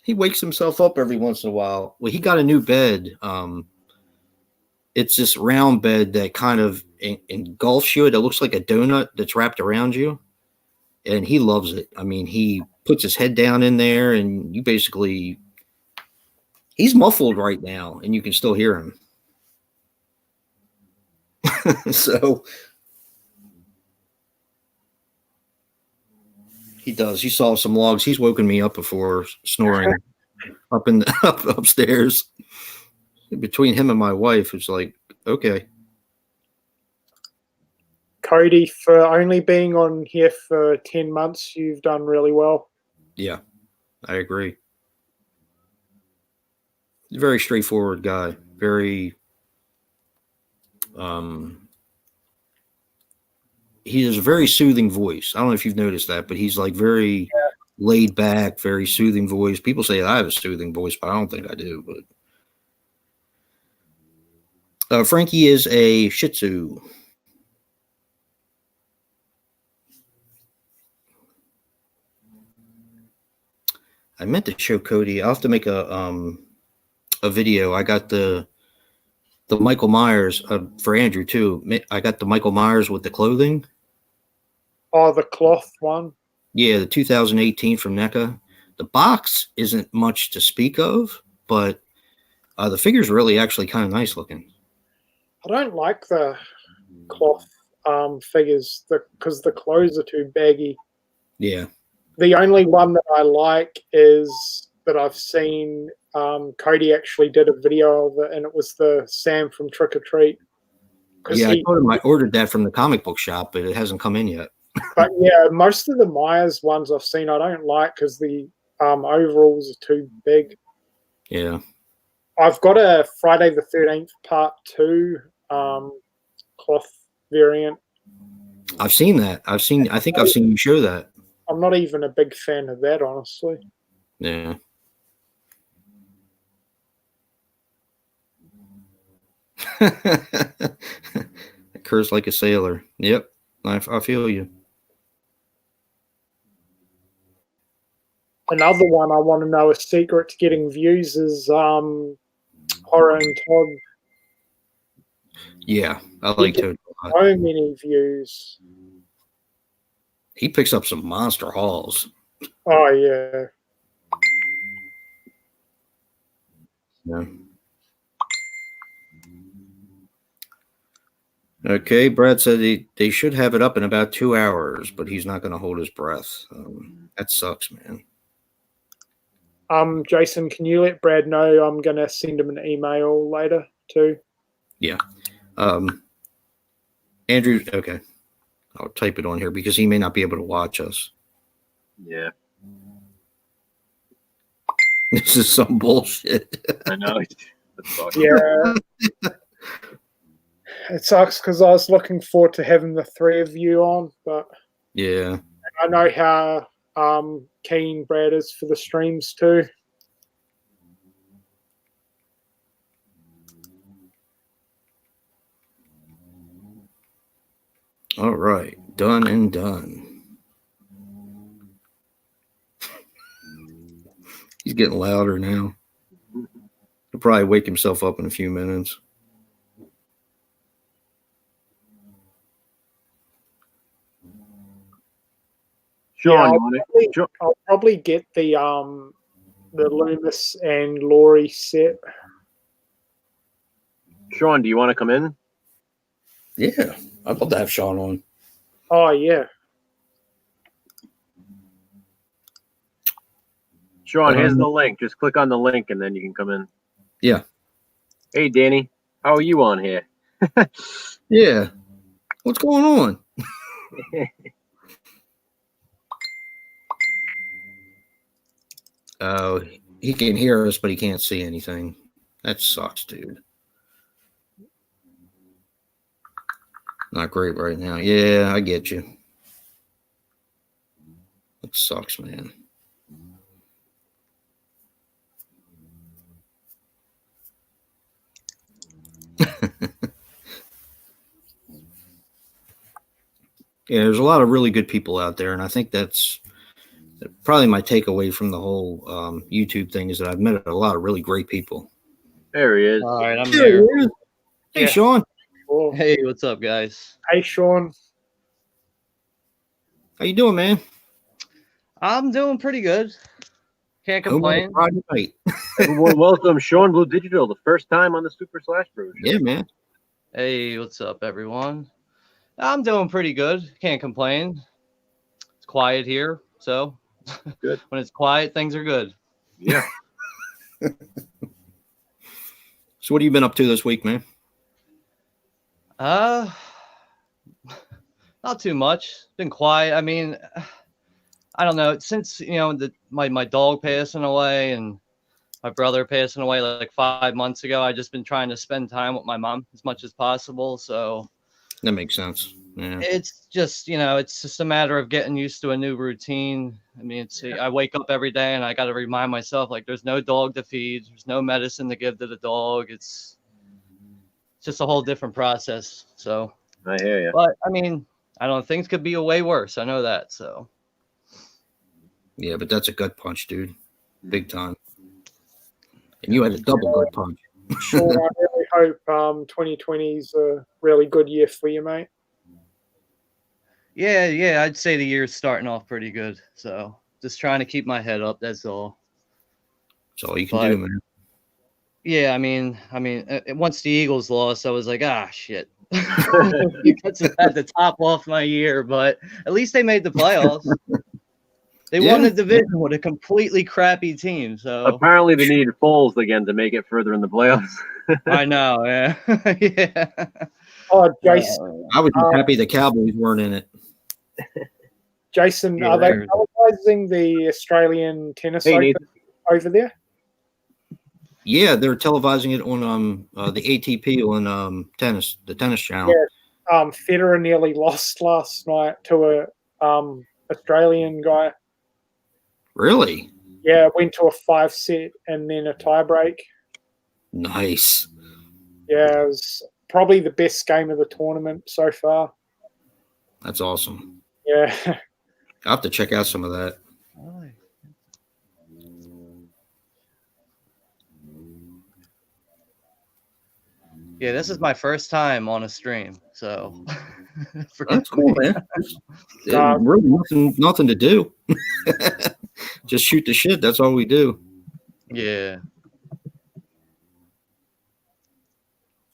He wakes himself up every once in a while. Well, he got a new bed. It's this round bed that kind of engulfs you. It looks like a donut that's wrapped around you. And he loves it. I mean, he puts his head down in there, and you basically... He's muffled right now, and you can still hear him. So... He does. He saw some logs. He's woken me up before snoring up upstairs. Between him and my wife, it's like, okay. Cody, for only being on here for 10 months, you've done really well. Yeah, I agree. Very straightforward guy. Very he has a very soothing voice. I don't know if you've noticed that, but he's like very laid back, very soothing voice. People say I have a soothing voice, but I don't think I do. But Frankie is a Shih Tzu. I meant to show Cody. I'll have to make a video. I got the Michael Myers for Andrew too. I got the Michael Myers with the clothing. Oh, the cloth one. Yeah, the 2018 from NECA. The box isn't much to speak of, but the figure's really actually kind of nice looking. I don't like the cloth figures because the clothes are too baggy. Yeah. The only one that I like is that I've seen. Cody actually did a video of it, and it was the Sam from Trick or Treat. Yeah, I told him I ordered that from the comic book shop, but it hasn't come in yet. But yeah, most of the Myers ones I've seen I don't like because the overalls are too big. Yeah. I've got a Friday the 13th Part 2 cloth variant. I've seen that. I think I've seen you show that. I'm not even a big fan of that, honestly. Yeah. Curse like a sailor. Yep. I feel you. Another one I want to know a secret to getting views is Horror and Todd. Yeah, I like Toad a lot. So many views. He picks up some monster hauls. Oh yeah. Yeah. Okay, Brad said they should have it up in about 2 hours, but he's not going to hold his breath. That sucks, man. Jason, can you let Brad know I'm going to send him an email later too? Yeah. Andrew, okay. I'll type it on here because he may not be able to watch us. Yeah. This is some bullshit. I know. Yeah. It sucks because I was looking forward to having the three of you on, but Yeah. I know how keen Brad is for the streams too. All right. Done and done. He's getting louder now. He'll probably wake himself up in a few minutes. Sean, I'll probably get the Loomis and Laurie set. Sean, do you want to come in? Yeah. I'd love to have Sean on. Oh yeah. Sean, here's the link. Just click on the link and then you can come in. Yeah. Hey, Danny. How are you on here? Yeah. What's going on? Oh, he can hear us, but he can't see anything. That sucks, dude. Not great right now. Yeah, I get you. It sucks, man. Yeah, there's a lot of really good people out there, and I think that's probably my takeaway from the whole YouTube thing is that I've met a lot of really great people. There he is. All right, I'm There here. he is. Hey, Yeah. Sean. Cool. Hey, what's up, guys? Hey, Sean. How you doing, man? I'm doing pretty good. Can't Home on a complain. Friday night. Everyone welcome Sean Blue Digital, the first time on the Super Slash Bros. Yeah, man. Hey, what's up, everyone? I'm doing pretty good. Can't complain. It's quiet here, so Good. when it's quiet, things are good. Yeah. So what have you been up to this week, man? Not too much. Been quiet. I mean, I don't know. Since my dog passing away and my brother passing away like 5 months ago, I've just been trying to spend time with my mom as much as possible. So That makes sense. Yeah. it's just a matter of getting used to a new routine. I mean, I wake up every day and I got to remind myself, like, there's no dog to feed, there's no medicine to give to the dog. It's just a whole different process. So, I hear you. but I mean, I don't know, things could be way worse. I know that. So, Yeah, but that's a gut punch, dude. Big time. And you had a double gut punch. Sean, I really hope 2020 is a really good year for you, mate. yeah, I'd say the year's starting off pretty good. So, just trying to keep my head up. That's all. That's all you can But- do, man. Yeah, I mean, once the Eagles lost, I was like, shit. That's had to top off my year, but at least they made the playoffs. They won Yeah. the division with a completely crappy team. So Apparently they needed Foles again to make it further in the playoffs. I know, yeah. Yeah. Oh, Jason, I was just happy the Cowboys weren't in it. Jason, Yeah, are they they're- televising the Australian tennis Hey, open Nathan. over there? Yeah, they're televising it on the ATP on the tennis channel. Yeah. Federer nearly lost last night to a Australian guy. Really? Yeah, went to a 5-set and then a tiebreak. Nice. Yeah, it was probably the best game of the tournament so far. That's awesome. Yeah. I'll have to check out some of that. Yeah, this is my first time on a stream, so That's cool, man. Yeah, really nothing to do. Just shoot the shit. That's all we do. Yeah.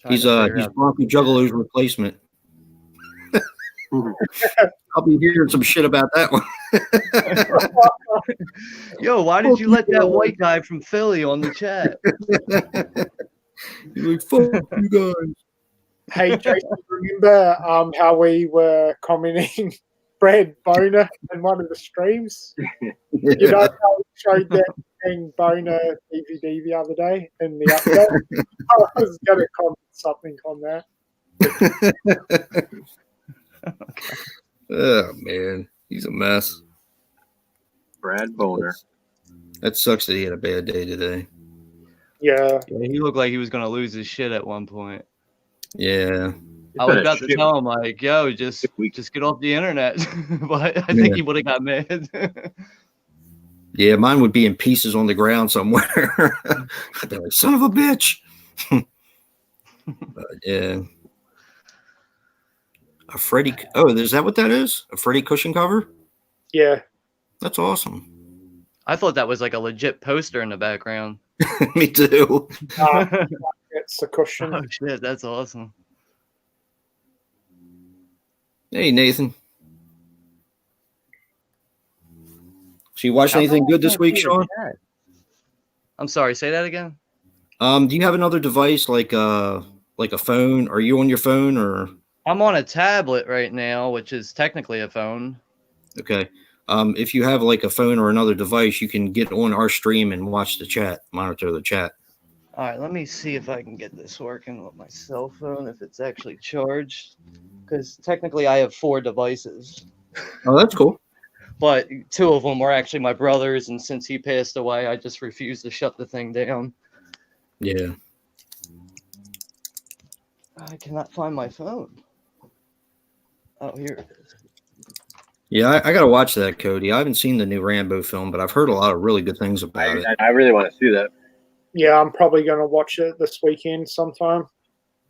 He's BroncoJuggalo's replacement. I'll be hearing some shit about that one. Yo, why did you let that white guy from Philly on the chat? You're like, fuck you guys. Hey, Jason, remember how we were commenting Brad Boner in one of the streams? You know how we showed that thing Boner DVD the other day in the update? I was going to comment something on that. Oh, man. He's a mess. Brad Boner. That sucks that he had a bad day today. Yeah. He looked like he was going to lose his shit at one point. Yeah. I was about to tell him, like, yo, just get off the internet. But I think he would have got mad. Yeah, mine would be in pieces on the ground somewhere. I'd be like, son of a bitch. But, yeah. A Freddie. Oh, is that what that is? A Freddie cushion cover? Yeah. That's awesome. I thought that was like a legit poster in the background. Me too. It's a cushion. Oh, shit, that's awesome. Hey, Nathan. So you watched anything good this week, Sean? I'm sorry, say that again. Do you have another device like a phone? Are you on your phone or? I'm on a tablet right now, which is technically a phone. Okay. If you have like a phone or another device, you can get on our stream and watch the chat, monitor the chat. All right, let me see if I can get this working with my cell phone, if it's actually charged. Because technically I have 4 devices. Oh, that's cool. But 2 of them were actually my brother's, and since he passed away, I just refused to shut the thing down. Yeah. I cannot find my phone. Oh, here it is. Yeah, I got to watch that, Cody. I haven't seen the new Rambo film, but I've heard a lot of really good things about it. I really want to see that. Yeah, I'm probably going to watch it this weekend sometime.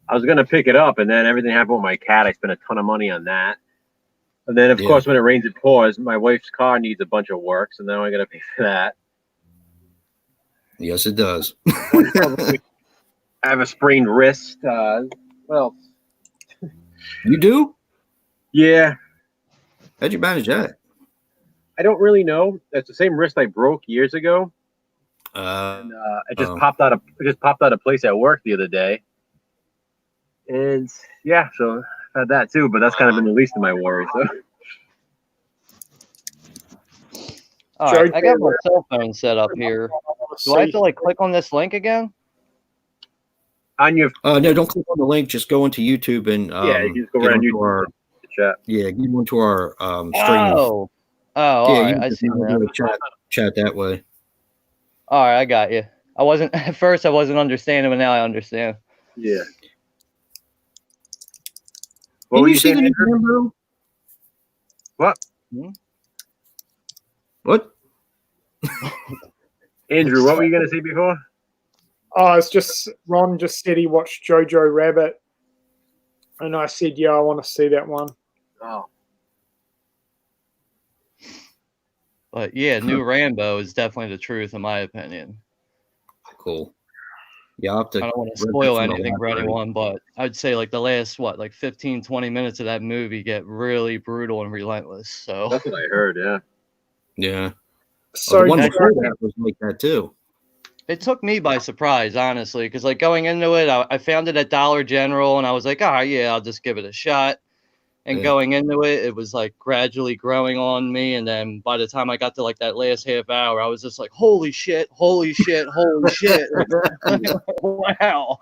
I was gonna pick it up, and then everything happened with my cat. I spent a ton of money on that. And then, of course, when it rains, it pours. My wife's car needs a bunch of work, so now I got to pay for that. Yes, it does. I have a sprained wrist. Well, you do? Yeah. How'd you manage that? I don't really know. That's the same wrist I broke years ago. And it just popped out of place at work the other day. And yeah, so I had that too, but that's kind of been the least of my worries. So. All right, I got my cell phone set up here. Do I have to like click on this link again? On your no, don't click on the link. Just go into YouTube and you just go right on YouTube. Chat. Yeah, get into our stream. Oh, yeah, all right, I see that. Chat that way. All right, I got you. I wasn't at first. I wasn't understanding, but now I understand. Yeah. What were you saying, Andrew? What? What? Andrew, what were you going to say before? Oh, it's just Ron just said he watched Jojo Rabbit, and I said, yeah, I want to see that one. Oh. But yeah, new Rambo is definitely the truth, in my opinion. Cool. Yeah, I'll have to. I don't want to spoil anything for anyone, but I'd say like the last 15, 20 minutes of that movie get really brutal and relentless. So that's what I heard. Yeah. Yeah. So the one before that was like that too. It took me by surprise, honestly, because like going into it, I found it at Dollar General, and I was like, yeah, I'll just give it a shot. And going into it, it was like gradually growing on me, and then by the time I got to like that last half hour, I was just like, holy shit, holy shit, holy shit! Wow.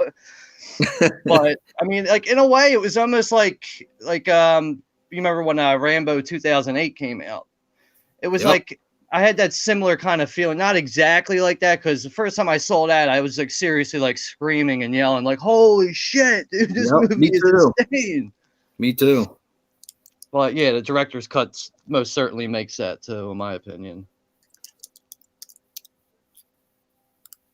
But I mean, like in a way, it was almost like you remember when Rambo 2008 came out? It was like. I had that similar kind of feeling, not exactly like that, because the first time I saw that, I was like seriously like screaming and yelling, like, "Holy shit, dude! This movie is insane!" Me too. But yeah, the director's cuts most certainly makes that too, in my opinion.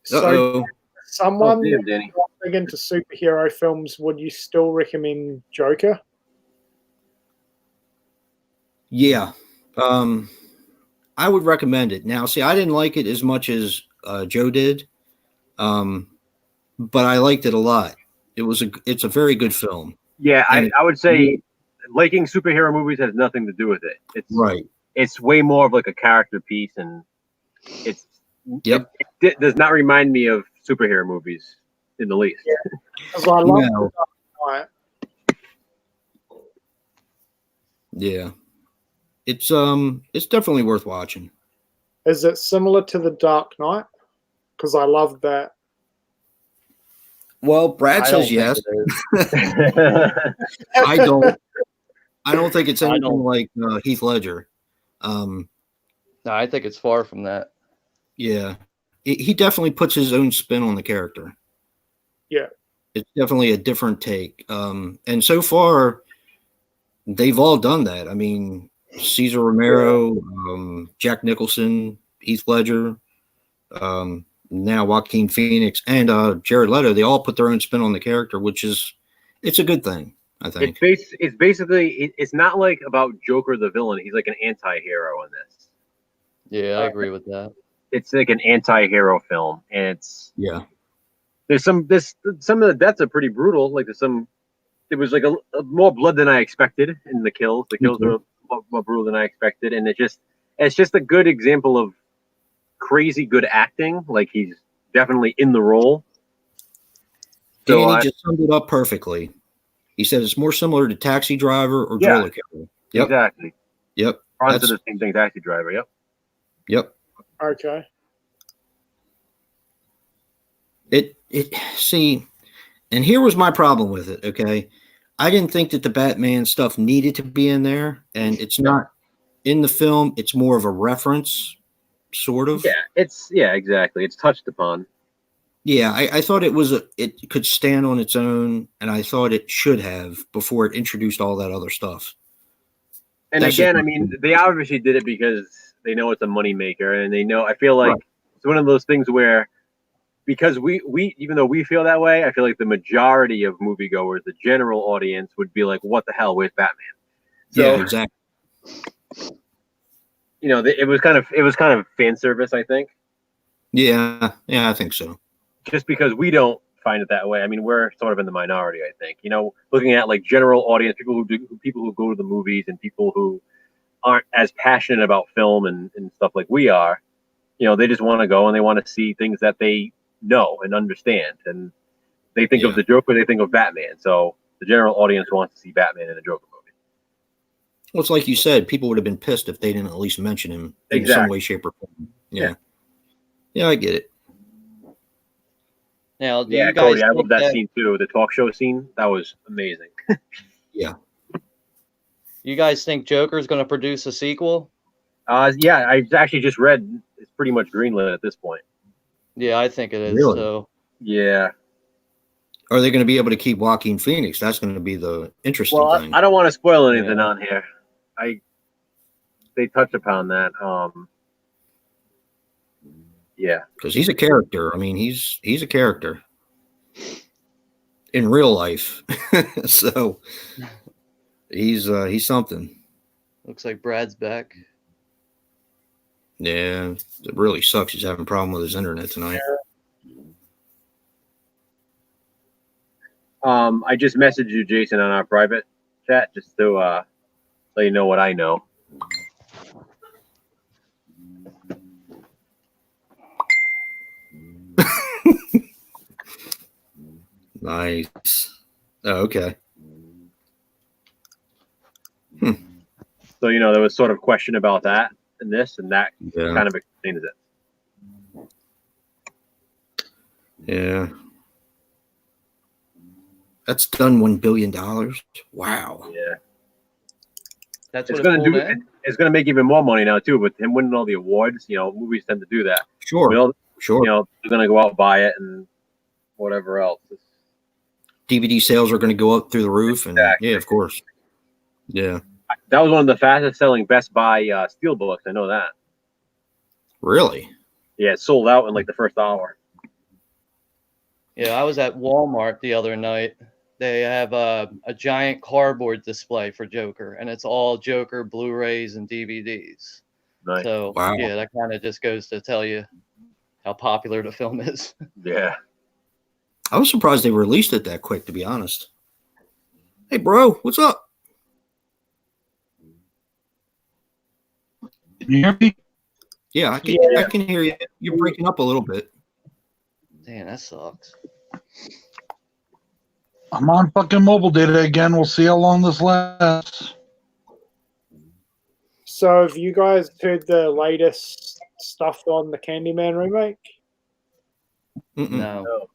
So, someone big into superhero films, would you still recommend Joker? Yeah. I would recommend it. Now, see, I didn't like it as much as Joe did, but I liked it a lot. It's a very good film. Yeah, I would say liking superhero movies has nothing to do with it. It's right. It's way more of like a character piece, and it does not remind me of superhero movies in the least. Yeah. It's definitely worth watching. Is it similar to The Dark Knight? Because I love that. Well, Brad says yes. I don't think it's anything like Heath Ledger. No, I think it's far from that. Yeah, he definitely puts his own spin on the character. Yeah, it's definitely a different take. And so far, they've all done that. I mean. Cesar Romero, Jack Nicholson, Heath Ledger, now Joaquin Phoenix, and Jared Leto. They all put their own spin on the character, it's a good thing, I think. It's basically it's not like about Joker the villain. He's like an anti-hero in this. Yeah, I agree with that. It's like an anti-hero film, and there's some of the deaths are pretty brutal. Like there was like a more blood than I expected in the kills. The kills are more brutal than I expected, and it's just a good example of crazy good acting. Like he's definitely in the role. So Danny just summed it up perfectly. He said it's more similar to Taxi Driver or Yeah. Joel Carroll. Yep. Exactly. Yep. Onto the same thing, Taxi Driver. Yep. Yep. Okay. See, and here was my problem with it. Okay, I didn't think that the Batman stuff needed to be in there, and it's not in the film. It's more of a reference, sort of. Yeah, exactly. It's touched upon. Yeah, I thought it could stand on its own, and I thought it should have before it introduced all that other stuff. And That's again, just- I mean, they obviously did it because they know it's a moneymaker, and they know. I feel like it's one of those things where, because we even though we feel that way, I feel like the majority of moviegoers, the general audience, would be like, "What the hell? Where's Batman?" So, yeah, exactly. you know, it was kind of fan service, I think. Yeah, I think so. Just because we don't find it that way. I mean, we're sort of in the minority, I think. You know, looking at like general audience, people who go to the movies, and people who aren't as passionate about film and stuff like we are. You know, they just want to go and they want to see things that they know and understand, and they think of the Joker, they think of Batman. So the general audience wants to see Batman in a Joker movie. Well, it's like you said, people would have been pissed if they didn't at least mention him in some way, shape, or form. Yeah, I get it. Now, do Yeah, you guys Cody, I love think that scene too. The talk show scene, that was amazing. Yeah. You guys think Joker's going to produce a sequel? Yeah, I actually just read it's pretty much greenlit at this point. Yeah, I think it is. Really? So Yeah. Are they going to be able to keep Joaquin Phoenix? That's going to be the interesting Well, thing. I don't want to spoil anything on here. They touch upon that. Yeah, because he's a character. I mean, he's a character in real life. So he's something. looks like Brad's back. Yeah, it really sucks. He's having a problem with his internet tonight. I just messaged you, Jason, on our private chat just to let you know what I know. Nice. Oh, okay. So, you know, there was sort of question about that and this, and that Yeah. kind of explains it. Yeah. That's done $1 billion. Wow. Yeah. That's It's what going it to pulled do. in? It's going to make even more money now too. With him winning all the awards, you know, movies tend to do that. Sure. You know, Sure. you know, they're going to go out and buy it and whatever else. DVD sales are going to go up through the roof, and Exactly. yeah, of course. Yeah. That was one of the fastest selling Best Buy steelbooks. I know that. Really? Yeah, it sold out in like the first hour. Yeah, I was at Walmart the other night. They have a giant cardboard display for Joker, and it's all Joker Blu-rays and DVDs. Nice. So, Wow. yeah, that kind of just goes to tell you how popular the film is. Yeah. I was surprised they released it that quick, to be honest. Hey, bro, what's up? Can you hear me? Yeah, I can hear you. You're breaking up a little bit. Damn, that sucks. I'm on fucking mobile data again. We'll see how long this lasts. So have you guys heard the latest stuff on the Candyman remake? Mm-mm. No.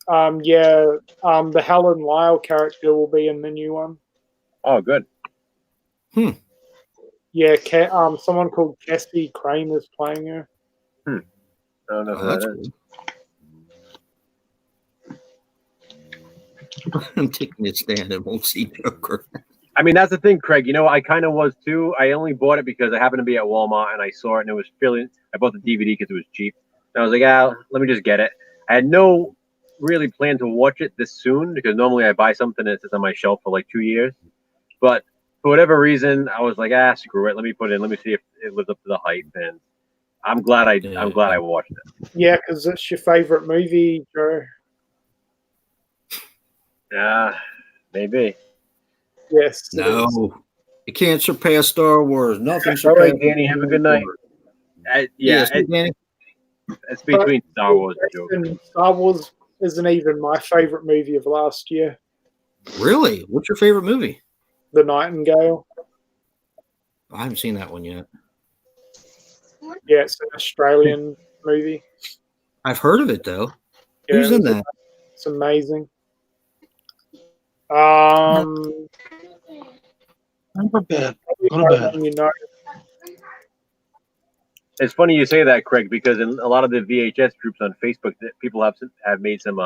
The Helen Lyle character will be in the new one. Oh, good. Yeah, someone called Cassie Crane is playing her. I don't know who Oh, that's that is. cool. I'm taking a stand and won't see Joker. I mean, that's the thing, Craig. You know, I kind of was too. I only bought it because I happened to be at Walmart and I saw it, and it was fairly. I bought the DVD because it was cheap. And I was like, let me just get it. I had no really plan to watch it this soon because normally I buy something and it sits on my shelf for like 2 years. But for whatever reason, I was like, screw it. Let me put it in. Let me see if it lives up to the hype. And I'm glad I watched it. Yeah, because it's your favorite movie, Joe. Yeah, maybe. Yes. it is. No. You can't surpass Star Wars. Nothing All surpasses. right, Danny. Have a good night. Yes, Danny. It's between Star Wars and Joker. And Star Wars isn't even my favorite movie of last year. Really? What's your favorite movie? The Nightingale. I haven't seen that one yet. Yeah, it's an Australian movie. I've heard of it though. Yeah, Who's in that? It's amazing. Time for bed. Go to bed. You know, It's funny you say that, Craig, because in a lot of the VHS groups on Facebook, people have made some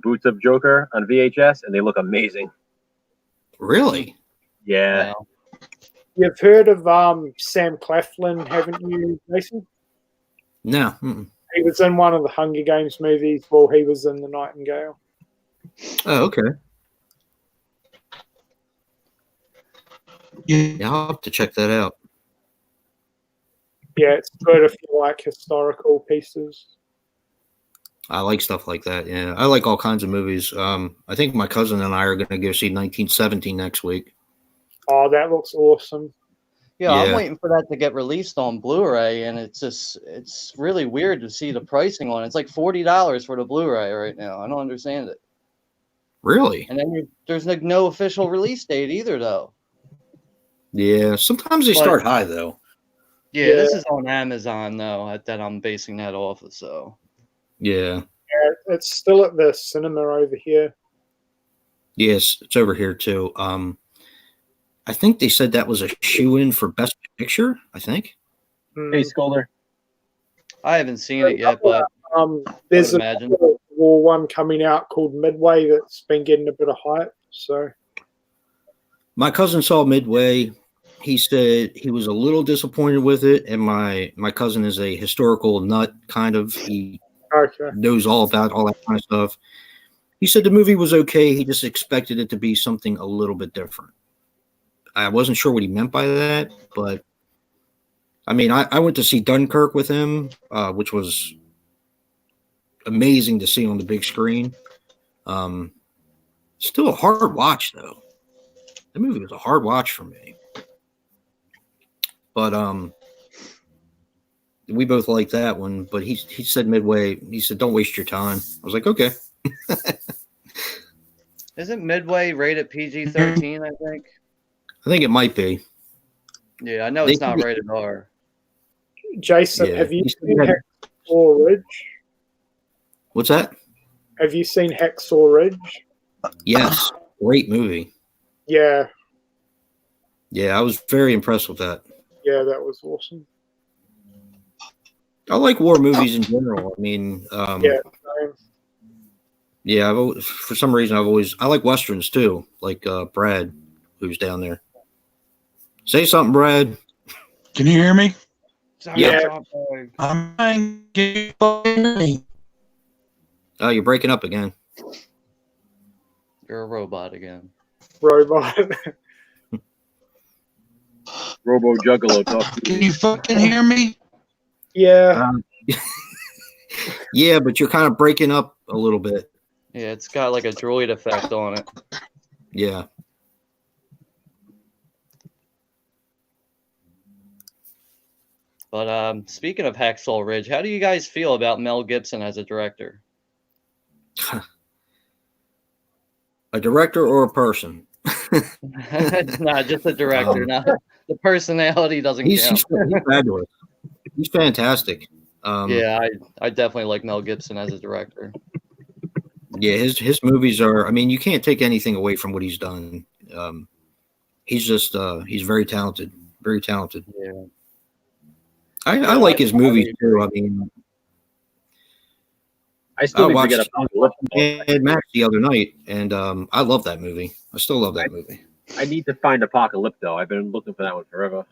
boots of Joker on VHS, and they look amazing. Really? Yeah. Wow. you've heard of Sam Claflin, haven't you, Mason? No. Mm-mm. He was in one of the Hunger Games movies. Well, he was in The Nightingale. Oh, okay. Yeah. Yeah, I'll have to check that out. Yeah, it's good if you like historical pieces. I like stuff like that. Yeah, I like all kinds of movies. I think my cousin and I are going to go see 1917 next week. Oh, that looks awesome. Yeah, I'm Yeah. waiting for that to get released on Blu-ray, and it's really weird to see the pricing on it. It's like $40 for the Blu-ray right now. I don't understand it. Really? And then there's like no official release date either, though. Yeah. Sometimes they But- start high though. Yeah, this is on Amazon though. That I'm basing that off of. So Yeah. Yeah, it's still at the cinema over here. Yes, it's over here too. I think they said that was a shoe-in for Best Picture. I think. Hey, Scolder. I haven't seen it yet, but There's I a would imagine. War one coming out called Midway that's been getting a bit of hype. So My cousin saw Midway. He said he was a little disappointed with it, and my cousin is a historical nut, kind of. He okay, knows all about all that kind of stuff. He said the movie was okay. He just expected it to be something a little bit different. I wasn't sure what he meant by that, but I mean, I went to see Dunkirk with him, which was amazing to see on the big screen. Still a hard watch, though. The movie was a hard watch for me. But we both liked that one. But he said Midway, he said, don't waste your time. I was like, okay. Isn't Midway rated PG-13? I think. I think it might be. Yeah, I know They it's not could be- rated R. Jason, Yeah, have you he's- seen Hacksaw Ridge? What's that? Have you seen Hacksaw Ridge? Yes. Great movie. Yeah, Yeah, I was very impressed with that. yeah, that was awesome. I like war movies in general. I mean, Yeah, same. yeah. For some reason, I like westerns too. Like Brad, who's down there. Say something, Brad. Can you hear me? Yeah. I'm trying to hear me. Oh, you're breaking up again. You're a robot again. Robot. BroncoJuggalo, talk to Can me. you fucking hear me? Yeah, Yeah, but you're kind of breaking up a little bit. Yeah, it's got like a droid effect on it. Yeah. But speaking of Hacksaw Ridge, how do you guys feel about Mel Gibson as a director? A director or a person? Not just a director. Not the personality doesn't He's count. fabulous. He's fantastic. Yeah, I definitely like Mel Gibson as a director. Yeah, his movies are. I mean, you can't take anything away from what he's done. He's just he's very talented. Very talented. Yeah. I like his movies too. I mean, I still I need to watched get Apocalypse. Mad Max the other night, and I love that movie. I still love that movie. I need to find Apocalypse, though. I've been looking for that one forever.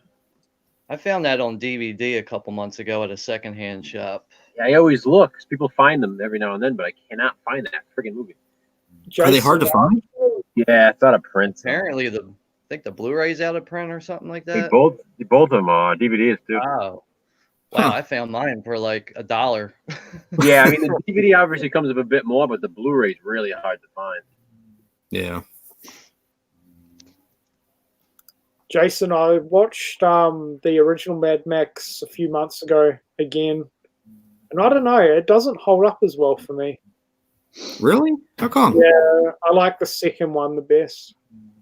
I found that on DVD a couple months ago at a secondhand shop. Yeah, I always look, 'cause people find them every now and then, but I cannot find that friggin' movie. Are they hard to find? Yeah, it's out of print. Apparently, I think the Blu-ray's out of print or something like They that. both of them are DVDs, too. Wow. Wow, Huh. I found mine for like $1. Yeah, I mean, the DVD obviously comes with a bit more, but the Blu-ray's really hard to find. Yeah. Jason, I watched the original Mad Max a few months ago again, and I don't know, it doesn't hold up as well for me. Really? How come? Yeah, I like the second one the best.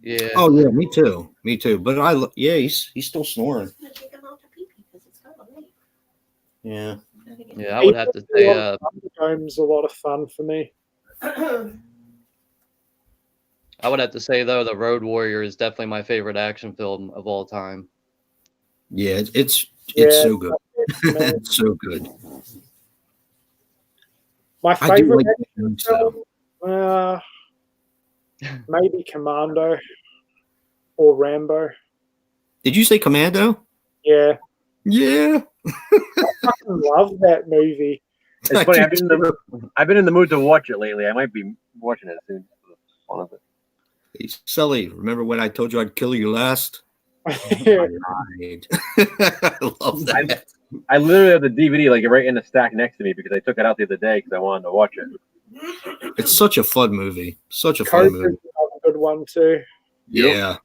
Yeah. Oh yeah, me too. Me too. But yeah, he's still snoring. I'm gonna take him out to pee because it's kind of late. Yeah. Gotta get- Yeah, I would have to say, Thunderdome's a lot of fun for me. I would have to say though, The Road Warrior is definitely my favorite action film of all time. Yeah, it's Yeah, so good. man. It's so good. My I do favorite like action the film. film, maybe Commando or Rambo. Did you say Commando? Yeah, Yeah. I love that movie. It's funny. I've been in the mood to watch it lately. I might be watching it soon. One of it. Hey, Sully, remember when I told you I'd kill you last? I lied. I love that. I literally have the DVD like right in the stack next to me because I took it out the other day because I wanted to watch it. It's such a fun movie. Such a fun movie. Cobra's a good one too. Yeah.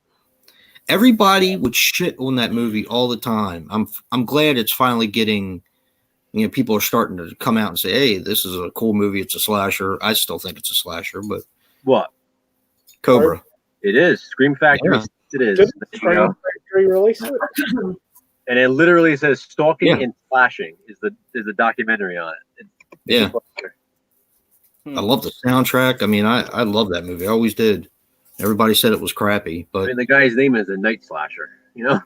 Everybody would shit on that movie all the time. I'm glad it's finally getting, people are starting to come out and say, hey, this is a cool movie. It's a slasher. I still think it's a slasher, but What? Cobra. It is. Scream Factory. Yeah. It is. Didn't There you Scream go. Factory release it? And it literally says stalking Yeah. and slashing is the documentary on it. Yeah. I love the soundtrack. I mean, I love that movie. I always did. Everybody said it was crappy, I but mean, the guy's name is a night slasher. yeah.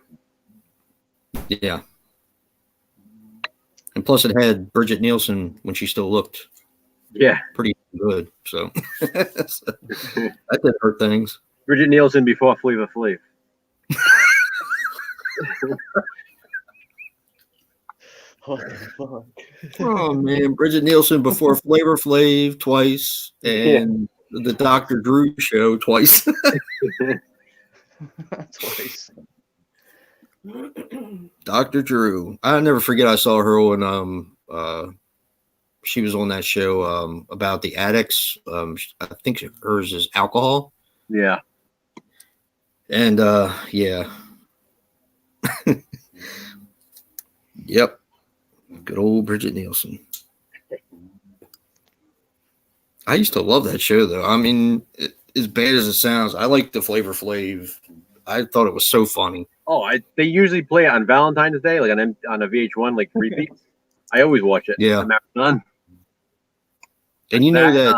And plus, it had Bridget Nielsen when she still looked Yeah. pretty good. So that did hurt things. Bridget Nielsen before Flavor Flav. What the fuck? Oh man, Bridget Nielsen before Flavor Flav twice, and the Dr. Drew show twice. Twice. Dr. Drew. I never forget I saw her when she was on that show about the addicts. I think hers is alcohol. Yeah. And yeah. Yep. Good old Bridget Nielsen. I used to love that show though. I mean, as bad as it sounds, I like the Flavor Flav. I thought it was so funny. Oh, they usually play it on Valentine's Day, like on a VH1, like repeats. I always watch it. Yeah. I'm done. And you know that,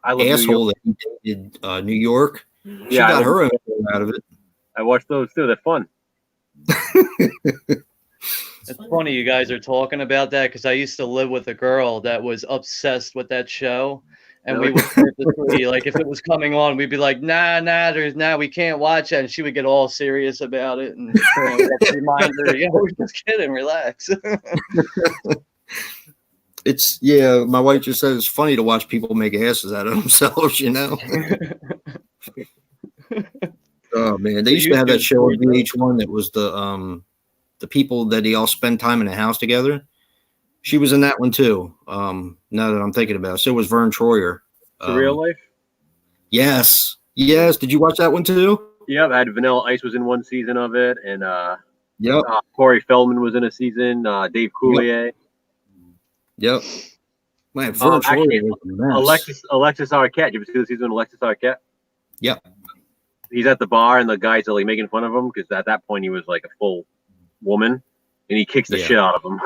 I love New asshole York. that he did New York. She Yeah, got her own out of it. I watch those too. They're fun. It's funny you guys are talking about that because I used to live with a girl that was obsessed with that show. And we would purposely, like, if it was coming on, we'd be like, nah, we can't watch it. And she would get all serious about it. And remind her, we're just kidding, relax. My wife just says it's funny to watch people make asses out of themselves, Oh man, they used to have that show on VH1 that was the people that they all spend time in the house together. She was in that one too. Now that I'm thinking about it. So was Vern Troyer. Real life? Yes. Did you watch that one too? Yep. I had Vanilla Ice was in one season of it, and Yep. Corey Feldman was in a season. Dave Coulier. Yep. Man, Vern Troyer was a mess. Alexis Arquette. You ever see the season of Alexis Arquette? Yep. He's at the bar, and the guys are like making fun of him because at that point he was like a full woman, and he kicks the shit out of him.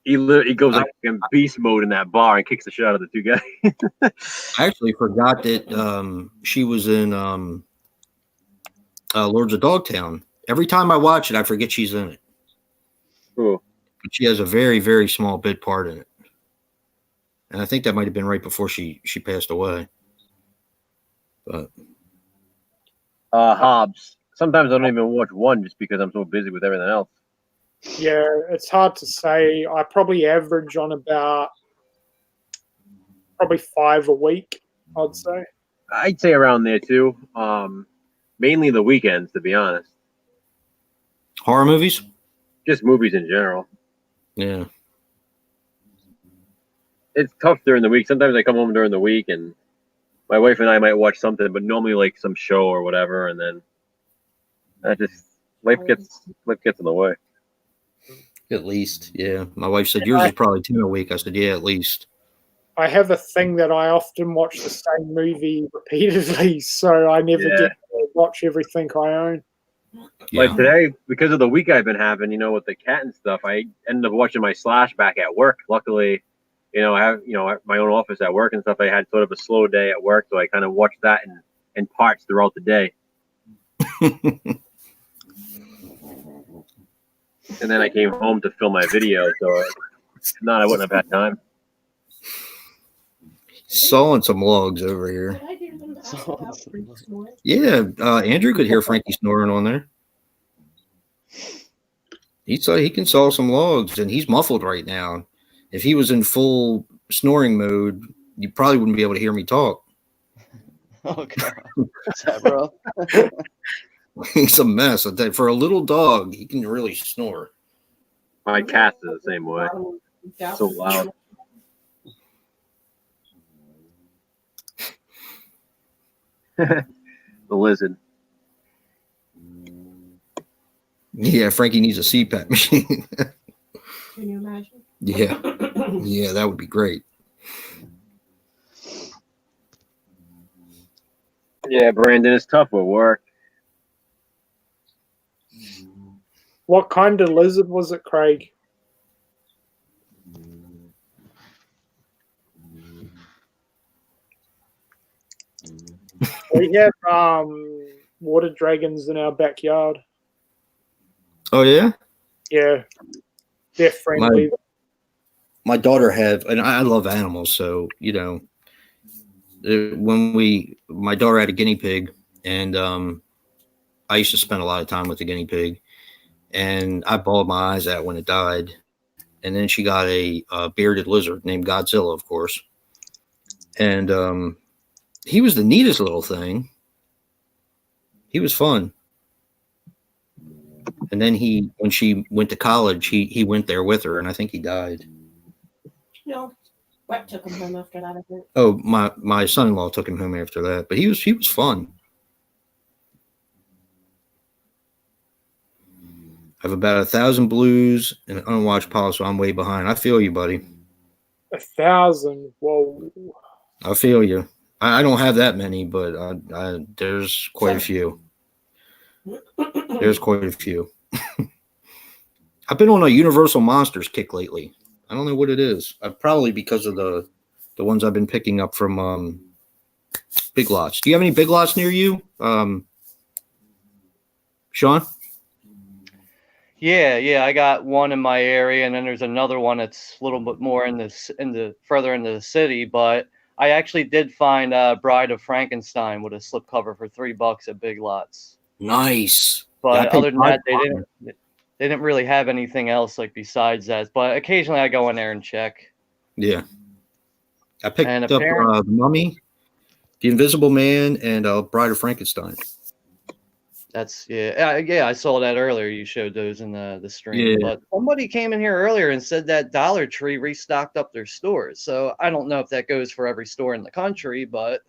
He goes like in beast mode in that bar and kicks the shit out of the two guys. I actually forgot that she was in Lords of Dogtown. Every time I watch it, I forget she's in it. Cool. But she has a very, very small bit part in it. And I think that might have been right before she passed away. But Hobbs. Sometimes I don't even watch one just because I'm so busy with everything else. Yeah, it's hard to say. I probably average on about 5 a week, I'd say. I'd say around there too. Mainly the weekends, to be honest. horror movies? Just movies in general. Yeah. It's tough during the week. Sometimes I come home during the week and my wife and I might watch something, but normally like some show or whatever, and then I just life gets in the way. At least, yeah. My wife said yours is probably 10 a week. I said, yeah, at least. I have a thing that I often watch the same movie repeatedly, so I never get to watch everything I own. Yeah. Like today, because of the week I've been having, with the cat and stuff, I ended up watching my Slash back at work. Luckily, I have my own office at work and stuff. I had sort of a slow day at work, so I kind of watched that in parts throughout the day. And then I came home to film my video, so if not, I wouldn't have had time. Sawing some logs over here. Did I hear them ask about Frank snoring? Yeah, Andrew could hear Frankie snoring on there. He can saw some logs, and he's muffled right now. If he was in full snoring mode, you probably wouldn't be able to hear me talk. Oh god, is that rough? He's a mess. I tell you, for a little dog, he can really snore. My cats are the same way. So loud. The lizard. Yeah, Frankie needs a CPAP machine. Can you imagine? Yeah, that would be great. Yeah, Brandon, it's tough with work. What kind of lizard was it, Craig? We have water dragons in our backyard. Oh yeah, Yeah, they're friendly. my daughter have, and I love animals, so my daughter had a guinea pig, and I used to spend a lot of time with the guinea pig, and I bawled my eyes out when it died. And then she got a bearded lizard named Godzilla, of course, and he was the neatest little thing. He was fun. And then when she went to college, he went there with her, and I think he died. No, Brett took him home after that, I think. Oh, my son-in-law took him home after that, but he was fun. I have about 1,000 blues and an unwatched policy, so I'm way behind. I feel you, buddy. 1,000. Whoa. I feel you. I don't have that many, but there's quite a few. There's quite a few. I've been on a Universal Monsters kick lately. I don't know what it is. Probably because of the ones I've been picking up from Big Lots. Do you have any Big Lots near you, Sean? Yeah, I got one in my area, and then there's another one that's a little bit more further into the city. But I actually did find Bride of Frankenstein with a slipcover for $3 at Big Lots. Nice. But other than that, they didn't really have anything else like besides that. But occasionally I go in there and check. Yeah, I picked up The Mummy, The Invisible Man, and Bride of Frankenstein. That's I saw that earlier. You showed those in the stream. Yeah. But somebody came in here earlier and said that Dollar Tree restocked up their stores. So I don't know if that goes for every store in the country, but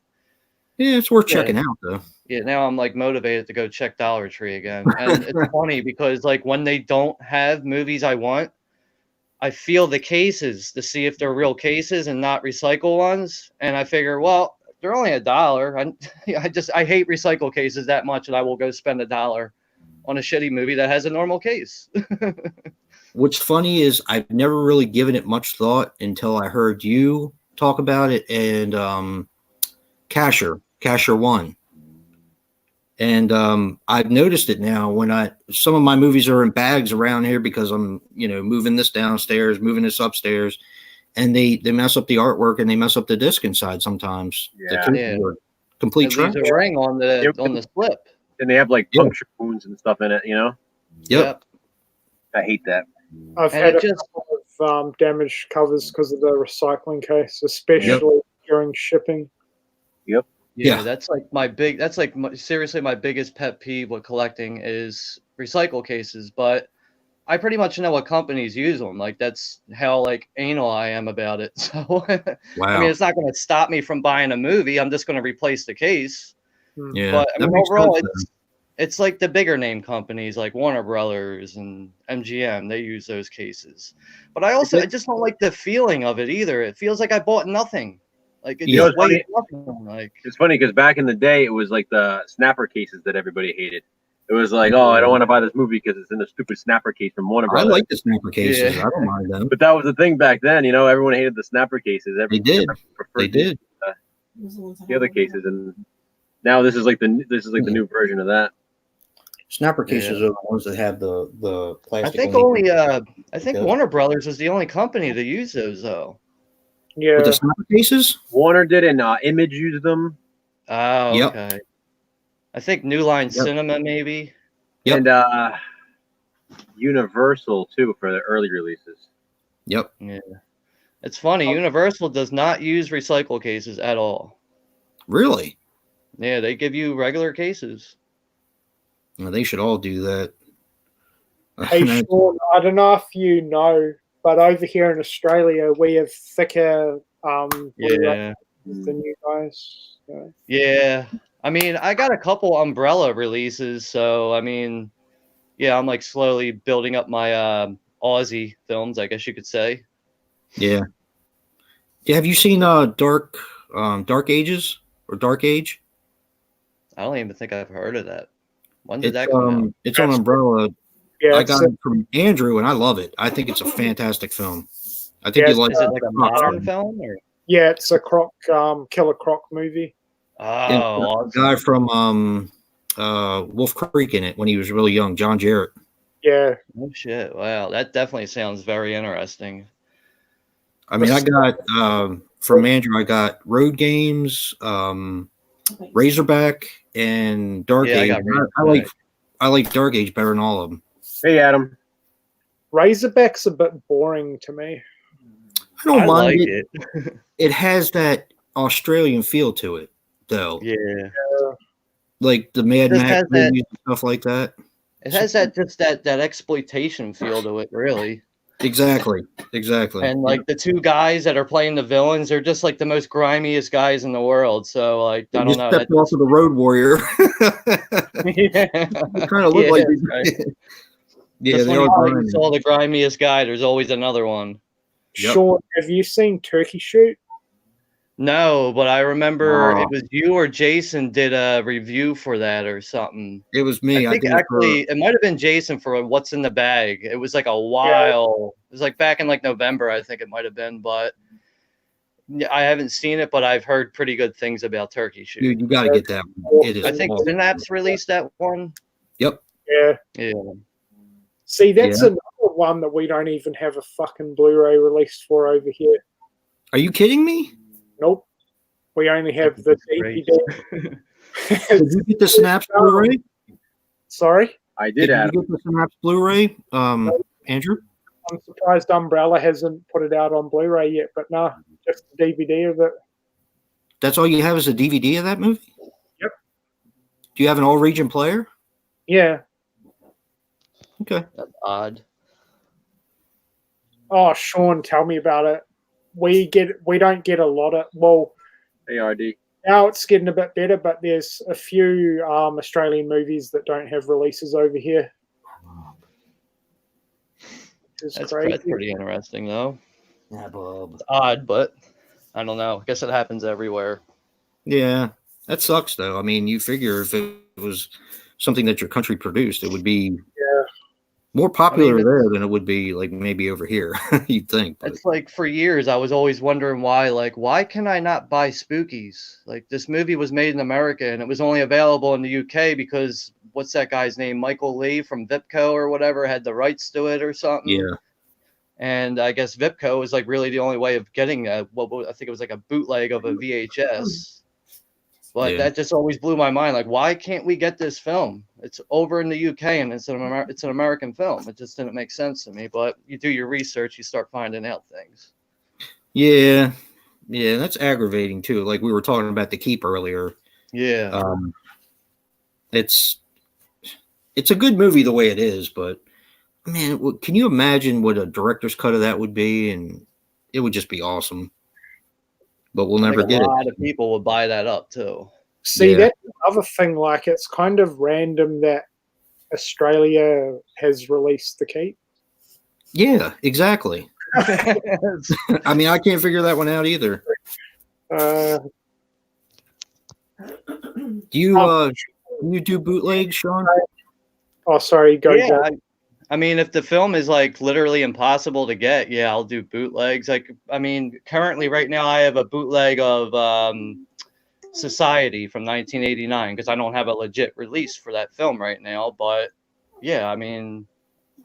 yeah, it's worth checking out though. Yeah, now I'm like motivated to go check Dollar Tree again. And it's funny because like when they don't have movies I want, I feel the cases to see if they're real cases and not recycle ones. And I figure, well, they're only $1. I hate recycle cases that much, and I will go spend $1 on a shitty movie that has a normal case. What's funny is I've never really given it much thought until I heard you talk about it and Casher 1. And I've noticed it now when some of my movies are in bags around here because I'm, moving this downstairs, moving this upstairs, and they mess up the artwork and they mess up the disc inside sometimes. Yeah. Complete trash. There's a ring on the slip. And they have like puncture wounds and stuff in it, Yep. I hate that. I've had a couple of damaged covers because of the recycling case, especially during shipping. Yep. Yeah, that's like seriously my biggest pet peeve with collecting is recycle cases. But I pretty much know what companies use them. Like that's how like anal I am about it. So Wow. I mean, it's not going to stop me from buying a movie. I'm just going to replace the case. Yeah, But I that mean, makes overall, sense, it's like the bigger name companies like Warner Brothers and MGM. They use those cases. But I just don't like the feeling of it either. It feels like I bought nothing. Like it You know just what's weighs funny? nothing. Like It's funny because back in the day, it was like the snapper cases that everybody hated. It was like, oh, I don't want to buy this movie because it's in a stupid snapper case from Warner I Brothers. like the snapper cases. Yeah. I don't mind them. But that was the thing back then. You know, everyone hated the snapper cases. They did. Preferred They did. the other cases, and now this is like the new version of that. Snapper cases are the ones that have the I plastic. think only- I think Warner Brothers is the only company to use those though. Yeah. with the snapper cases. Warner did, and Image used them. Oh, Yep. okay. I think New Line Yep. Cinema maybe. Yep. And Universal too for the early releases. Yep. Yeah. It's funny, Universal does not use recycle cases at all. Really? Yeah, they give you regular cases. Well, they should all do that. Hey, Sean, I don't know if you know, but over here in Australia, we have thicker Yeah. than you guys. So. Yeah. I mean, I got a couple umbrella releases, so I mean, yeah, I'm like slowly building up my Aussie films, I guess you could say. Yeah. Yeah. Have you seen Dark Ages or Dark Age? I don't even think I've heard of that. When did It's that come out? it's on Umbrella. Yeah, I got it from Andrew, and I love it. I think it's a fantastic film. I think Yeah, you like Is it like a modern film or? yeah, it's a Killer Croc movie. Oh, the guy from Wolf Creek in it when he was really young, John Jarrett. Yeah, oh shit! Wow, that definitely sounds very interesting. I mean, I got from Andrew. I got Road Games, Razorback, and Dark Yeah, I Age. got I like Dark Age better than all of them. Hey, Adam. Razorback's a bit boring to me. I don't I mind like it. it. It has that Australian feel to it, though. Yeah, Like the Mad This Max has that- movies and stuff like that. it has that exploitation feel to it, really. Exactly. And like the two guys that are playing the villains, they're just like the most grimiest guys in the world. So like I You don't know. stepped off of the Road Warrior. Yeah, They kind of look like that's right. yeah, Just they when are you grimy. saw the grimiest guy, there's always another one. Yep. Sean, have you seen Turkey Shoot? No, but I remember Oh. it was you or Jason did a review for that or something. It was me. I think did it for- actually it might have been Jason for What's in the Bag. It was like a while. It was like back in like November, I think it might have been, but yeah, I haven't seen it, but I've heard pretty good things about Turkey Shoot. dude, you got to get that one. It is. I think awesome. Synapse released that one. Yep. Yeah. Yeah. See, that's Yeah. another one that we don't even have a fucking Blu-ray released for over here. Are you kidding me? Nope. We only have the Great. DVD. Did you get the Synapse Blu-ray? Sorry? I Did did, Adam. you get the Synapse Blu-ray, Andrew? I'm surprised Umbrella hasn't put it out on Blu-ray yet, but no, just the DVD of it. That's all you have is a DVD of that movie? Yep. Do you have an all-region player? Yeah. Okay. That's odd. Oh, Sean, tell me about it. We don't get a lot of, well, Hey, RD. now it's getting a bit better, but there's a few Australian movies that don't have releases over here. It's That's crazy. pretty interesting though. Yeah, Bob. It's odd, but I don't know. I guess it happens everywhere. Yeah, that sucks though. I mean, you figure if it was something that your country produced, it would be more popular it's- there than it would be like maybe over here. You'd think. But It's like for years I was always wondering why can I not buy Spookies? Like this movie was made in America and it was only available in the UK because what's that guy's name? Michael Lee from Vipco or whatever had the rights to it or something. yeah, And I guess Vipco is like really the only way of getting I think it was like a bootleg of a VHS. But Yeah. that just always blew my mind. Like, why can't we get this film? It's over in the UK and it's an American film. It just didn't make sense to me. But you do your research, you start finding out things. yeah, that's aggravating too. Like we were talking about The Keep earlier. Yeah. It's a good movie the way it is, but Man, can you imagine what a director's cut of that would be? And it would just be awesome. But we'll never get A it. lot of people would buy that up too. See, Yeah. that's another thing. Like, it's kind of random that Australia has released The Keep. Yeah, exactly. I mean, I can't figure that one out either. Do you do bootlegs, Sean? Oh, sorry, go. Yeah, Go. I mean, if the film is like literally impossible to get, yeah, I'll do bootlegs. Like, I mean, currently right now I have a bootleg of Society from 1989 because I don't have a legit release for that film right now. But yeah, I mean,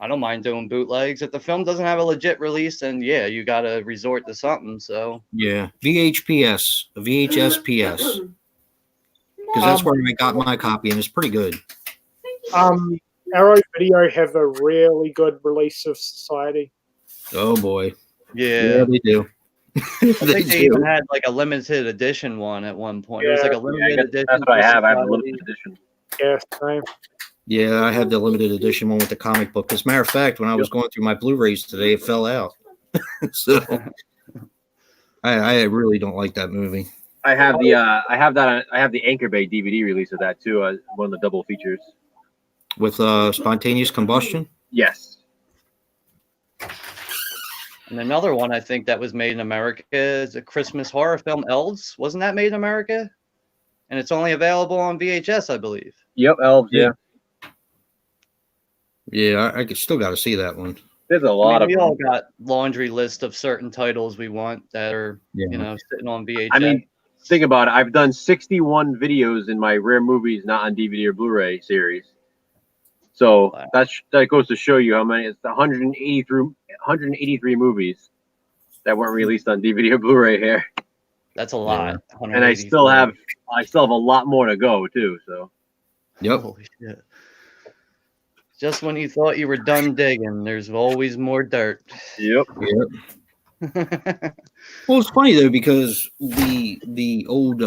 I don't mind doing bootlegs. If the film doesn't have a legit release, then yeah, you got to resort to something. So Yeah, VHPS, a VHSPS, because that's where I got my copy, and it's pretty good. Arrow Video have a really good release of Society. Oh boy, yeah, they do. I think they even had like a limited edition one at one point. It was like a limited edition. That's what I have. I have a Society. limited edition. Yeah, same. Yeah, I have the limited edition one with the comic book. As a matter of fact, when I was going through my Blu-rays today, it fell out. So I really don't like that movie. I have the Anchor Bay DVD release of that too. One of the double features. With spontaneous combustion? Yes. And another one I think that was made in America is a Christmas horror film, Elves. Wasn't that made in America? And it's only available on VHS, I believe. Yep, Elves. Yeah. Yeah, I still got to see that one. There's a lot we of. all got laundry list of certain titles we want that are sitting on VHS. I mean, think about it. I've done 61 videos in my rare movies not on DVD or Blu-ray series. So that goes to show you how many. It's 183 movies that weren't released on DVD or Blu-ray here. That's a lot. And I still have a lot more to go too. So. Yep. Holy shit. Just when you thought you were done digging, there's always more dirt. Yep. Well, it's funny though because the old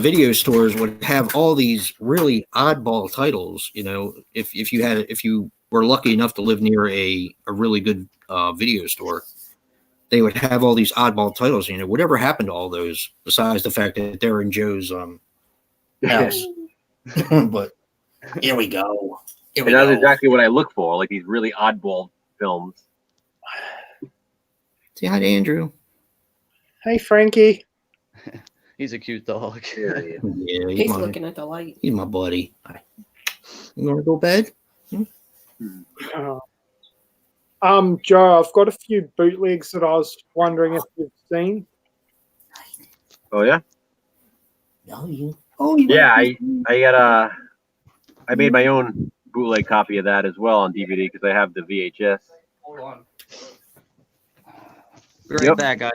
video stores would have all these really oddball titles. You know, if you were lucky enough to live near a really good video store, they would have all these oddball titles. You know, whatever happened to all those besides the fact that they're in Joe's house. But here we go. And that's exactly what I look for, like these really oddball films. Say hi to Andrew. Hey, Frankie. He's a cute dog. Yeah, He's looking at the light. He's my buddy. You want to go to bed? Joe, I've got a few bootlegs that I was wondering if you've seen. Oh yeah. No, you. Yeah, I made my own bootleg copy of that as well on DVD because I have the VHS. Hold on. Be right back, guys.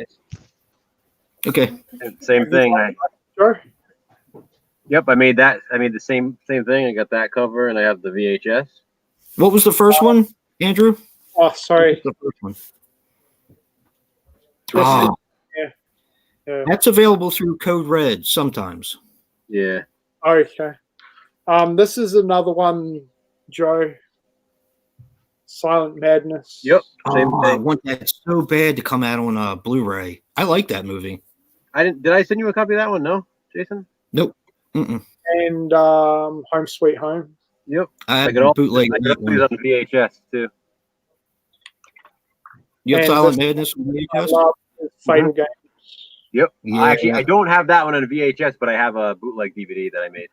Okay. Same thing. Sure. Yep, I made that. I made the same thing. I got that cover and I have the VHS. What was the first one, Andrew? Oh, sorry. The first one. Yeah. That's available through Code Red sometimes. Yeah. Okay. This is another one, Joe. Silent Madness. Yep. Same I thing. want that so bad to come out on Blu-ray. I like that movie. Did I send you a copy of that one? No, Jason? Nope. Mm-mm. And Home Sweet Home. Yep. I could also bootleg use that on one. the VHS too. You have And Silent this- Madness on I VHS? love Fatal Game. Yep. Yeah. I don't have that one on a VHS, but I have a bootleg DVD that I made.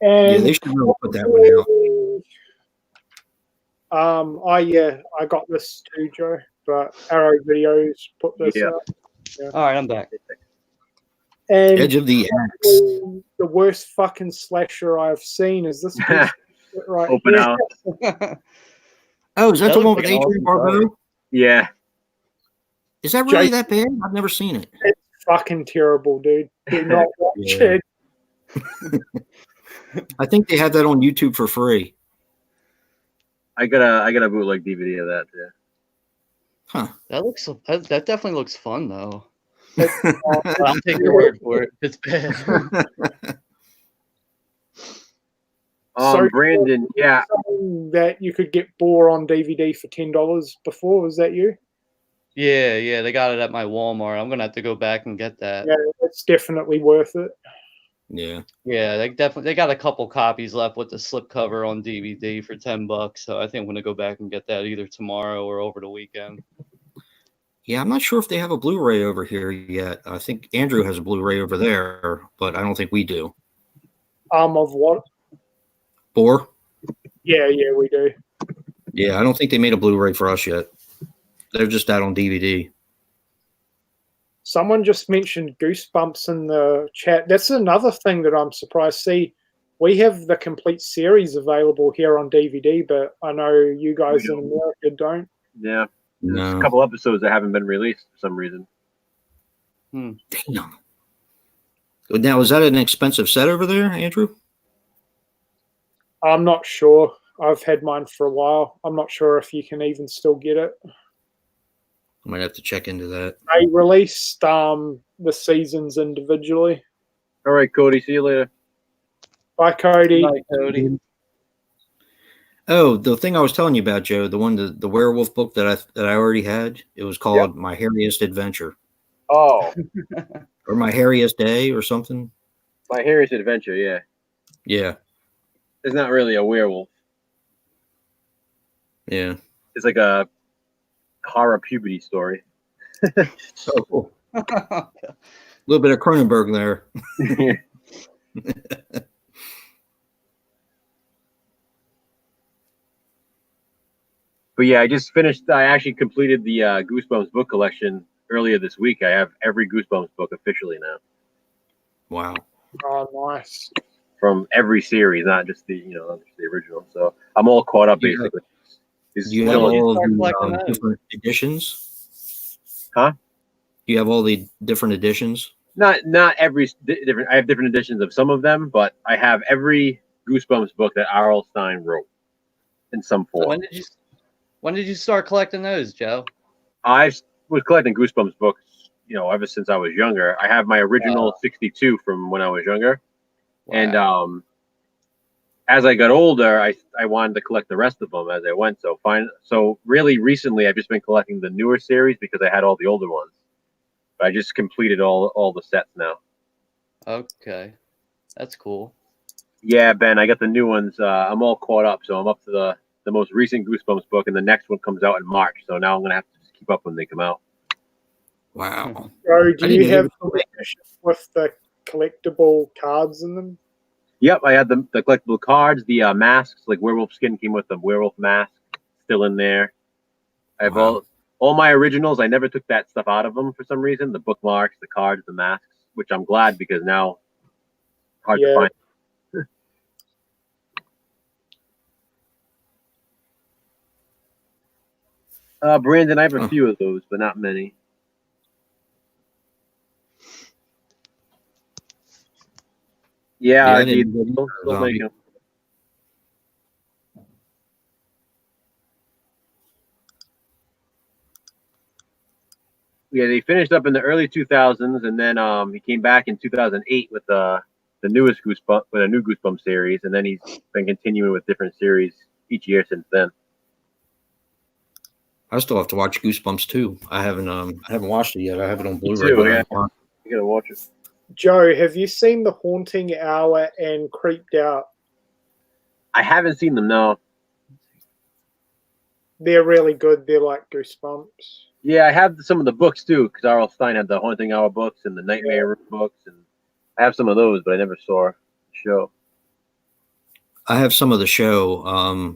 Yeah, And they should really put that one out. I got this too, Joe. But Arrow Videos put this Yeah. out. All right, I'm back. And Edge of the Axe. the worst fucking slasher I've seen is this piece of shit right Open here. house. Oh, is that That the one looks with like an Adrian awesome Barbeau? Yeah. Is that really Jake- that bad? I've never seen it. It's fucking terrible, dude. Do not watch Yeah. it. I think they have that on YouTube for free. I got a bootleg DVD of that too. That definitely looks fun though. But I'll take your word for it. It's bad. Brandon, yeah, that you could get Boar on DVD for $10 before. Was that you? Yeah, they got it at my Walmart. I'm gonna have to go back and get that. Yeah, it's definitely worth it. Yeah. Yeah, they got a couple copies left with the slipcover on DVD for $10. So I think I'm gonna go back and get that either tomorrow or over the weekend. Yeah, I'm not sure if they have a Blu-ray over here yet. I think Andrew has a Blu-ray over there, but I don't think we do. Of what? Boar? Yeah, we do. Yeah, I don't think they made a Blu-ray for us yet. They're just out on DVD. Someone just mentioned Goosebumps in the chat. That's another thing that I'm surprised. See, we have the complete series available here on DVD, but I know you guys in America don't. yeah. There's No. a couple episodes that haven't been released for some reason. Damn. Now, is that an expensive set over there, Andrew? I'm not sure. I've had mine for a while. I'm not sure if you can even still get it. I might have to check into that. They released the seasons individually. All right, Cody. See you later. Bye, Cody. Night, Cody. Oh, the thing I was telling you about, Joe, the werewolf book that I already had, it was called My Hairiest Adventure. Oh, Or My Hairiest Day or something. My Hairiest Adventure. Yeah, Yeah. it's not really a werewolf. Yeah. It's like a horror puberty story. Oh, cool. A little bit of Cronenberg there. But yeah, I actually completed the Goosebumps book collection earlier this week. I have every Goosebumps book officially now. Wow. Oh, nice. From every series, not just not just the original. So I'm all caught up basically. Do you have all of start the collecting those? different editions? Huh? Do you have all the different editions? Not every different. I have different editions of some of them, but I have every Goosebumps book that R.L. Stine wrote in some form. When did you start collecting those, Joe? I was collecting Goosebumps books, ever since I was younger. I have my original 62 from when I was younger, and as I got older, I wanted to collect the rest of them as I went. So really recently, I've just been collecting the newer series because I had all the older ones. But I just completed all the sets now. Okay, that's cool. Yeah, Ben, I got the new ones. I'm all caught up, so I'm up to the most recent Goosebumps book, and the next one comes out in March. So now I'm gonna have to just keep up when they come out. Wow. So, do I you didn't have even- the edition with the collectible cards in them? Yep, I had the collectible cards, the masks, like werewolf skin came with the werewolf mask, still in there. I have all my originals. I never took that stuff out of them for some reason. The bookmarks, the cards, the masks, which I'm glad because now hard to find. Brandon, I have a few of those, but not many. Yeah, I I didn't did. get Still make 'em. Yeah, they finished up in the early 2000s, and then he came back in 2008 with the newest Goosebump, with a new Goosebump series, and then he's been continuing with different series each year since then. I still have to watch Goosebumps too. I haven't watched it yet. I have it on Blu-ray. too, but I yeah. haven't watched You gotta watch it. Joe, have you seen The Haunting Hour and Creeped Out? I haven't seen them, no. They're really good. They're like Goosebumps. Yeah, I have some of the books too, because R.L. Stine had the Haunting Hour books and the Nightmare Room books, and I have some of those, but I never saw the show. I have some of the show.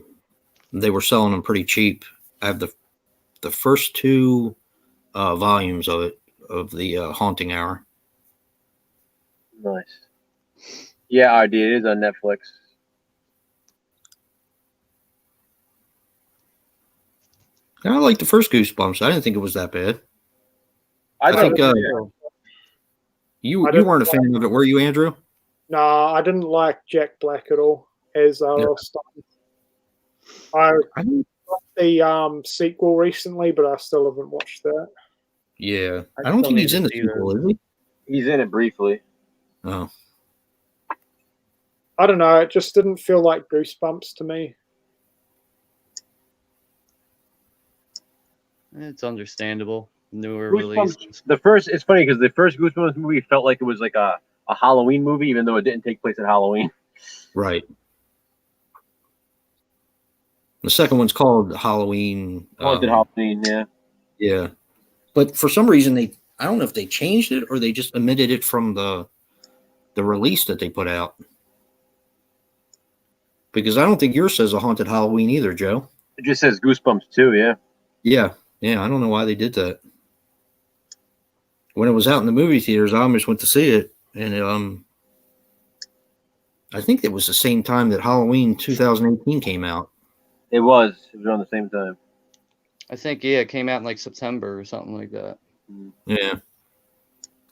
They were selling them pretty cheap. I have the first two volumes of it, of the Haunting Hour. Nice. Yeah, I did. It is on Netflix. And I like the first Goosebumps. I didn't think it was that bad. I think thought- you I don't weren't a fan of it, were you, Andrew? Nah, I didn't like Jack Black at all as R.L. Stine. I watched the sequel recently, but I still haven't watched that. Yeah, I I don't still think he's need in to the see sequel, is he? He's in it briefly. Oh, I don't know. It just didn't feel like Goosebumps to me. It's understandable. Newer Goosebumps. releases. It's funny because the first Goosebumps movie felt like it was like a Halloween movie, even though it didn't take place at Halloween. Right. The second one's called Halloween. Haunted Halloween, yeah. Yeah. But for some reason, I don't know if they changed it or they just omitted it from the release that they put out. Because I don't think yours says a Haunted Halloween either, Joe. It just says Goosebumps too, yeah. Yeah. Yeah, I don't know why they did that. When it was out in the movie theaters, I almost went to see it. And I think it was the same time that Halloween 2018 came out. It was around the same time. I think, yeah, it came out in like September or something like that. Yeah.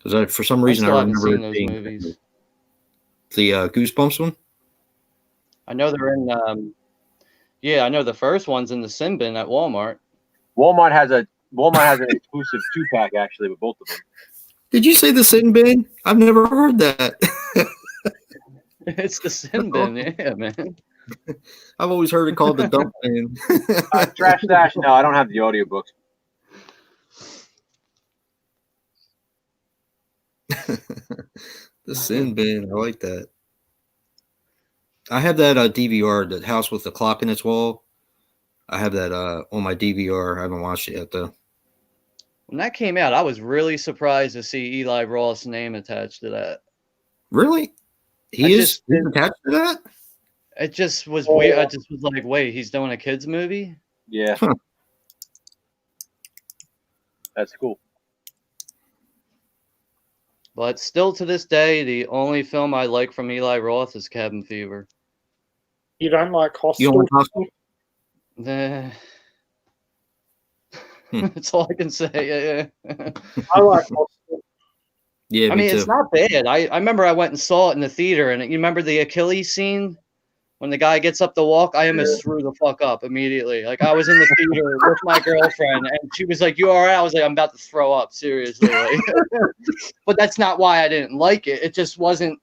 Because for some reason, I still haven't remember seen it those being movies. the Goosebumps one. I know they're in. Yeah, I know the first one's in the sin bin at Walmart. Walmart has an exclusive 2-pack actually with both of them. Did you say the sin bin? I've never heard that. It's the sin bin, yeah, man. I've always heard it called the dump bin. Trash Stash. No, I don't have the audiobooks. The sin bin. I like that. I have that DVR, the House with the Clock in its Wall. I have that on my DVR. I haven't watched it yet, though. When that came out, I was really surprised to see Eli Roth's name attached to that. Really? He's attached to that? It just was weird. I just was like, wait, he's doing a kids movie? Yeah. Huh. That's cool. But still to this day, the only film I like from Eli Roth is Cabin Fever. You don't like Hostel? You don't like Hostel? That's all I can say. Yeah. I like Hostel. Yeah, I mean, it's not bad. I remember I went and saw it in the theater, and you remember the Achilles scene when the guy gets up to walk? I almost threw the fuck up immediately. Like, I was in the theater with my girlfriend, and she was like, "You all right?" I was like, "I'm about to throw up, seriously." Like, but that's not why I didn't like it. It just wasn't.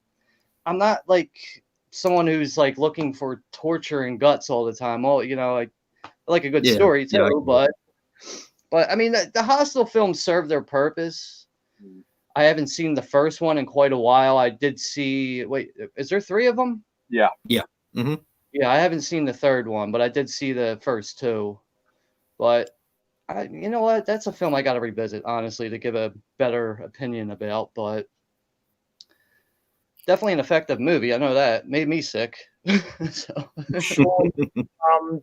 I'm not like someone who's like looking for torture and guts all the time. Oh, you know, I like a good story too, but I mean, the Hostel films serve their purpose. I haven't seen the first one in quite a while. I did see. Wait, is there 3 of them? Yeah. Yeah. Mm-hmm. Yeah, I haven't seen the third one, but I did see the first 2. But you know what? That's a film I got to revisit, honestly, to give a better opinion about. But definitely an effective movie. I know that. Made me sick. So. Sean,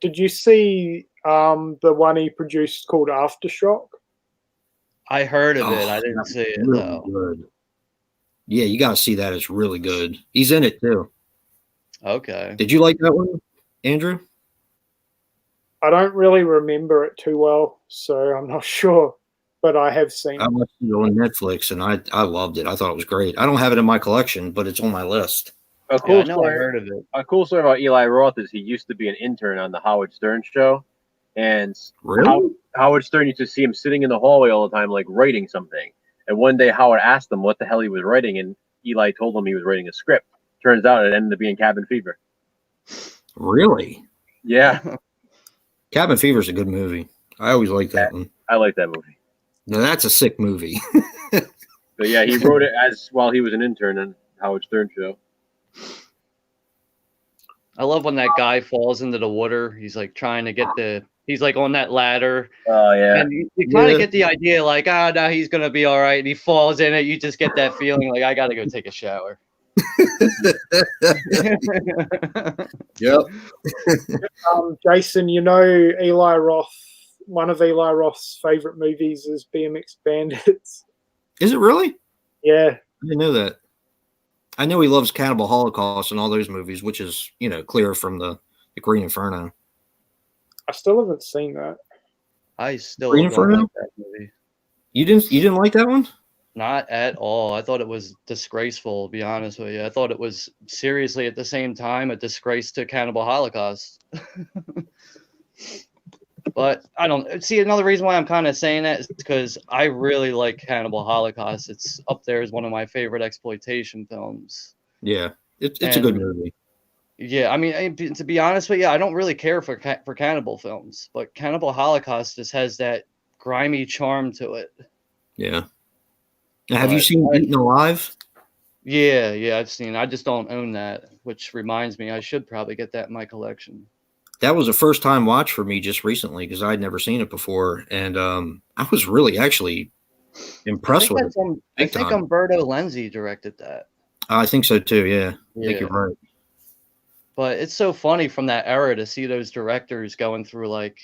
did you see the one he produced called Aftershock? I heard of it. I didn't see it, really though. Good. Yeah, you got to see that. It's really good. He's in it, too. Okay. Did you like that one, Andrew? I don't really remember it too well, so I'm not sure, but I have seen I it. watched it on Netflix, and I loved it. I thought it was great. I don't have it in my collection, but it's on my list. A cool Yeah, I know I story. heard of it. A cool story about Eli Roth is he used to be an intern on the Howard Stern show, and Really? Howard Stern used to see him sitting in the hallway all the time, like writing something. And one day Howard asked him what the hell he was writing, and Eli told him he was writing a script. Turns out it ended up being Cabin Fever. Really? Yeah, Cabin Fever is a good movie. I always like that one. I like that movie. Now, that's a sick movie. But yeah, he wrote it while he was an intern on Howard Stern show. I love when that guy falls into the water. He's like trying to get he's like on that ladder. Oh yeah. And you kind of get the idea like, now he's going to be all right. And he falls in it. You just get that feeling like, I got to go take a shower. Yep. Jason, you know Eli Roth, one of Eli Roth's favorite movies is BMX Bandits. Is it really? Yeah. I didn't know that. I know he loves Cannibal Holocaust and all those movies, which is, clear from the Green Inferno. I still haven't seen that. I still Green don't Inferno? like that movie. You didn't like that one? Not at all. I thought it was disgraceful, to be honest with you. I thought it was seriously at the same time a disgrace to Cannibal Holocaust. But I don't see another reason why I'm kind of saying that is because I really like Cannibal Holocaust. It's up there as one of my favorite exploitation films. Yeah, it's a good movie. Yeah, I mean, to be honest with you, I don't really care for cannibal films, but Cannibal Holocaust just has that grimy charm to it. Yeah. Now, have you But seen Eaten Alive? yeah, I've seen. I just don't own that, which reminds me, I should probably get that in my collection. That was a first time watch for me just recently because I'd never seen it before, and I was really actually impressed with it. I think Umberto Lenzi directed that. I think so too. Yeah, I think Yeah. you're right. But it's so funny from that era to see those directors going through like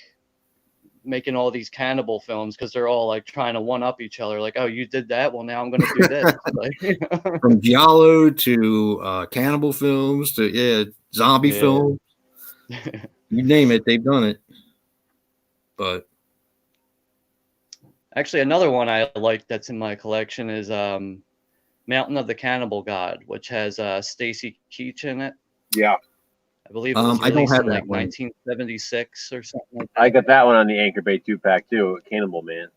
making all these cannibal films because they're all like trying to one up each other. Like, oh, you did that, well now I'm going to do this. Like, From giallo to cannibal films to zombie Yeah. films, you name it, they've done it. But Actually, another one I like that's in my collection is Mountain of the Cannibal God, which has Stacy Keach in it. Yeah, I believe it was I don't released have in that like one. 1976 or something like I got that one on the Anchor Bay 2-pack too. Cannibal Man.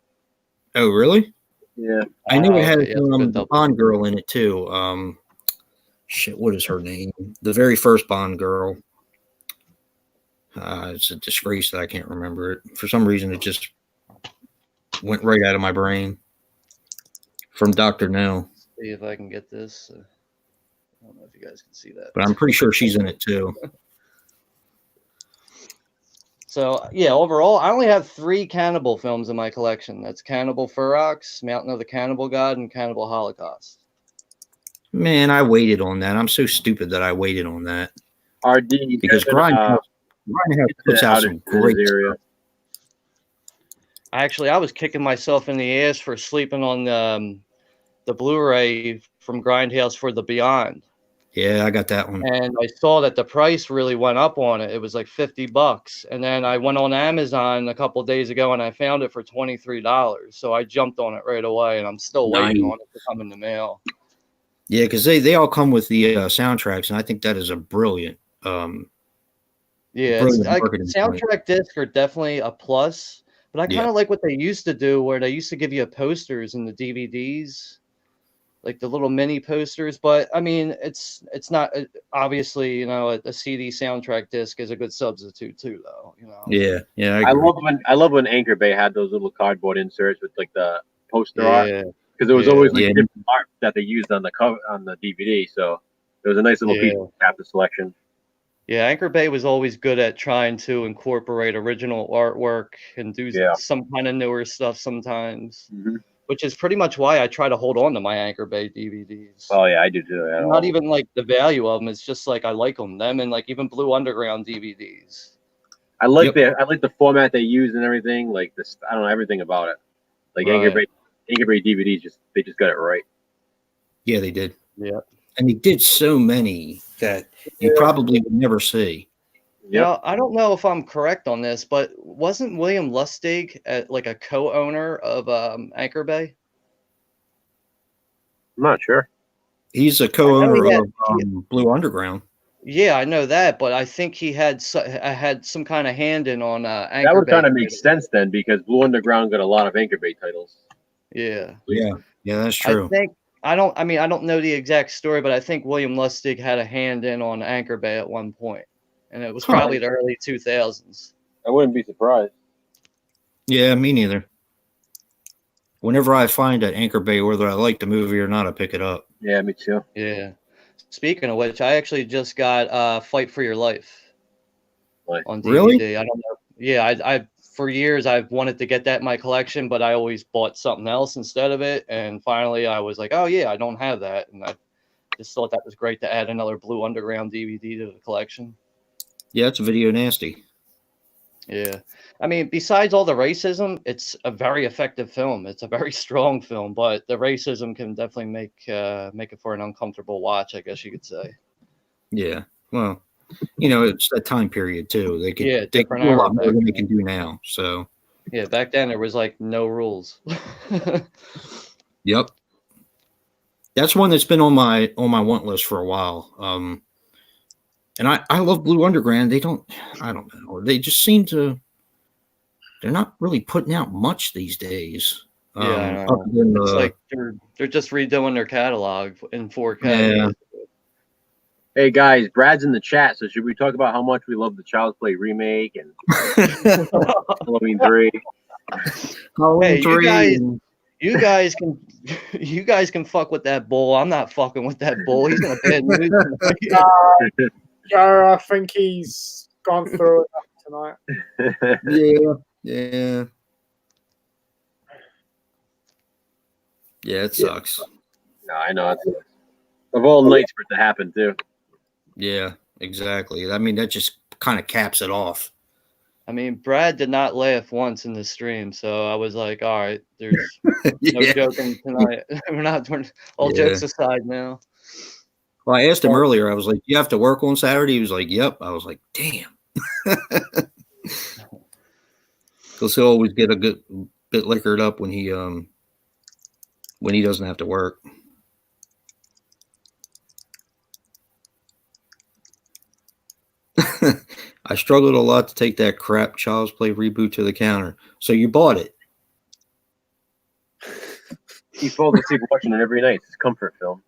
oh, really? Yeah. I knew it okay, had yeah, it's a good double. Bond girl in it too. Shit, what is her name? The very first Bond girl. It's a disgrace that I can't remember it. For some reason, it just went right out of my brain. From Dr. No. See if I can get this. I don't know if you guys can see that. But I'm pretty sure she's in it too. So, yeah, overall, I only have 3 cannibal films in my collection. That's Cannibal Ferox, Mountain of the Cannibal God, and Cannibal Holocaust. Man, I waited on that. I'm so stupid that I waited on that. RD Because Grindhouse puts out some great area. stuff. I was kicking myself in the ass for sleeping on the Blu-ray from Grindhouse for The Beyond. Yeah, I got that one. And I saw that the price really went up on it. It was like $50. And then I went on Amazon a couple days ago and I found it for $23. So I jumped on it right away and I'm still waiting on it to come in the mail. Yeah, because they all come with the soundtracks, and I think that is a brilliant. Yeah, brilliant like, marketing point. soundtrack discs are definitely a plus. But I kind Yeah. of like what they used to do where they used to give you posters in the DVDs. Like the little mini posters, but I mean, it's not obviously, you know, a CD soundtrack disc is a good substitute too, though. You know. Yeah, I love when Anchor Bay had those little cardboard inserts with like the poster art, Yeah, because there was always like Yeah. different art that they used on the cover on the DVD. So it was a nice little piece Yeah. to cap the selection. yeah. Anchor Bay was always good at trying to incorporate original artwork and do Yeah. some kind of newer stuff sometimes, Mm-hmm. which is pretty much why I try to hold on to my Anchor Bay DVDs. Oh yeah, I do too. Not even like the value of them; it's just like I like them and like even Blue Underground DVDs. I like Yep. the format they use and everything. Like this, I don't know everything about it. Like Right. Anchor Bay DVDs they just got it right. Yeah, they did. Yeah. And they did so many that you probably would never see. Yep. Now, I don't know if I'm correct on this, but wasn't William Lustig like a co-owner of Anchor Bay? I'm not sure. He's a co-owner he had- of Blue Underground. Yeah, I know that, but I think he had some kind of hand in on Anchor That would Bay. kind of make sense then, because Blue Underground got a lot of Anchor Bay titles. Yeah. Yeah, that's true. I don't know the exact story, but I think William Lustig had a hand in on Anchor Bay at one point, and it was probably the early 2000s. I wouldn't be surprised. Yeah, me neither. Whenever I find an Anchor Bay, whether I like the movie or not, I pick it up. Yeah, me too. Yeah. Speaking of which, I actually just got Fight for Your Life Like, on DVD. Really? I don't know. Yeah, I for years I've wanted to get that in my collection, but I always bought something else instead of it. And finally, I was like, oh yeah, I don't have that, and I just thought that was great to add another Blue Underground DVD to the collection. Yeah, it's a video nasty. Yeah, I mean, besides all the racism, it's a very effective film. It's a very strong film, but the racism can definitely make it for an uncomfortable watch, I guess you could say. Yeah, well, it's that time period too. They could they can different do a era lot more back than they then. can do now. So Yeah, back then there was like no rules. yep, that's one that's been on my want list for a while. And I love Blue Underground. I don't know. They just seem to. They're not really putting out much these days. Yeah, I know. Other than, It's like they're just redoing their catalog in 4K. Yeah. Hey guys, Brad's in the chat, so should we talk about how much we love the Child's Play remake and Halloween 3? Halloween Hey, 3. you guys can you guys can fuck with that bull. I'm not fucking with that bull. He's in a bad mood tonight. Joe, I think he's gone through it tonight. Yeah. Yeah, it sucks. No, I know. Of all nights for it to happen, too. Yeah, exactly. I mean, that just kind of caps it off. I mean, Brad did not laugh once in the stream, so I was like, all right, there's no joking tonight. We're all jokes aside now. Well, I asked him earlier, I was like, you have to work on Saturday? He was like, yep. I was like, damn. Because he'll always get a good bit liquored up when he doesn't have to work. I struggled a lot to take that crap Child's Play reboot to the counter. So you bought it. He falls asleep watching it every night. It's his comfort film.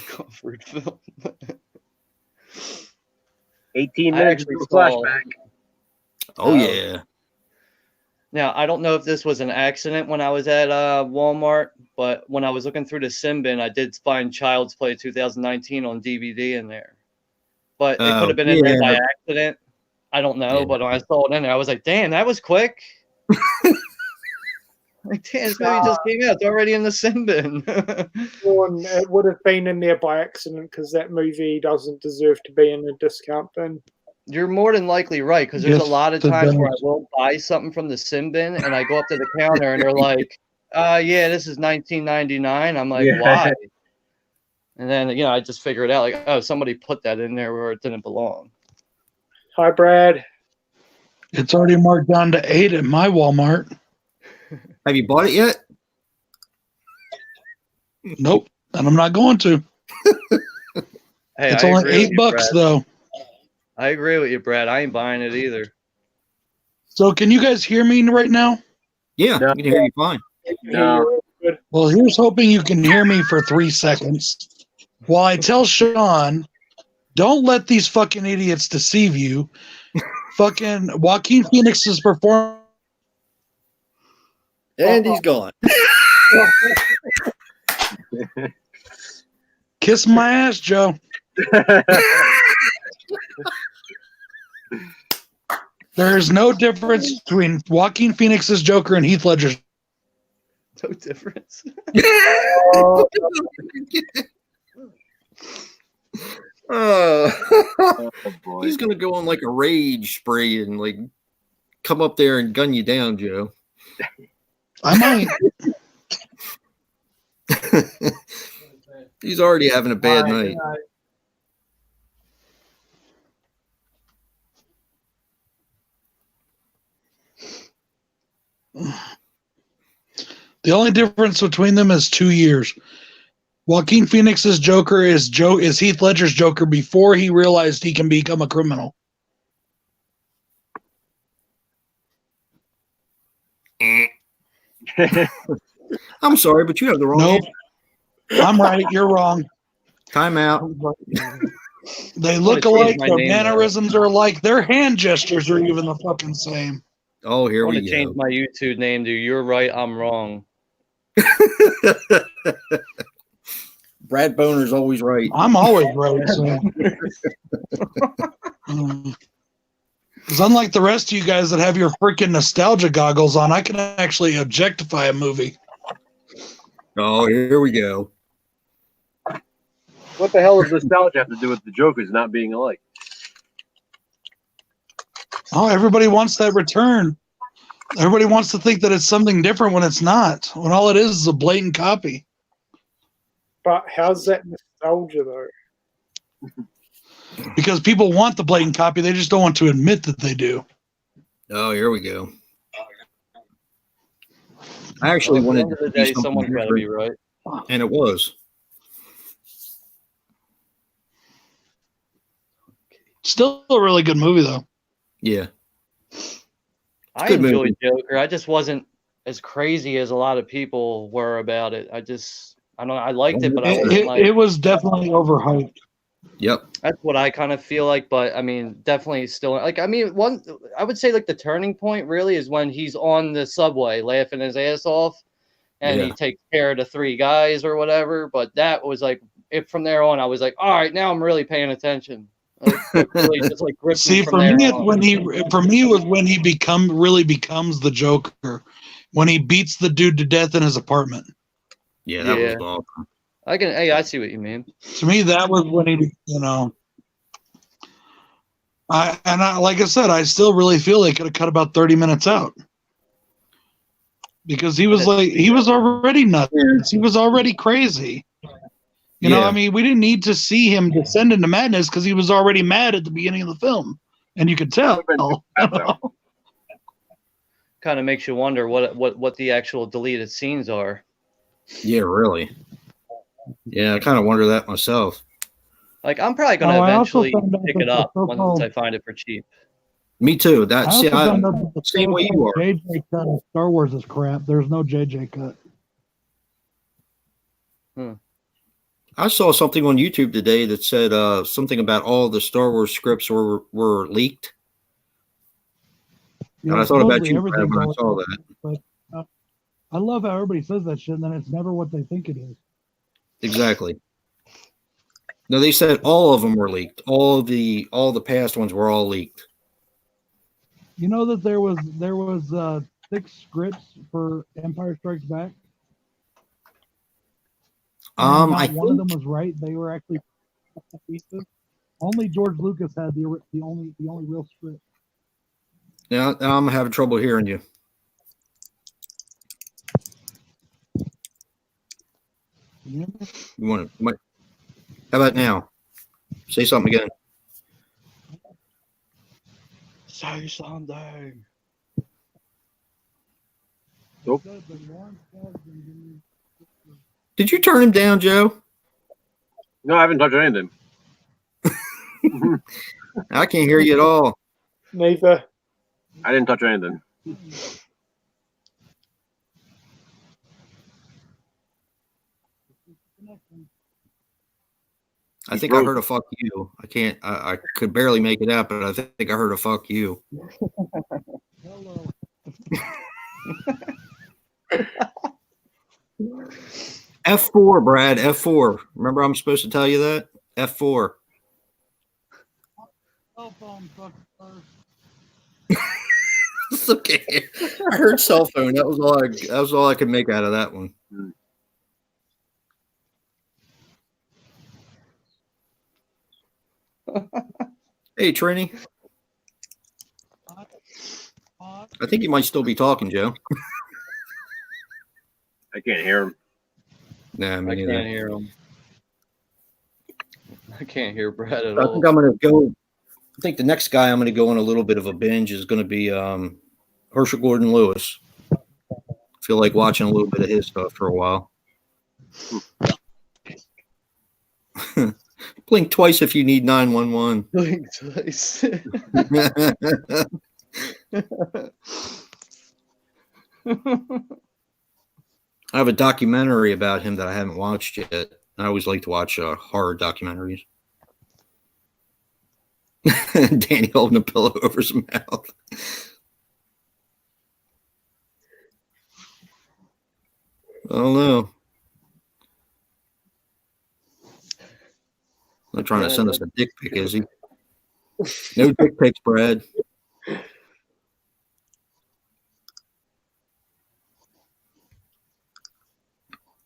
Comfort film. 18 I minutes actually of saw- flashback. Oh, yeah. Now, I don't know if this was an accident when I was at Walmart, but when I was looking through the Sim bin, I did find Child's Play 2019 on DVD in there. But it could have been in there by accident. I don't know, but when I saw it in there, I was like, damn, that was quick. Like, damn, this movie just came out. It's already in the Sim bin. Well, it would have been in there by accident because that movie doesn't deserve to be in a discount bin. You're more than likely right, because there's Yes, a lot of it times where I does. will buy something from the Sim bin, and I go up to the counter, and they're like, yeah, this is $19.99. I'm like, Yeah. why? And then, I just figure it out, like, oh, somebody put that in there where it didn't belong. Hi, Brad. It's already marked down to 8 at my Walmart. Have you bought it yet? Nope, and I'm not going to. Hey, It's I only agree with $8 you, bucks Brad. though. I agree with you, Brad. I ain't buying it either. So can you guys hear me right now? Yeah, No. we can hear you fine. No. Well, here's hoping you can hear me for 3 seconds while I tell Sean, don't let these fucking idiots deceive you. Fucking Joaquin Phoenix's performance. And he's gone. Kiss my ass, Joe. There is no difference between Joaquin Phoenix's Joker and Heath Ledger's. No difference. Oh, boy. He's gonna go on like a rage spree and like come up there and gun you down, Joe. I might. He's already having a bad night. The only difference between them is 2 years. Joaquin Phoenix's Joker is Heath Ledger's Joker before he realized he can become a criminal. I'm sorry, but you have the wrong Nope. answer. I'm right. You're wrong. Time out. They look change alike. my Their name, mannerisms are alike. Their hand gestures are even the fucking same. Oh, I here want we to change go. my YouTube name to You're Right, I'm Wrong. Brad Boner's always right. I'm always right. So. Because unlike the rest of you guys that have your freaking nostalgia goggles on, I can actually objectify a movie. Oh, here we go. What the hell does nostalgia have to do with the Jokers not being alike? Oh, everybody wants that return. Everybody wants to think that it's something different when it's not. When all it is a blatant copy. But how's that nostalgia, though? Because people want the blatant copy, they just don't want to admit that they do. Oh, here we go. I actually Well, at the wanted end of to the be day, something someone's got to be different, right. and it was. Still a really good movie, though. Yeah. I good enjoyed movie. Joker. I just wasn't as crazy as a lot of people were about it. I don't know. I liked it, but I wasn't It, like. it was definitely overhyped. Yep. That's what I kind of feel like, but I mean, definitely still like. I mean, I would say like the turning point really is when he's on the subway laughing his ass off, and he Yeah. takes care of the three guys or whatever. But that was like, if from there on, I was like, all right, now I'm really paying attention. Like, it really just like gripped me See, from for there me, on. it was when he really becomes the Joker, when he beats the dude to death in his apartment. Yeah, that Yeah. was awesome. Hey, I see what you mean. To me, that was when he, like I said, I still really feel they could have cut about 30 minutes out. Because he was already nuts. He was already crazy. You know, Yeah. I mean, we didn't need to see him descend into madness because he was already mad at the beginning of the film. And you could tell. Kind of makes you wonder what the actual deleted scenes are. Yeah, really. Yeah, I kind of wonder that myself. Like, I'm probably going to I also eventually found out pick that it up the once so-called- I find it for cheap. Me too. I also found out that the same way you are. JJ cut of Star Wars is crap. There's no JJ cut. I saw something on YouTube today that said something about all the Star Wars scripts were leaked. You And know, I thought about supposedly you, Brad, everything's when I always saw leaked, that. But I love how everybody says that shit, and then it's never what they think it is. Exactly. No, they said all of them were leaked. All the past ones were all leaked. You know that there was 6 scripts for Empire Strikes Back. And not one of them was right. They were actually pieces. Only George Lucas had the only real script. Now I'm having trouble hearing you. You know? You want to? How about now? Say something again. Say something. Nope. Did you turn him down, Joe? No, I haven't touched anything. I can't hear you at all. Neither. I didn't touch anything. I think I heard a fuck you. I can't. I could barely make it out, but I think I heard a fuck you. Hello. F4, Brad. F4. Remember, I'm supposed to tell you that. F4. Cell phone, fucker. It's okay. I heard cell phone. That was all I could make out of that one. Hey, Trini. I think you might still be talking, Joe. I can't hear him. Nah, me I neither. can't hear him. I can't hear Brad at I all. think I'm gonna go. I think the next guy I'm gonna go on a little bit of a binge is gonna be Herschel Gordon Lewis. Feel like watching a little bit of his stuff for a while. Blink twice if you need 911. Blink twice. I have a documentary about him that I haven't watched yet. I always like to watch horror documentaries. Danny holding a pillow over his mouth. I don't know. Not trying to send us a dick pic, is he? No dick pics, Brad.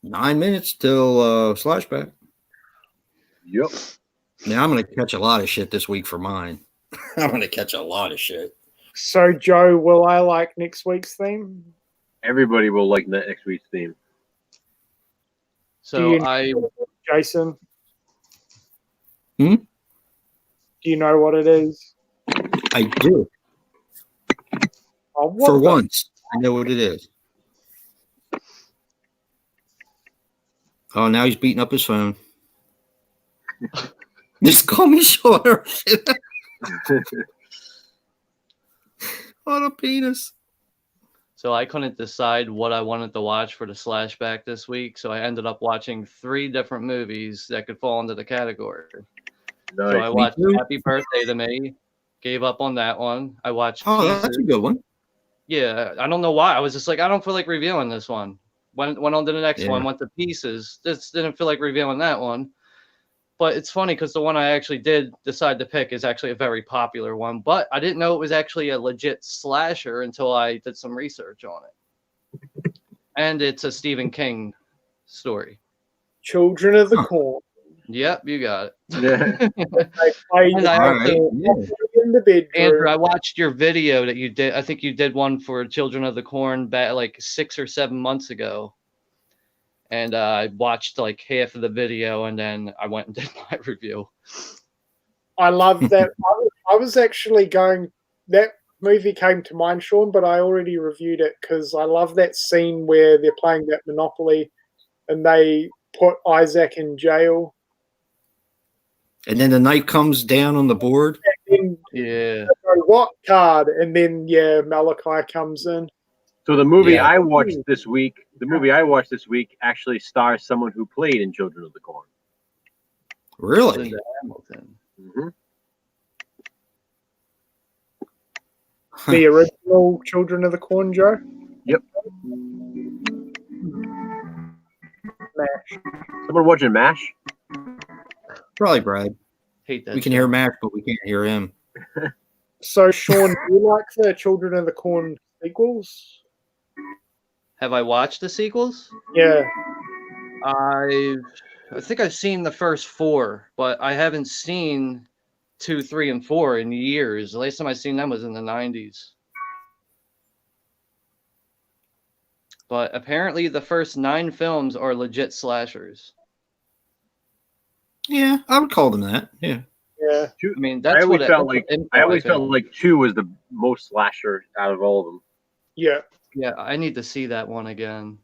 Nine minutes till Slashback. Yep. Now I'm going to catch a lot of shit this week for mine. I'm going to catch a lot of shit. So, Joe, will I like next week's theme? Everybody will like next week's theme. So I Jason? Hmm? Do you know what it is? I do. Oh, what For the- once, I know what it is. Oh, now he's beating up his phone. Just call me shorter. What a penis. So I couldn't decide what I wanted to watch for the slashback this week. So I ended up watching 3 different movies that could fall into the category. So I Nice. watched too. Happy Birthday to Me. Gave up on that one. I watched Oh, Pieces. that's a good one. Yeah, I don't know why. I was just like, I don't feel like reviewing this one. Went on to the next Yeah. one, went to Pieces. Just didn't feel like reviewing that one. But it's funny because the one I actually did decide to pick is actually a very popular one. But I didn't know it was actually a legit slasher until I did some research on it. And it's a Stephen King story. Children of the Huh. Corn. Yep, you got it. Yeah. They played And I All right. Yeah. in the bedroom. Andrew, I watched your video that you did. I think you did one for Children of the Corn back like 6 or 7 months ago. And I watched like half of the video and then I went and did my review. I love that. I was actually going. That movie came to mind, Sean, but I already reviewed it because I love that scene where they're playing that Monopoly, and they put Isaac in jail. And then the knight comes down on the board. And Yeah. they go, what card? And then Malachi comes in. So the movie Yeah. I watched this week, actually stars someone who played in Children of the Corn. Really? Linda Hamilton. Mm-hmm. The original Children of the Corn, Joe. Yep. Mash. Someone watching MASH? Probably Brad. Hate that. We can show. hear Mac, but we can't hear him. So, Sean, do you like the Children of the Corn sequels? Have I watched the sequels? Yeah. I think I've seen the first 4, but I haven't seen 2, 3, and 4 in years. The last time I seen them was in the 90s. But apparently the first 9 films are legit slashers. Yeah, I would call them that. Yeah. Yeah. I mean, I that's always what felt like info I always got. felt like 2 was the most slasher out of all of them. Yeah. Yeah, I need to see that one again.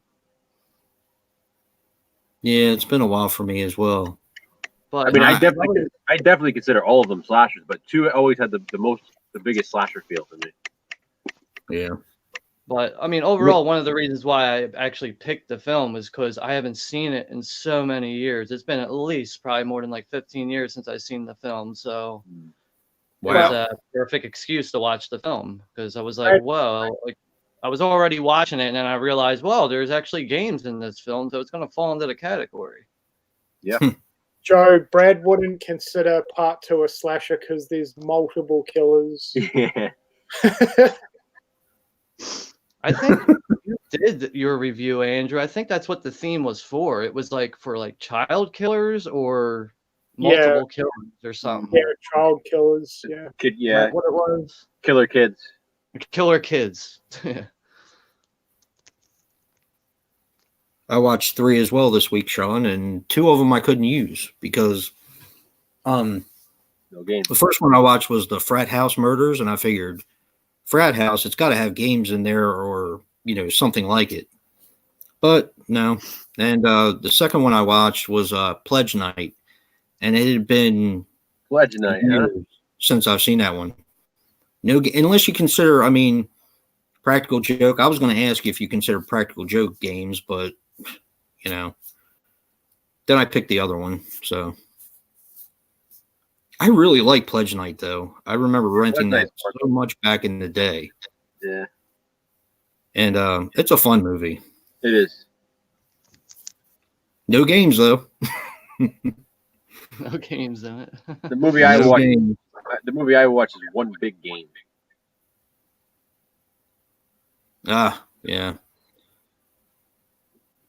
Yeah, it's been a while for me as well. But I mean, I Nah. definitely consider all of them slashers, but 2 always had the biggest slasher feel for me. Yeah. But I mean, overall, one of the reasons why I actually picked the film is because I haven't seen it in so many years. It's been at least probably more than like 15 years since I've seen the film. So it was Wow. a perfect excuse to watch the film because I was like, well, like I was already watching it, and then I realized, well, there's actually games in this film, so it's going to fall into the category. Yeah. Joe, Brad wouldn't consider part 2 a slasher because there's multiple killers. Yeah. I think you did your review, Andrew. I think that's what the theme was for. It was like for like child killers or multiple killers or something. Yeah, child killers. Yeah. Kid, yeah. Like what it was? Killer kids. Killer kids. I watched 3 as well this week, Sean, and 2 of them I couldn't use because No games. the first one I watched was the Frat House Murders, and I figured Frat House, it's got to have games in there or, something like it. But no. And the second one I watched was Pledge Night, and it had been Pledge Night, huh? years since I've seen that one. No, unless you consider, Practical Joke. I was going to ask you if you consider Practical Joke games, but, then I picked the other one. So I really like Pledge Night, though. I remember renting that so much back in the day. Yeah. And it's a fun movie. It is. No games, though. No games in it. The movie I No watched. games. The movie I watched is one big game. Ah, yeah.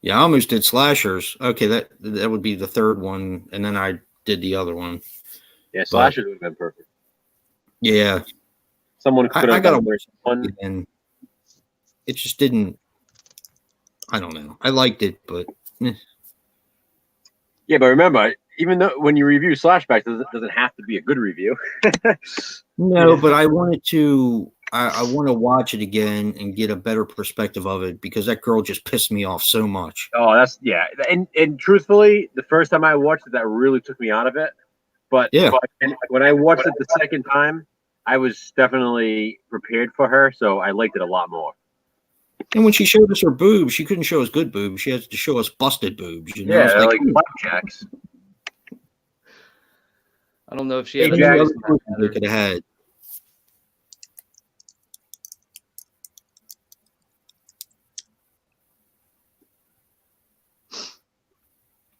Yeah, I almost did slashers. Okay, that would be the third one, and then I did the other one. Yeah, slashers would have been perfect. Yeah, Someone could I have gotta done watch one. and it just didn't. I don't know. I liked it, but Yeah, but remember, even though when you review slashbacks, it doesn't have to be a good review. no. But I wanted to. I want to watch it again and get a better perspective of it because that girl just pissed me off so much. Oh, that's yeah. And truthfully, the first time I watched it, that really took me out of it. But Yeah. and when I watched it the second time, I was definitely prepared for her, so I liked it a lot more. And when she showed us her boobs, she couldn't show us good boobs. She had to show us busted boobs. You know, Yeah, it's they're like, like blackjacks. I don't know if she Hey, had a Jack. choice other in that choices they matter. could have had.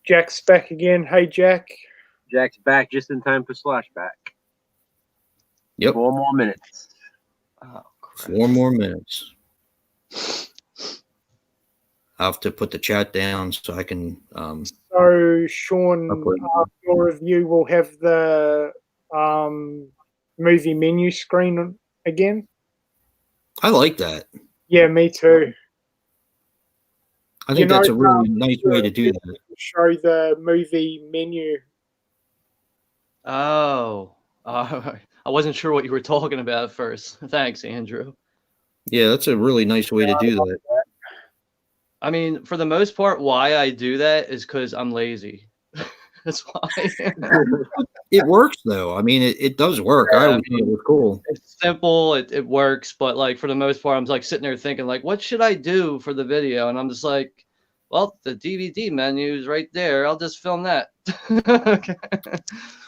Jack's back again. Hey, Jack. Jack's back just in time for Slashback. Yep, 4 more minutes. Oh, crap. 4 more minutes. I have to put the chat down so I can. So, Sean, Okay. your review will have the movie menu screen again. I like that. Yeah, me too. I think that's a really nice way to do that. Show the movie menu. Oh, I wasn't sure what you were talking about at first. Thanks, Andrew. Yeah, that's a really nice way to do that. I mean, for the most part, why I do that is because I'm lazy. That's why. It works though. I mean, it does work. I always thought it was cool. It's simple, it works, but like for the most part, I'm like sitting there thinking, like, what should I do for the video? And I'm just like, well, the DVD menu is right there. I'll just film that. Okay.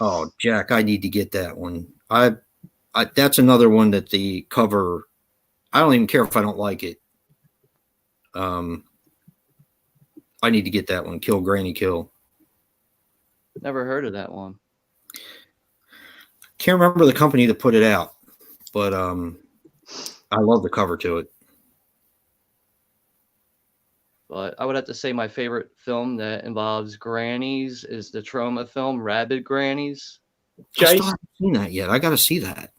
Oh, Jack, I need to get that one. I that's another one that the cover. I don't even care if I don't like it. I need to get that one. Kill Granny Kill. Never heard of that one. Can't remember the company that put it out, but I love the cover to it. But I would have to say my favorite film that involves grannies is the trauma film Rabid Grannies. I still Jason, haven't seen that yet. I got to see that.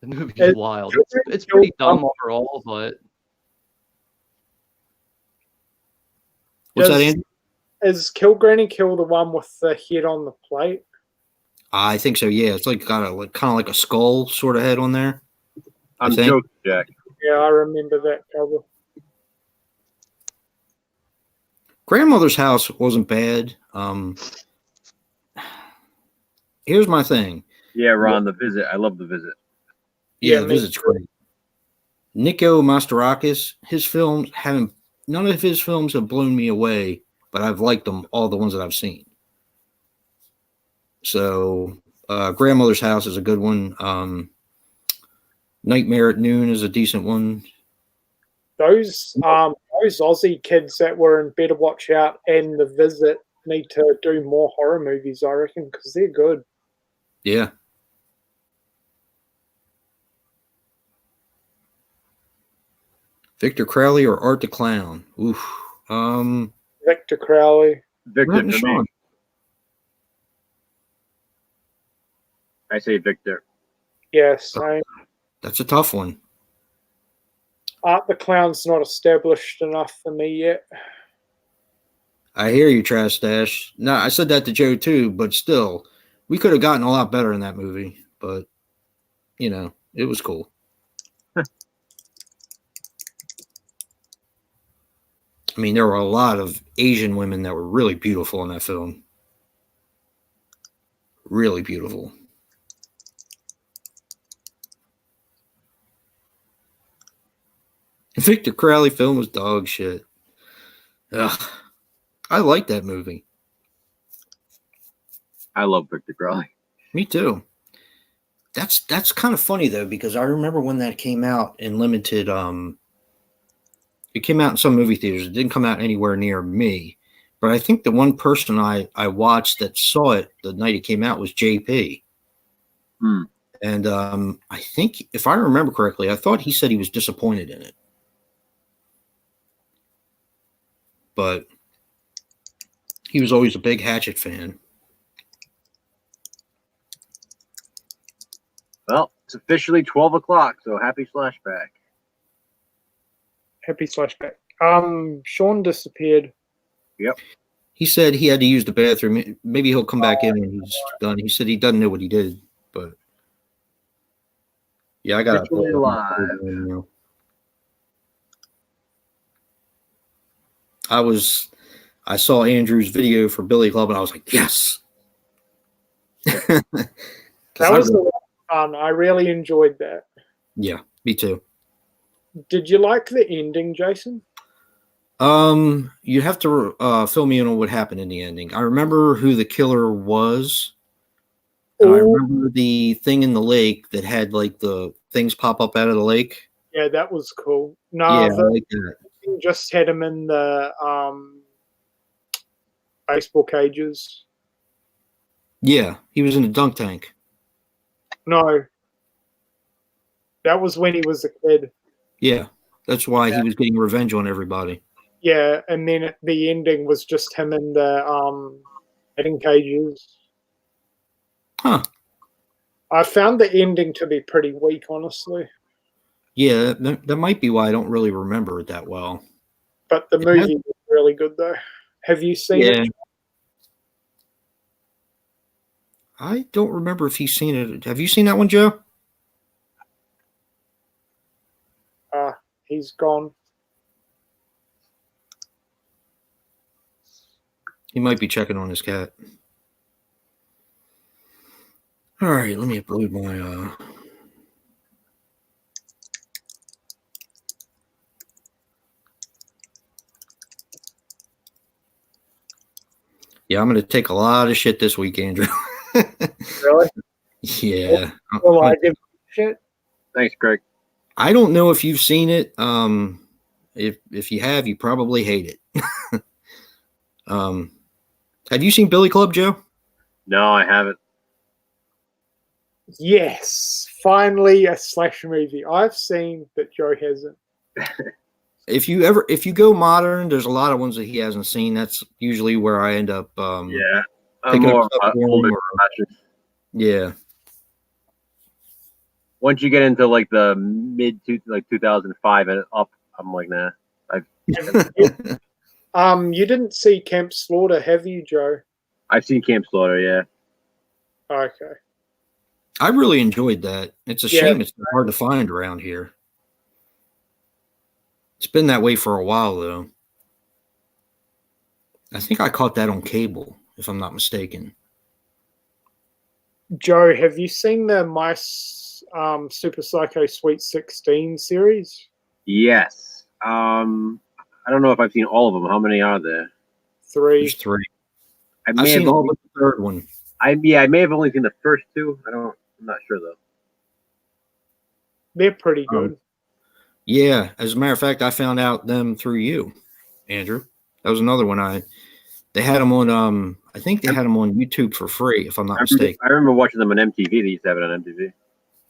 The movie Is is wild. It's pretty dumb overall, but What's that, Does- Andy? is Kill Granny Kill the one with the head on the plate? I think so. Yeah, it's like got a kind of like a skull sort of head on there. I'm think. joking, Jack. Yeah, I remember that cover. Grandmother's House wasn't bad. Here's my thing. Yeah, Ron, The Visit. I love The Visit. Yeah, Yeah, the me Visit's great. Nico Mastorakis, none of his films have blown me away, but I've liked them, all the ones that I've seen. So, Grandmother's House is a good one. Nightmare at Noon is a decent one. Those Aussie kids that were in Better Watch Out and The Visit need to do more horror movies, I reckon, because they're good. Yeah. Victor Crowley or Art the Clown? Oof. Victor Crowley. Victor Martin for me. Shawn. I say Victor. Yeah, same. That's a tough one. Art the Clown's not established enough for me yet. I hear you, Trash Stash. No, I said that to Joe too, but still, we could have gotten a lot better in that movie. But, you know, it was cool. I mean, there were a lot of Asian women that were really beautiful in that film. Really beautiful. Victor Crowley film was dog shit. Ugh. I like that movie. I love Victor Crowley. Me too. That's kind of funny though, because I remember when that came out in limited. It came out in some movie theaters. It didn't come out anywhere near me, but I think the one person I watched that saw it the night it came out was JP. Hmm. And I think, if I remember correctly, I thought he said he was disappointed in it. But he was always a big Hatchet fan. Well, it's officially 12 o'clock, so happy Slashback. Happy flashback. Sean disappeared. Yep. He said he had to use the bathroom. Maybe he'll come back in when he's done. He said he doesn't know what he did, but yeah, I got Officially live. I saw Andrew's video for Billy Club, and I was like, yes. That was a lot of fun. I really enjoyed that. Yeah, me too. Did you like the ending, Jason? You have to fill me in on what happened in the ending. I remember who the killer was. I All, remember the thing in the lake that had like the things pop up out of the lake. yeah, that was cool. No, Yeah, I the like that. thing just had him in the baseball cages. Yeah, he was in the dunk tank. No, that was when he was a kid. Yeah, that's why he was getting revenge on everybody. Yeah, and then the ending was just him in the batting cages. Huh. I found the ending to be pretty weak, honestly. Yeah, that might be why I don't really remember it that well. But the It movie has- was really good, though. Have you seen Yeah. it? I don't remember if he's seen it. Have you seen that one, Joe? He's gone. He might be checking on his cat. All right, let me upload my Yeah, I'm gonna take a lot of shit this week, Andrew. Really? Yeah. Well, I give shit. Thanks, Greg. I don't know if you've seen it. If you have, you probably hate it. Have you seen Billy Club, Joe? No, I haven't. Yes, finally a slasher movie I've seen, but Joe hasn't. If you go modern, there's a lot of ones that he hasn't seen. That's usually where I end up. Yeah, I'm picking up more stuff for him older or- slashers. Yeah. Once you get into like the mid 2005 and up, I'm like, nah. You didn't see Camp Slaughter, have you, Joe? I've seen Camp Slaughter. Yeah, Okay. I really enjoyed that. It's a Yeah. shame it's hard to find around here. It's been that way for a while, though. I think I caught that on cable, if I'm not mistaken. Joe, have you seen the My Super Psycho Sweet 16 series? yes. I don't know if I've seen all of them. How many are there? 3. There's 3. I I've may have seen all only, but the third one. I may have only seen the first 2. I'm not sure though. They're pretty good. Yeah, as a matter of fact, I found out them through you, Andrew. That was another one. They had them on. I think they had them on YouTube for free, if I'm not mistaken. I remember watching them on MTV. They used to have it on MTV.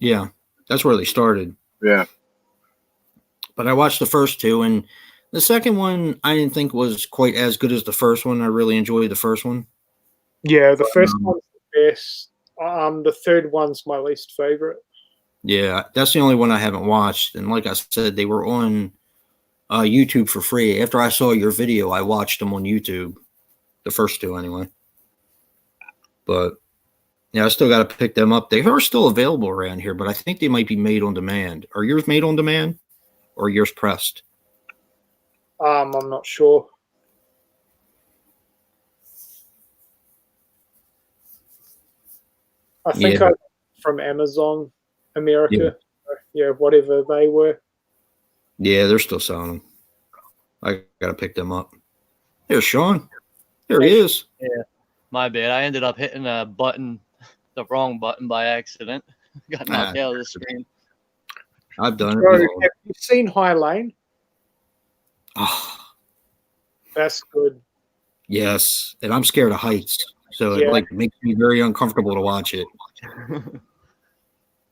Yeah, that's where they started. Yeah. But I watched the first 2, and the second one I didn't think was quite as good as the first one. I really enjoyed the first one. Yeah, the first one's the best. The third one's my least favorite. Yeah, that's the only one I haven't watched. And like I said, they were on YouTube for free. After I saw your video, I watched them on YouTube. The first 2, anyway. But yeah, I still got to pick them up. They are still available around here, but I think they might be made on demand. Are yours made on demand, or yours pressed? I'm not sure. I think Yeah. I from Amazon America. Yeah, whatever they were. Yeah, they're still selling them. I got to pick them up. There's Sean. There he is. My bad. I ended up hitting a button, the wrong button by accident. Got knocked out of the screen. I've done it Joe, before. have you seen High Lane? Oh, That's good. yes, and I'm scared of heights, so Yeah. it makes me very uncomfortable to watch it.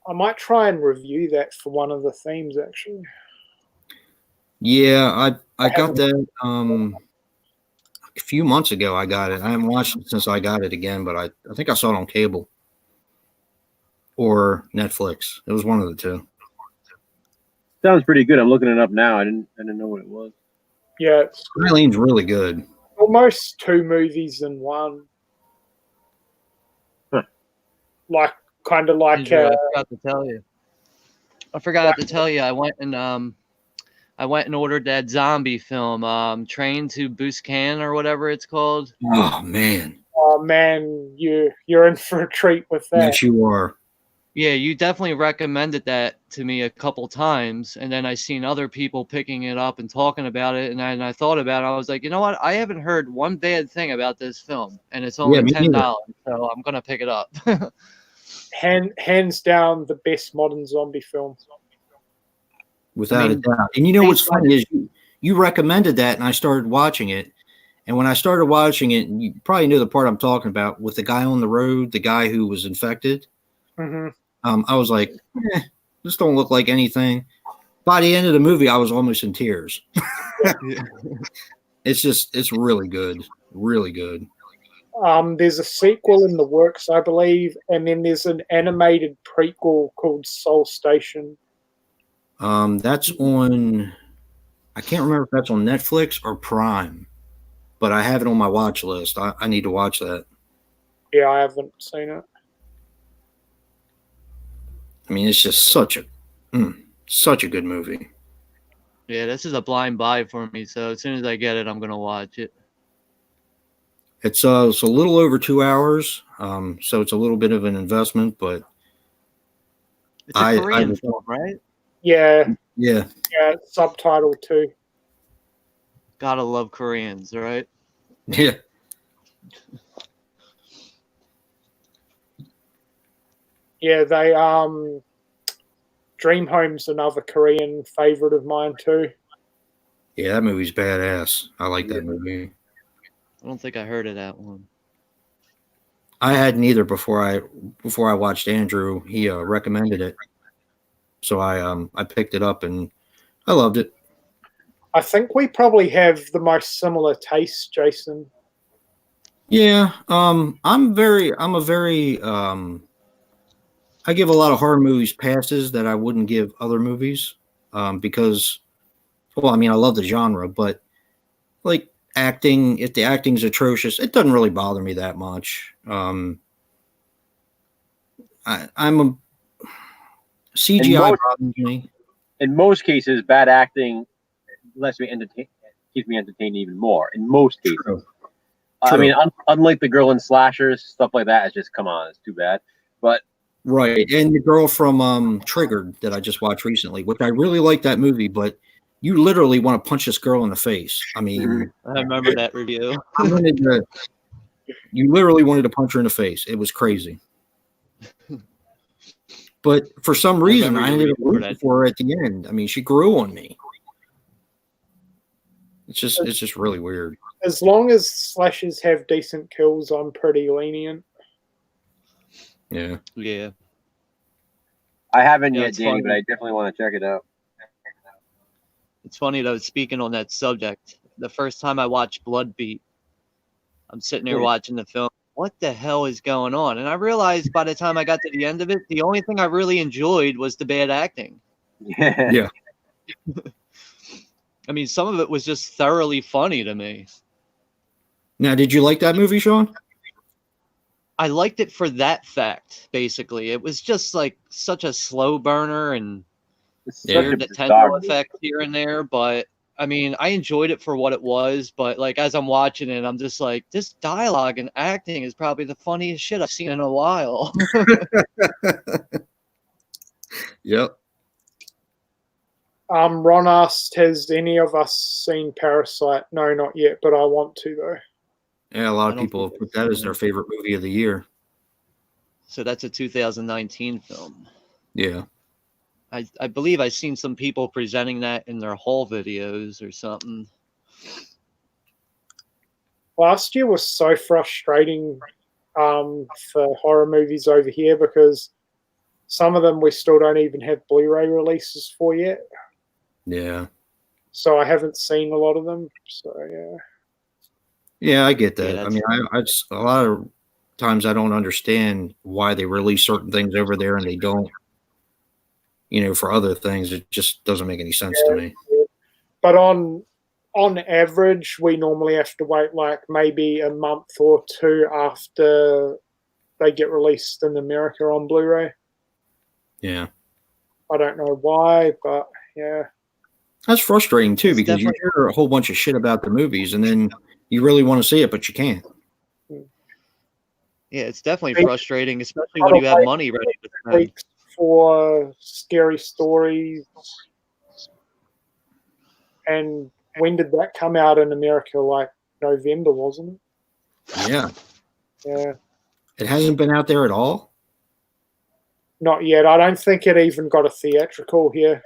I might try and review that for one of the themes, actually. Yeah, I got that a few months ago. I got it. I haven't watched it since I got it again, but I think I saw it on cable or Netflix. It was one of the 2. Sounds pretty good. I'm looking it up now. I didn't know what it was. Yeah, it's Eileen's really good. almost 2 movies in one. Huh. Like, kind of like Andrew, I forgot to tell you. I went and ordered that zombie film, Train to Busan or whatever it's called. Oh man, oh man, you're in for a treat with that. yes, you are. Yeah, you definitely recommended that to me a couple times, and then I seen other people picking it up and talking about it, and I thought about it. I was like, you know what? I haven't heard one bad thing about this film, and it's only me neither. $10, so I'm gonna pick it up. Hands down, the best modern zombie film. Without a doubt. And you know what's funny is you recommended that, and I started watching it. And when I started watching it, and you probably know the part I'm talking about with the guy on the road, the guy who was infected. Mm-hmm. I was like, this don't look like anything. By the end of the movie, I was almost in tears. It's really good. Really good. There's a sequel in the works, I believe, and then there's an animated prequel called Soul Station. That's on, I can't remember if that's on Netflix or Prime, but I have it on my watch list. I need to watch that. Yeah, I haven't seen it. I mean, it's just such a good movie. Yeah, this is a blind buy for me, so as soon as I get it, I'm gonna watch it. It's a little over 2 hours, so it's a little bit of an investment, but It's a Korean film, right? Yeah, yeah, subtitled too. Gotta love Koreans, right? yeah. Yeah, they Dream Home's another Korean favorite of mine too. Yeah, that movie's badass. I like that movie. I don't think I heard of that one. I hadn't either before I watched Andrew. He recommended it, so I picked it up and I loved it. I think we probably have the most similar tastes, Jason. Yeah, I give a lot of horror movies passes that I wouldn't give other movies, because, well, I mean, I love the genre, but like acting, if the acting's atrocious, it doesn't really bother me that much. I'm a CGI bothers me. In most cases, bad acting lets me keeps me entertained even more. In most cases. True. I mean, unlike the girl in slashers, stuff like that, it's just, come on, it's too bad. But right, and the girl from Triggered that I just watched recently, which I really like that movie, but you literally want to punch this girl in the face. I mean, I remember that review. You literally wanted to punch her in the face. It was crazy. But for some reason, I ended up rooting for her at the end. I mean, she grew on me. It's just really weird. As long as slashers have decent kills, I'm pretty lenient. Yeah. Yeah. I haven't yet, it's Danny, funny. but I definitely want to check it out. It's funny though, speaking on that subject, the first time I watched Blood Beat, I'm sitting there watching the film. What the hell is going on? And I realized by the time I got to the end of it, the only thing I really enjoyed was the bad acting. Yeah. I mean, some of it was just thoroughly funny to me. Now, did you like that movie, Sean? I liked it for that fact, basically. It was just like such a slow burner and weird potential effect here and there, but I mean, I enjoyed it for what it was, but like as I'm watching it, I'm just like, this dialogue and acting is probably the funniest shit I've seen in a while. Yep. Ron asked, has any of us seen Parasite? No, not yet, but I want to though. Yeah, a lot of people have put that as their favorite movie of the year. So that's a 2019 film. Yeah. I believe I've seen some people presenting that in their haul videos or something. Last year was so frustrating for horror movies over here because some of them we still don't even have Blu-ray releases for yet. Yeah. So I haven't seen a lot of them. So yeah. Yeah, I get that. Yeah, I mean, I just, a lot of times I don't understand why they release certain things over there and they don't, for other things. It just doesn't make any sense to me. But on average, we normally have to wait like maybe a month or two after they get released in America on Blu-ray. Yeah. I don't know why, but yeah. That's frustrating too, because you hear a whole bunch of shit about the movies and then you really want to see it, but you can't. Yeah, it's definitely frustrating, especially when you have money ready to weeks for Scary Stories. And when did that come out in America? Like November, wasn't it? Yeah. Yeah. It hasn't been out there at all? Not yet. I don't think it even got a theatrical here.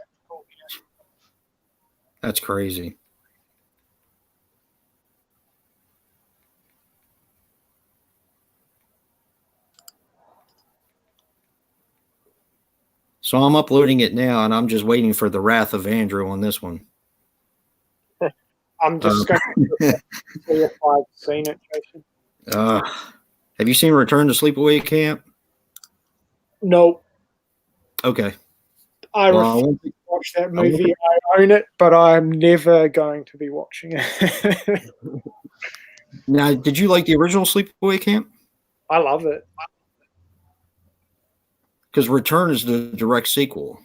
That's crazy. So I'm uploading it now, and I'm just waiting for the wrath of Andrew on this one. I'm just going to see if I've seen it, Jason. Have you seen Return to Sleepaway Camp? No, Okay. I Well, refuse to watch that movie. I own it, but I'm never going to be watching it. Now, did you like the original Sleepaway Camp? I love it. Because Return is the direct sequel,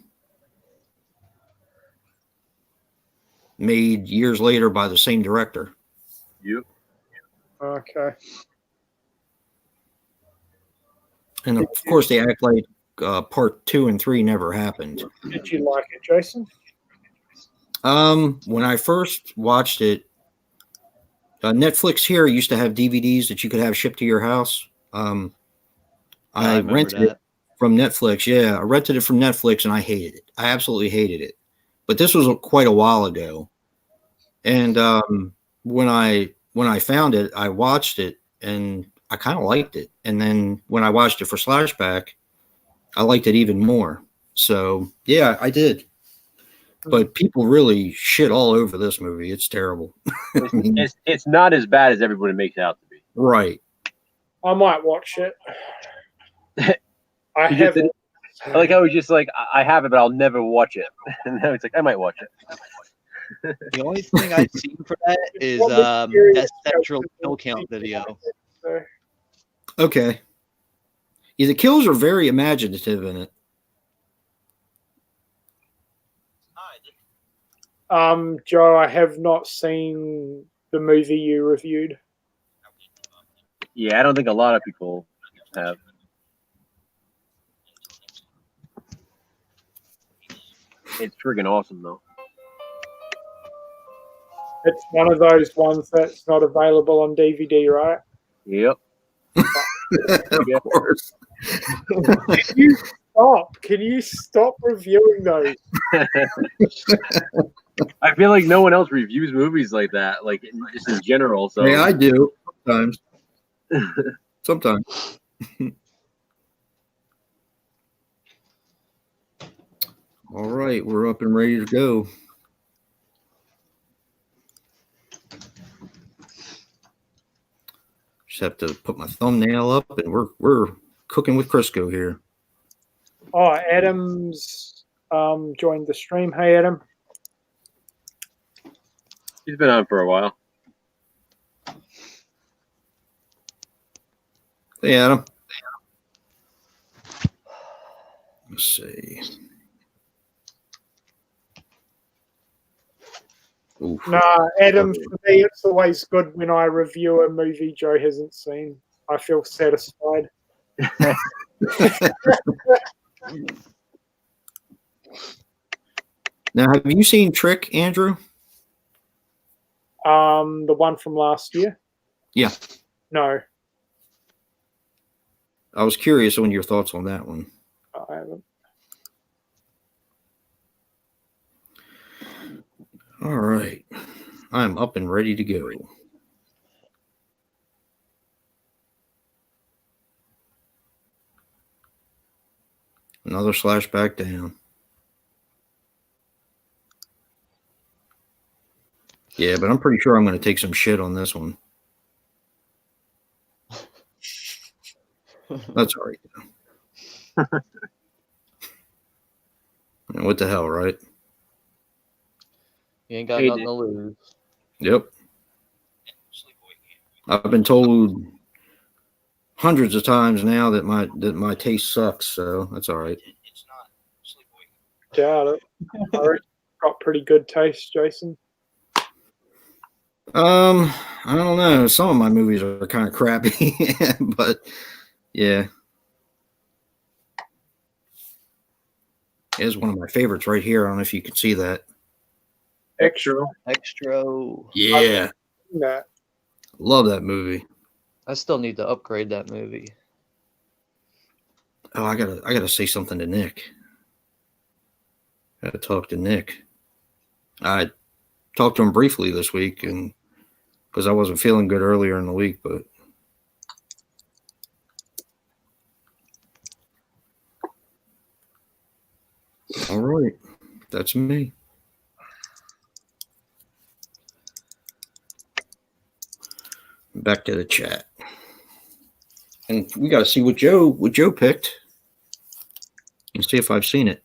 made years later by the same director. Yep. Okay. And of course, they act like part 2 and 3 never happened. Did you like it, Jason? When I first watched it, Netflix here used to have DVDs that you could have shipped to your house. I remember rented it from Netflix. Yeah, I rented it from Netflix, and I hated it. I absolutely hated it. But this was quite a while ago, and when I found it, I watched it, and I kind of liked it. And then when I watched it for Slashback, I liked it even more. So yeah, I did. But people really shit all over this movie. It's terrible. It's not as bad as everybody makes it out to be. Right. I might watch it. I You have. just- I like how he's just like, I have it, but I'll never watch it. And now it's like, I might watch it. The only thing I've seen for that is that central kill count video. Okay. Yeah, the kills are very imaginative in it. Joe, I have not seen the movie you reviewed. Yeah, I don't think a lot of people have. It's friggin' awesome, though. It's one of those ones that's not available on DVD, right? Yep. Of course. Can you stop reviewing those? I feel like no one else reviews movies like that, like just in general. So Yeah, I do sometimes. Sometimes. All right, we're up and ready to go. Just have to put my thumbnail up, and we're cooking with Crisco here. Oh, Adam's joined the stream. Hey, Adam. he's been on for a while. Hey, Adam. Let's see. Oof. Nah, Adam, for me, it's always good when I review a movie Joe hasn't seen. I feel satisfied. Now, have you seen Trick, Andrew? The one from last year? Yeah. No, I was curious on your thoughts on that one. I haven't. All right. I'm up and ready to go. Another slash back down. Yeah, but I'm pretty sure I'm going to take some shit on this one. That's all right. What the hell, right? You ain't got nothing to lose. Yep. I've been told hundreds of times now that my taste sucks, so that's all right. Doubt it. I reckon you've got pretty good taste, Jason. I don't know. Some of my movies are kind of crappy, but yeah. Here's one of my favorites right here. I don't know if you can see that. Extra. Yeah, That. love that movie. I still need to upgrade that movie. Oh, I gotta say something to Nick. Gotta talk to Nick. I talked to him briefly this week, and because I wasn't feeling good earlier in the week, but all right, that's me. Back to the chat, and we got to see what Joe picked, and see if I've seen it.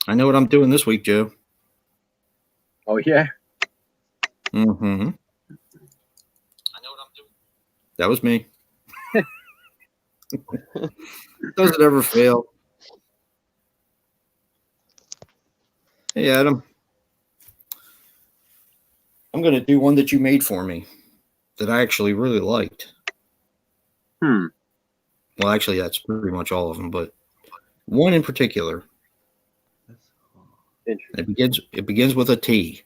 I know what I'm doing this week, Joe. Oh yeah. Mm-hmm. I know what I'm doing. That was me. Doesn't ever fail. Hey, Adam. I'm going to do one that you made for me that I actually really liked. Well, actually, that's pretty much all of them, but one in particular. It begins with a T.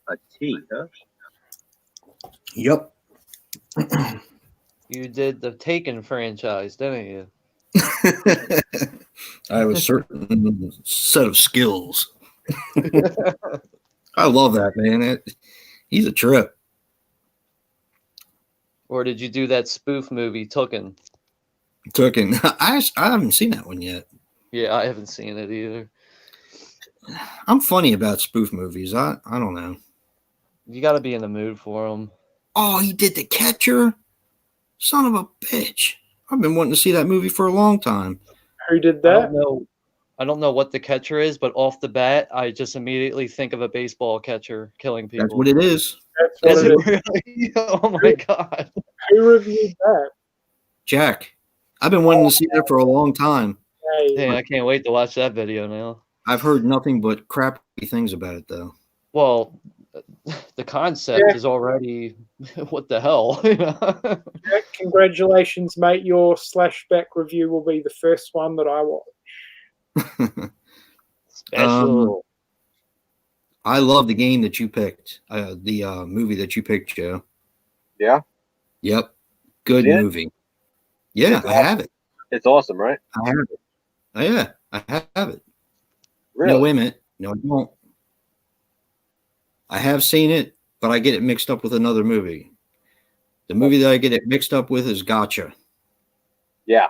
A T, huh? Yep. You did the Taken franchise, didn't you? I have a certain set of skills. I love that, man. He's a trip. Or did you do that spoof movie, Taken? Taken. I haven't seen that one yet. Yeah, I haven't seen it either. I'm funny about spoof movies. I don't know. You got to be in the mood for them. Oh, he did The Catcher? Son of a bitch. I've been wanting to see that movie for a long time. Who did I that? don't know what the catcher is, but off the bat, I just immediately think of a baseball catcher killing people. That's what it is. That's Is what it really? Oh my god. Who reviewed that? Jack. I've been wanting to see that for a long time. Hey, Dang, I can't wait to watch that video now. I've heard nothing but crappy things about it, though. Well, the concept is already what the hell. Jack, congratulations, mate. Your Slashback review will be the first one that I watch. Special. I love the game that you picked. The movie that you picked, Joe. Yeah. Yep. Good Yeah. movie. Yeah, I have it. It's awesome, right? I have it. Oh, yeah, I have it. Really? No, wait a minute. No, I don't. I have seen it, but I get it mixed up with another movie. The movie that I get it mixed up with is Gotcha. Yeah.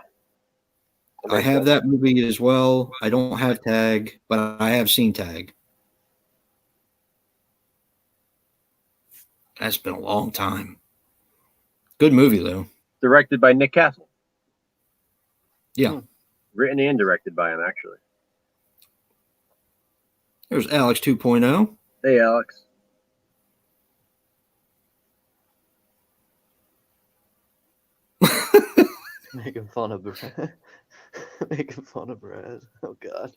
I have that movie as well. I don't have Tag, but I have seen Tag. That's been a long time. Good movie, though. Directed by Nick Castle. Yeah. Written and directed by him, actually. There's Alex 2.0. Hey, Alex. Making fun of Brad. Making fun of Brad. Oh god.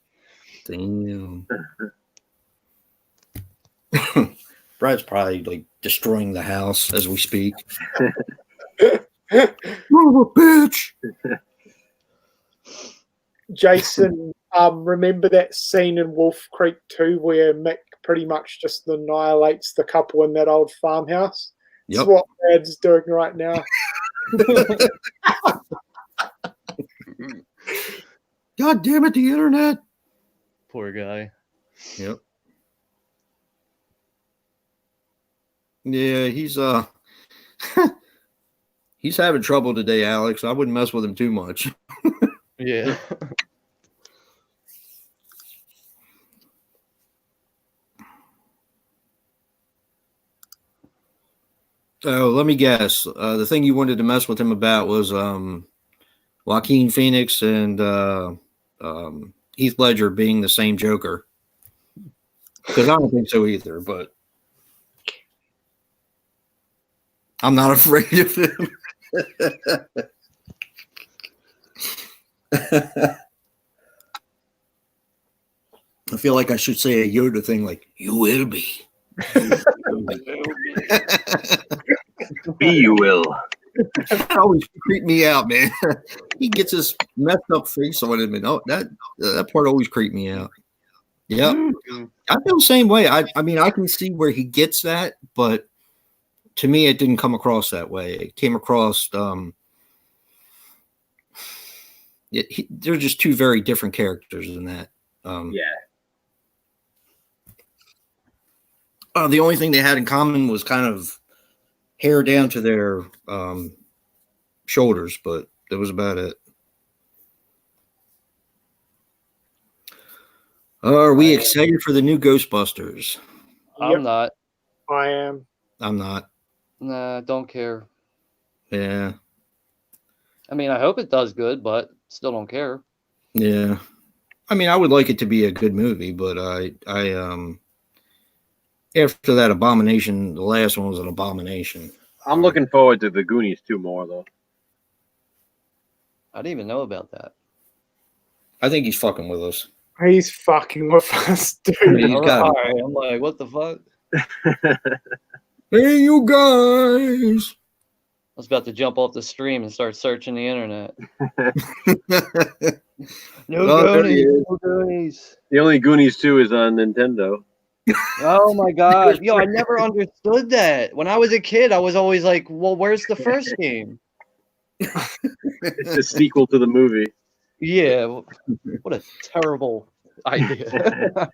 Damn. Brad's probably like destroying the house as we speak. Son of a bitch. Jason, remember that scene in Wolf Creek 2 where Mick pretty much just annihilates the couple in that old farmhouse? Yep. That's what Brad's doing right now. God damn it, the internet. Poor guy. Yep. Yeah, he's he's having trouble today, Alex. I wouldn't mess with him too much. Yeah. So let me guess. The thing you wanted to mess with him about was Joaquin Phoenix and Heath Ledger being the same Joker. Because I don't think so either, but I'm not afraid of him. I feel like I should say a Yoda thing like, you will be. You will be. Be you will. That always creeped me out, man. He gets his messed up face on him, and that part always creeped me out. Yeah, I feel the same way. I mean, I can see where he gets that, but to me, it didn't come across that way. It came across. They're just two very different characters in that. The only thing they had in common was kind of hair down to their shoulders, but that was about it. Are we excited for the new Ghostbusters? I'm not. I am. I'm not. Nah, don't care. Yeah. I mean, I hope it does good, but still don't care. Yeah. I mean, I would like it to be a good movie, but I after that Abomination, the last one was an abomination. I'm looking forward to the Goonies 2 more, though. I didn't even know about that. I think he's fucking with us. He's fucking with us, dude. I mean, he's gotta be. Alright, I'm like, what the fuck? Hey, you guys! I was about to jump off the stream and start searching the internet. No Goonies, no Goonies. The only Goonies 2 is on Nintendo. Oh my god. Yo, I never understood that. When I was a kid, I was always like, well, where's the first game? It's a sequel to the movie. Yeah. What a terrible idea.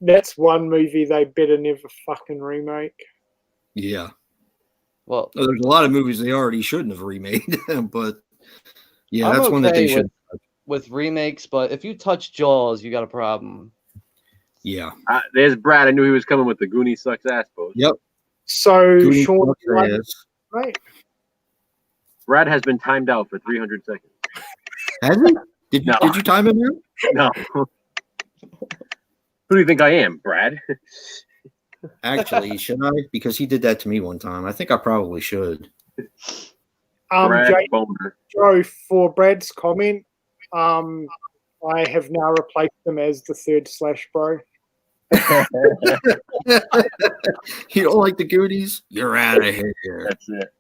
That's one movie they better never fucking remake. Yeah. Well, there's a lot of movies they already shouldn't have remade, but yeah, that's I'm one that they okay should. with remakes, but if you touch Jaws, you got a problem. Yeah. There's Brad. I knew he was coming with the Goonies sucks ass post. Yep. So, Goonies Sean, sucks ass. right? Brad has been timed out for 300 seconds. Has he? Did No. you time him out? No. Who do you think I am, Brad? Actually, should I? Because he did that to me one time. I think I probably should. Brad Jay, Boner. Joe, for Brad's comment, I have now replaced him as the third slash bro. You don't like the Goonies? You're out of here. That's it.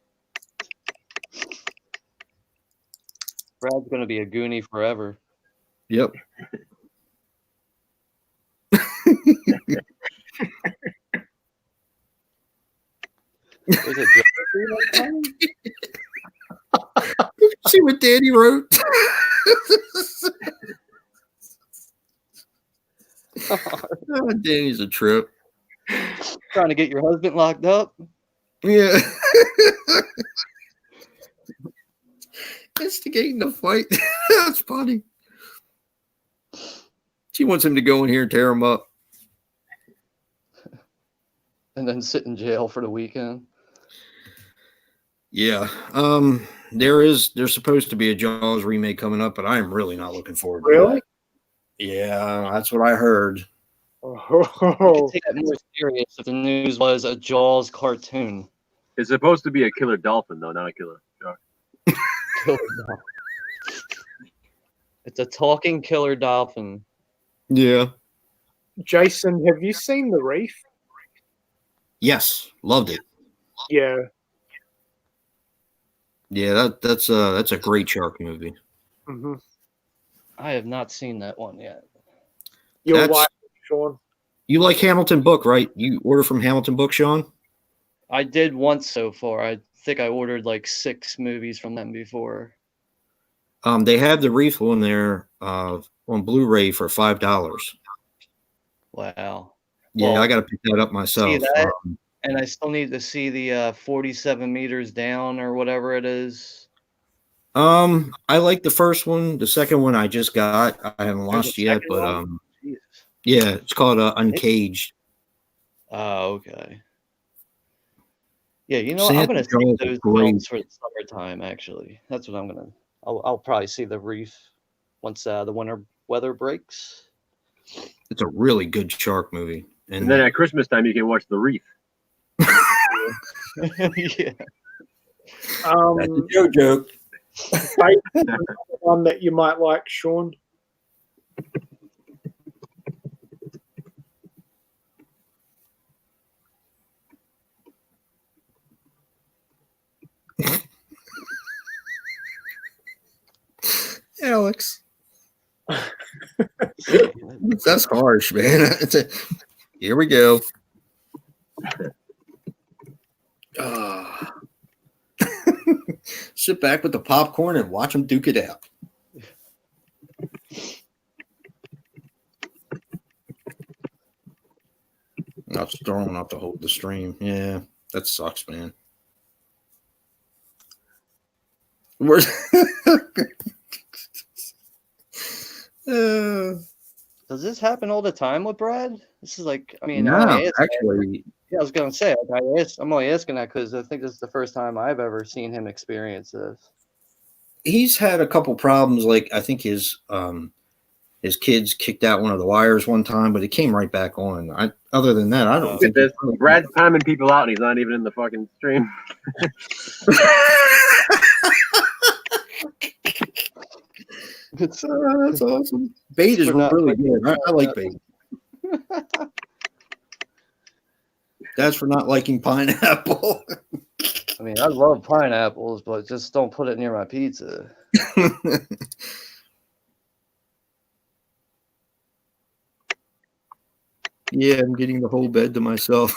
Brad's gonna be a Goonie forever. Yep. There's a joke. See what Danny wrote? Oh, Danny's a trip. Trying to get your husband locked up? Yeah. Instigating the fight. That's funny. She wants him to go in here and tear him up. And then sit in jail for the weekend. Yeah. There's supposed to be a Jaws remake coming up, but I'm really not looking forward to Really? that. Yeah, that's what I heard. I Oh, could take that more serious if the news was a Jaws cartoon. It's supposed to be a killer dolphin, though, not a killer shark. Killer dolphin. It's a talking killer dolphin. Yeah. Jason, have you seen The Reef? Yes, loved it. Yeah. Yeah, that's a great shark movie. Mm-hmm. I have not seen that one yet. You'll That's- like it, Sean. You like Hamilton Book, right? You order from Hamilton Book, Sean? I did once so far. I think I ordered like 6 movies from them before. They have the Reef one there on Blu-ray for $5. Wow. Yeah, Well, I got to pick that up myself. see that? And I still need to see the 47 meters down or whatever it is. I like the first one. The second one I just got. I haven't There's a watched yet, second but one? Jesus. yeah, it's called Uncaged. Oh, okay. Yeah, you know, I'm Santa gonna see Claus is those great. films for the summertime. Actually, that's what I'm gonna. I'll probably see the Reef once the winter weather breaks. It's a really good shark movie. And then at Christmas time, you can watch The Reef. Yeah. that's a Joe joke. One that you might like, Sean. sucks. That's harsh, man. Here we go. Sit back with the popcorn and watch them duke it out. Not strong enough to hold the stream. Yeah, that sucks, man. Where's Does this happen all the time with Brad? This is like, I mean, no, actually, yeah, I was gonna say, I'm only asking that because I think this is the first time I've ever seen him experience this. he's had a couple problems. Like I think his kids kicked out one of the wires one time, but it came right back on. Other than that, I don't think this. Brad's timing people out, and he's not even in the fucking stream. That's awesome. Bait is really good. I like bait. That's for not liking pineapple. I mean, I love pineapples, but just don't put it near my pizza. Yeah, I'm getting the whole bed to myself.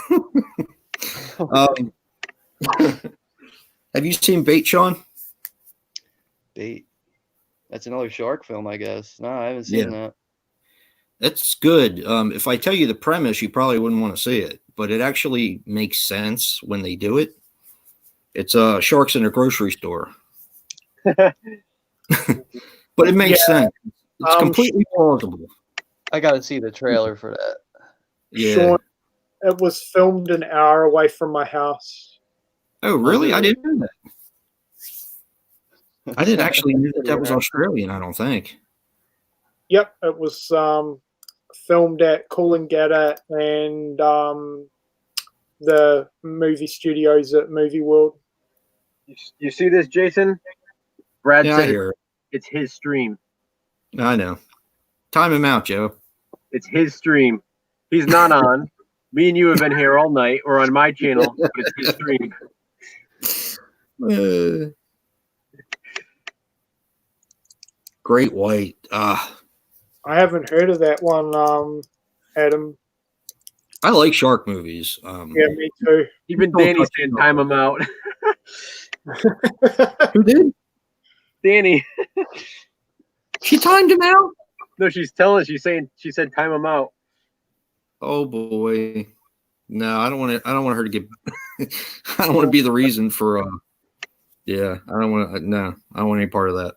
Have you seen Bait, Sean? Bait. That's another shark film, I guess. No, I haven't seen that. It's good. If I tell you the premise, you probably wouldn't want to see it, but it actually makes sense when they do it. It's sharks in a grocery store. But it makes sense. It's completely plausible. I got to see the trailer for that. Yeah. Sean, it was filmed an hour away from my house. Oh, really? I didn't know that. I didn't actually know that was Australian, I don't think. Yep, it was filmed at Coolangatta and the movie studios at Movie World. You see this, Jason? Brad Yeah, said I hear it. It's his stream. I know. Time him out, Joe. It's his stream. He's not on. Me and you have been here all night. Or on my channel, but it's his stream. Great White. I haven't heard of that one, Adam. I like shark movies. Yeah, me too. Even Danny saying time him out. Who did? Danny. She timed him out? No, she's telling us. She said time him out. Oh boy. No, I don't want her to get I don't want to be the reason for yeah, I don't want any part of that.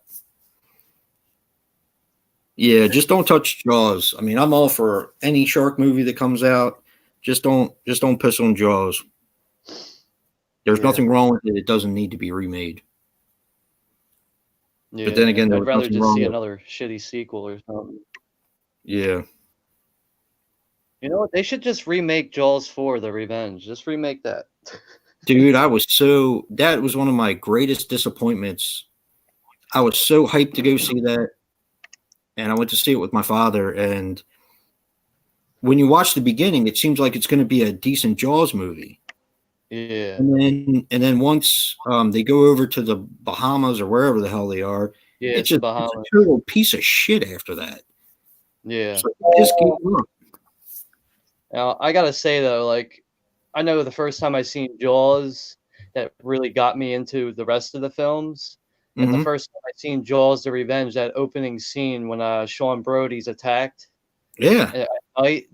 Yeah, just don't touch Jaws. I mean, I'm all for any shark movie that comes out. Just don't piss on Jaws. There's nothing wrong with it. It doesn't need to be remade. Yeah, but then again, I'd rather just see another shitty sequel or something. Yeah. You know what? They should just remake Jaws 4: The Revenge. Just remake that. Dude, that was one of my greatest disappointments. I was so hyped to go see that. And I went to see it with my father. And when you watch the beginning, it seems like it's going to be a decent Jaws movie. Yeah. And then once they go over to the Bahamas or wherever the hell they are, yeah, it's a total piece of shit after that. Yeah. So just keep going. Now, I got to say, though, like, I know the first time I seen Jaws that really got me into the rest of the films. And the first time I seen Jaws: The Revenge, that opening scene when Sean Brody's attacked. Yeah.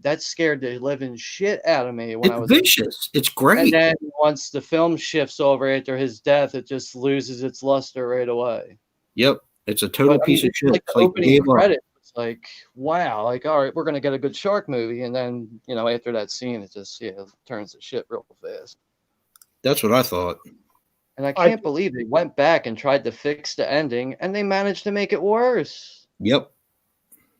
That scared the living shit out of me when it's I was vicious. It's great. And then once the film shifts over after his death, it just loses its luster right away. Yep. It's a total piece of shit. Like the opening credit, it's like, wow, like, all right, we're gonna get a good shark movie, and then after that scene, it just turns to shit real fast. That's what I thought. And I can't believe they went back and tried to fix the ending, and they managed to make it worse. Yep.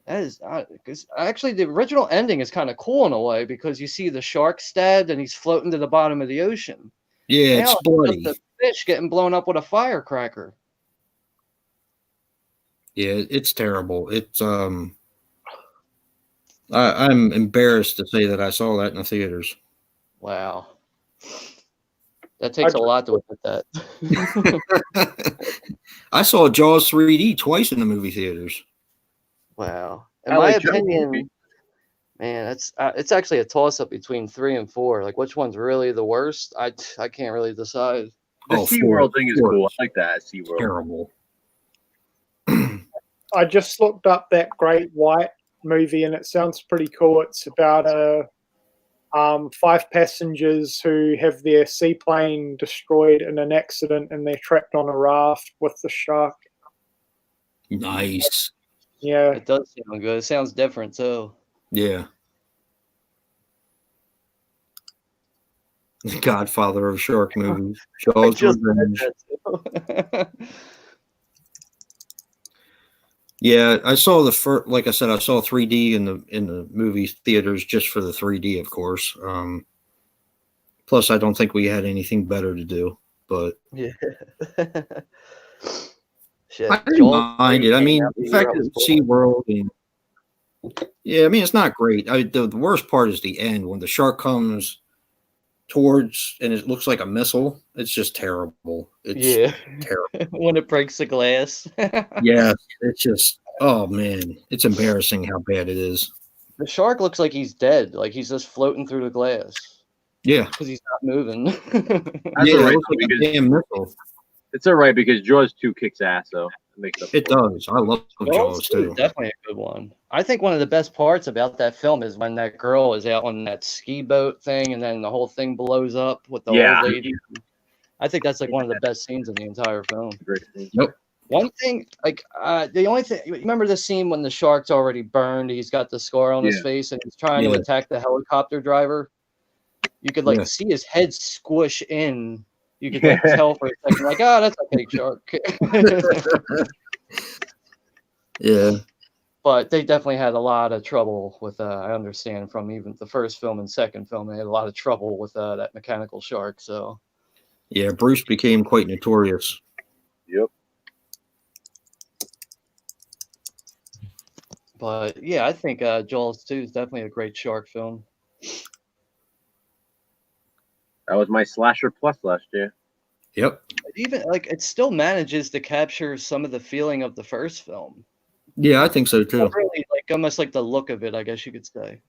That is because actually the original ending is kind of cool in a way because you see the shark stabbed and he's floating to the bottom of the ocean. Yeah, it's bloody. The fish getting blown up with a firecracker. Yeah, it's terrible. It's I'm embarrassed to say that I saw that in the theaters. Wow. That takes a lot to admit that. I saw Jaws 3D twice in the movie theaters. Wow. In I my like Jaws opinion, movie. man, it's actually a toss up between 3 and 4. Like, which one's really the worst? I can't really decide. The Oh, SeaWorld thing is four cool. is I like that SeaWorld. terrible. I just looked up that Great White movie, and it sounds pretty cool. It's about 5 passengers who have their seaplane destroyed in an accident, and they're trapped on a raft with the shark. Nice. Yeah, It does sound good. It sounds different too. Yeah. The Godfather of shark movies. I Jaws just read Revenge. that too. Yeah, I saw the first. Like I said, I saw 3D in the movie theaters just for the 3D, of course. Plus, I don't think we had anything better to do. But Yeah. Shit. I didn't Jaws mind it. I 3 mean, came out the the fact year I was that born. SeaWorld and yeah, I mean, it's not great. The worst part is the end when the shark comes towards and it looks like a missile. It's just terrible. It's Yeah. terrible. When it breaks the glass. Yeah, it's just oh man, it's embarrassing how bad it is. The shark looks like he's dead. Like he's just floating through the glass Yeah, because he's not moving. That's yeah, all right, it looks like a because damn missile. it's all right because Jaws 2 kicks ass, so it makes up. It for does. I love Jaws Jaws 2 is too. definitely a good one. I think one of the best parts about that film is when that girl is out on that ski boat thing and then the whole thing blows up with the Yeah. old lady. I think that's like one of the best scenes in the entire film. Great thing. One thing, like the only thing, remember the scene when the shark's already burned? He's got the scar on his Yeah. face and he's trying to Yeah. attack the helicopter driver. You could like Yeah. see his head squish in. You could like tell for a second, like, oh, that's a big shark. Yeah. But they definitely had a lot of trouble with. I understand from even the first film and second film, they had a lot of trouble with that mechanical shark. So Yeah, Bruce became quite notorious. Yep. but yeah, I think Jaws 2 is definitely a great shark film. That was my slasher plus last year. Yep. Even like it still manages to capture some of the feeling of the first film. Yeah, I think so too. Not really, like almost like the look of it, I guess you could say.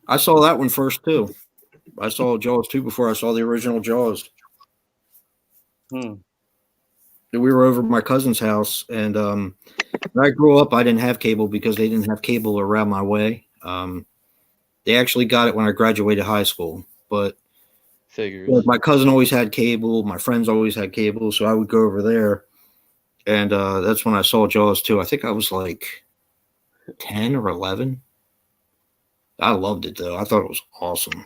I saw that one first too. I saw Jaws 2 before I saw the original Jaws. We were over at my cousin's house, and when I grew up, I didn't have cable because they didn't have cable around my way. They actually got it when I graduated high school, but Figures. my cousin always had cable. My friends always had cable, so I would go over there, and that's when I saw Jaws 2. I think I was like 10 or 11. I loved it, though. I thought it was awesome.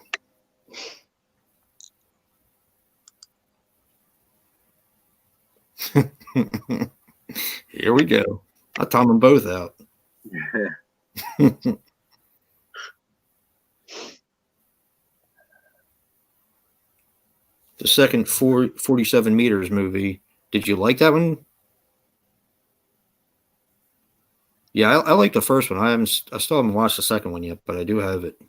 Here we go. I time them both out. The second 47 meters movie. Did you like that one? Yeah, I like the first one. I still haven't watched the second one yet, but I do have it.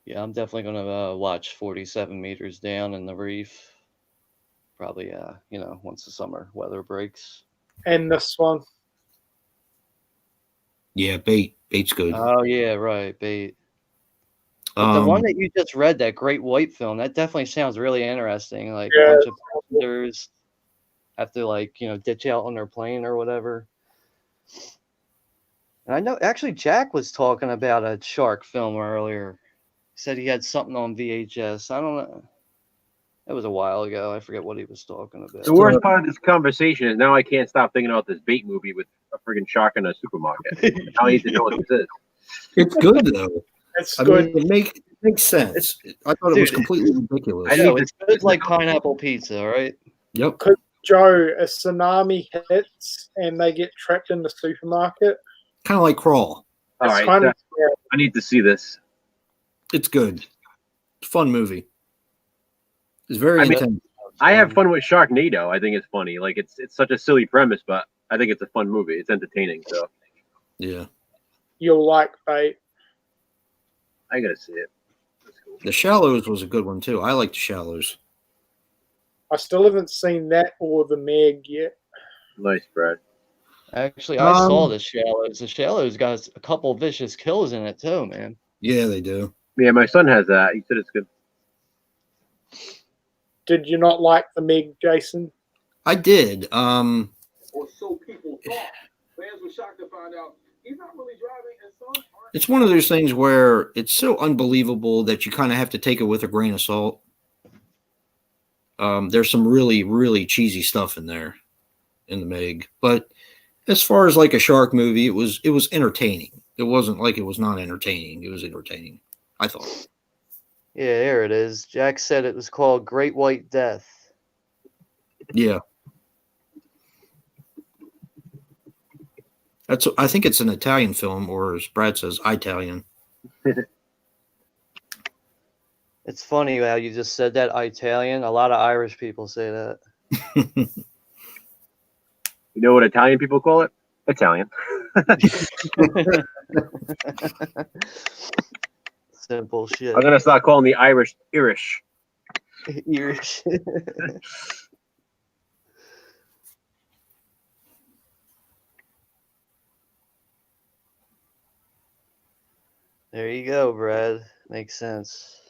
Yeah, I'm definitely gonna watch 47 meters down in the reef. Probably, once the summer weather breaks. and this one. Yeah, Bait's good. Oh yeah, right, bait. But the one that you just read, that Great White film, that definitely sounds really interesting. Like a bunch of passengers have to ditch out on their plane or whatever. And I know actually Jack was talking about a shark film earlier. He said he had something on VHS. I don't know. It was a while ago. I forget what he was talking about. The worst part of this conversation is now I can't stop thinking about this bait movie with a friggin' shark in a supermarket. Now I need to know what this is. It's good though. It's I good. mean, it makes sense. I thought it was Dude, completely ridiculous. I No, need it's good like pineapple pizza, right? Yep. Joe, a tsunami hits and they get trapped in the supermarket. Kind of like Crawl. All It's right, kind of I need to see this. It's good. It's a fun movie. It's very intense. I have fun with Sharknado. I think it's funny. Like it's such a silly premise, but I think it's a fun movie. It's entertaining. So Yeah. you'll like Bait. I gotta see it. The Shallows was a good one too. I like The Shallows. I still haven't seen that or The Meg yet. Nice, Brad. Actually, I saw The Shallows. The Shallows got a couple vicious kills in it too, man. Yeah, they do. Yeah, my son has that. He said it's good. Did you not like The Meg, Jason? I did. Or so people thought. Fans were shocked to find out he's not really driving, and some aren't. It's one of those things where it's so unbelievable that you kind of have to take it with a grain of salt. There's some really, really cheesy stuff in there in The Meg, but as far as like a shark movie, it was entertaining. It wasn't like it was not entertaining. It was entertaining, I thought. Yeah, there it is. Jack said it was called Great White Death. Yeah. I think it's an Italian film, or as Brad says, Italian. It's funny how you just said that, Italian. A lot of Irish people say that. You know what Italian people call it? Italian. Simple shit. I'm gonna start calling the Irish Irish. Irish. There you go, Brad. Makes sense.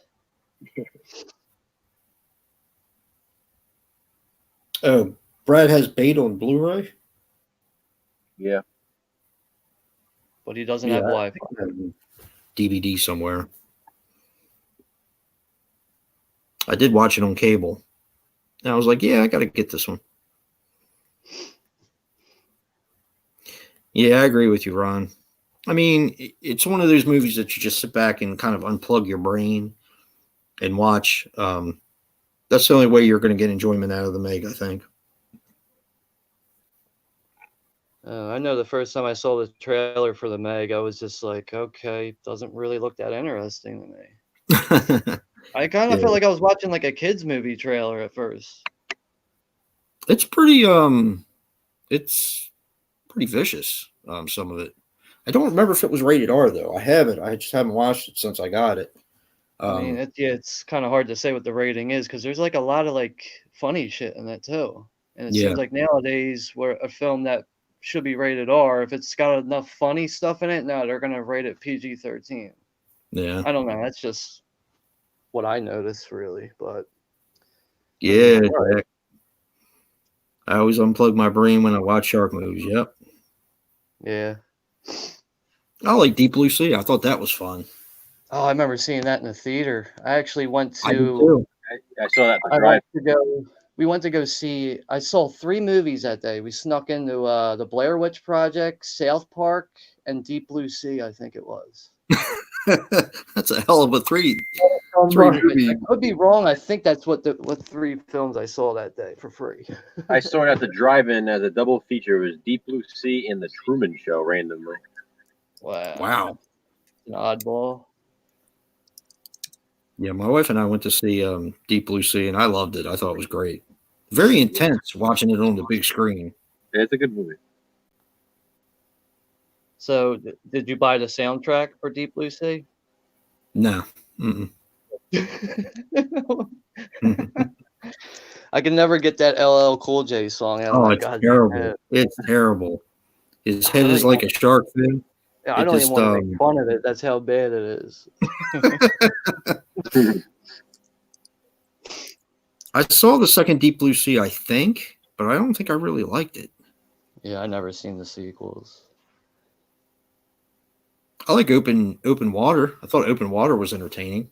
Oh, Brad has Bait on Blu-ray? Yeah. But he doesn't have Wi-Fi. DVD somewhere. I did watch it on cable. And I was like, yeah, I got to get this one. Yeah, I agree with you, Ron. I mean, it's one of those movies that you just sit back and kind of unplug your brain and watch. That's the only way you're going to get enjoyment out of The Meg, I think. I know the first time I saw the trailer for The Meg, I was just like, okay, doesn't really look that interesting to me. I kind of felt like I was watching like a kid's movie trailer at first. It's pretty vicious, some of it. I don't remember if it was rated R though. I have it. I just haven't watched it since I got it. I mean, it's kind of hard to say what the rating is because there's like a lot of like funny shit in it too. And it seems like nowadays where a film that should be rated R, if it's got enough funny stuff in it, no, they're gonna rate it PG-13. Yeah. I don't know. That's just what I noticed really, but yeah. Right. I always unplug my brain when I watch shark movies. Yep. Yeah. I like Deep Blue Sea. I thought that was fun. Oh, I remember seeing that in the theater. I actually went to. I saw that. We went to go see. I saw 3 movies that day. We snuck into the Blair Witch Project, South Park, and Deep Blue Sea. I think it was. That's a hell of a 3 I could be wrong. I think that's what 3 films I saw that day for free. I saw it at the drive-in as a double feature. It was Deep Blue Sea and The Truman Show randomly. Wow. An oddball. Yeah, my wife and I went to see Deep Blue Sea, and I loved it. I thought it was great. Very intense watching it on the big screen. Yeah, it's a good movie. So, did you buy the soundtrack for Deep Blue Sea? No. I can never get that LL Cool J song out of my it's terrible. It's terrible. His head is like a shark fin. Yeah, I don't even want to make fun of it. That's how bad it is. I saw the second Deep Blue Sea, I think, but I don't think I really liked it. Yeah, I never seen the sequels. I like Open Water. I thought Open Water was entertaining.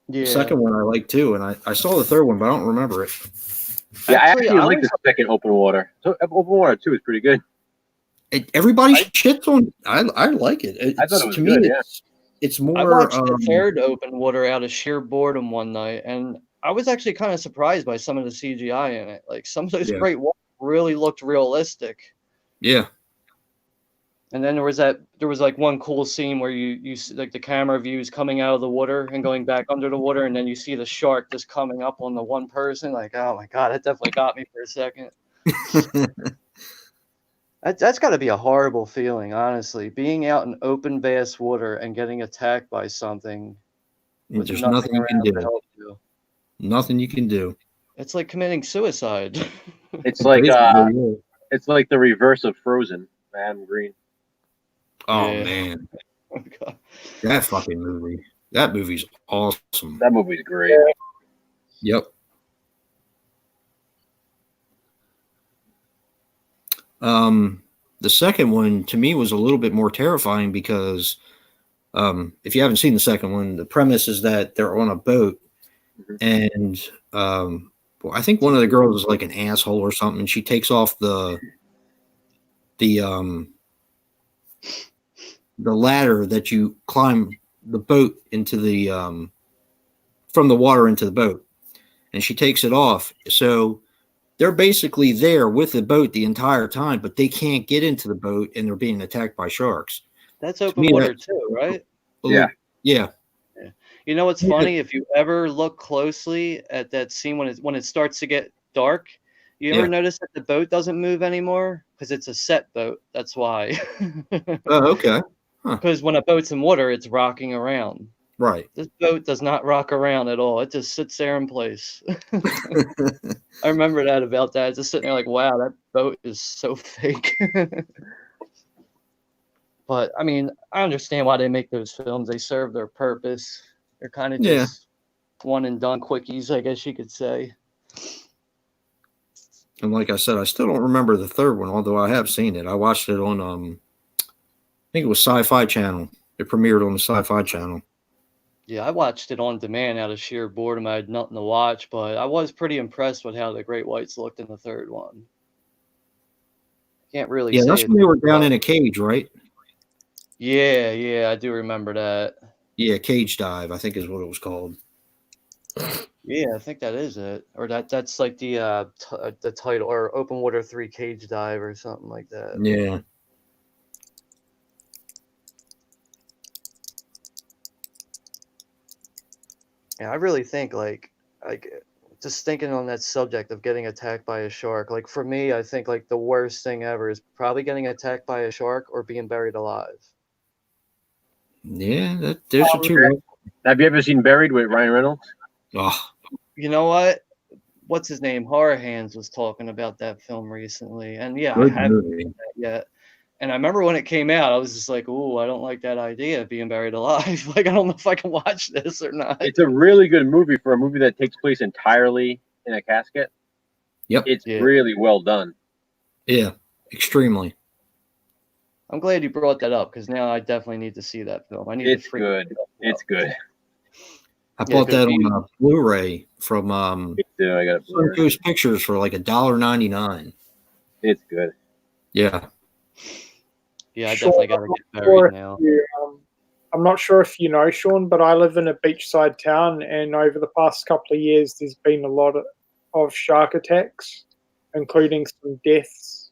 Yeah. The second one I liked too, and I saw the third one, but I don't remember it. Yeah, I actually like the second Open Water. So Open Water 2 is pretty good. Everybody shits on. I like it. I thought it was to good, me, yeah. it's more. I watched the third Open Water out of sheer boredom one night, and I was actually kind of surprised by some of the CGI in it. Like some of those great ones really looked realistic. Yeah. And then there was like one cool scene where you see like the camera views coming out of the water and going back under the water, and then you see the shark just coming up on the one person. Like, oh my god, that definitely got me for a second. That's got to be a horrible feeling, honestly. Being out in open, vast water and getting attacked by something with There's nothing you can around to do. help you. Nothing you can do. It's like committing suicide. It's like Basically, yeah. it's like the reverse of Frozen. Adam Green. Oh Yeah. man, Oh, God. that fucking movie. That movie's awesome. That movie's great. Yep. The second one to me was a little bit more terrifying because if you haven't seen the second one, the premise is that they're on a boat and well, I think one of the girls is like an asshole or something. And she takes off the ladder that you climb the boat into the from the water into the boat, and she takes it off. So they're basically there with the boat the entire time, but they can't get into the boat, and they're being attacked by sharks. That's To open me, water too, right? Yeah. Yeah. You know what's Yeah. funny? If you ever look closely at that scene when it starts to get dark, you ever Yeah. notice that the boat doesn't move anymore? Because it's a set boat. That's why. Oh, okay. Because when a boat's in water, it's rocking around. Right. This boat does not rock around at all. It just sits there in place. I remember that about that. Just sitting there like, wow, that boat is so fake. But I mean, I understand why they make those films. They serve their purpose. They're kind of Yeah. just one and done quickies, I guess you could say. And like I said, I still don't remember the third one, although I have seen it. I watched it on I think it was Sci-Fi Channel. It premiered on the Sci-Fi Channel. Yeah, I watched it on demand out of sheer boredom. I had nothing to watch, but I was pretty impressed with how the Great Whites looked in the third one. Can't really Yeah, say that's it. when they were down in a cage, right? Yeah, I do remember that. Yeah, Cage Dive, I think is what it was called. Yeah, I think that is it, or that's like the title, or Open Water 3 Cage Dive or something like that. Yeah. Yeah, I really think like just thinking on that subject of getting attacked by a shark. Like for me, I think like the worst thing ever is probably getting attacked by a shark or being buried alive. Yeah, there's the two. Have you ever seen Buried with Ryan Reynolds? Oh, You know what? What's his name? Horror Hands was talking about that film recently, and yeah, I good haven't movie. seen that yet. And I remember when it came out, I was just like, "Ooh, I don't like that idea of being buried alive. Like, I don't know if I can watch this or not." It's a really good movie for a movie that takes place entirely in a casket. Yep. It's Yeah. really well done. Yeah, extremely. I'm glad you brought that up because now I definitely need to see that film. I need It's to freak good. It's good. I Yeah, bought 'cause that you- on Blu-ray from Me too. I got Sun it. Coast Pictures for like $1.99. It's good. Yeah. Yeah, I Sean, definitely gotta I'm not get sure buried if now. I'm not sure if you know, Sean, but I live in a beachside town, and over the past couple of years, there's been a lot of shark attacks, including some deaths.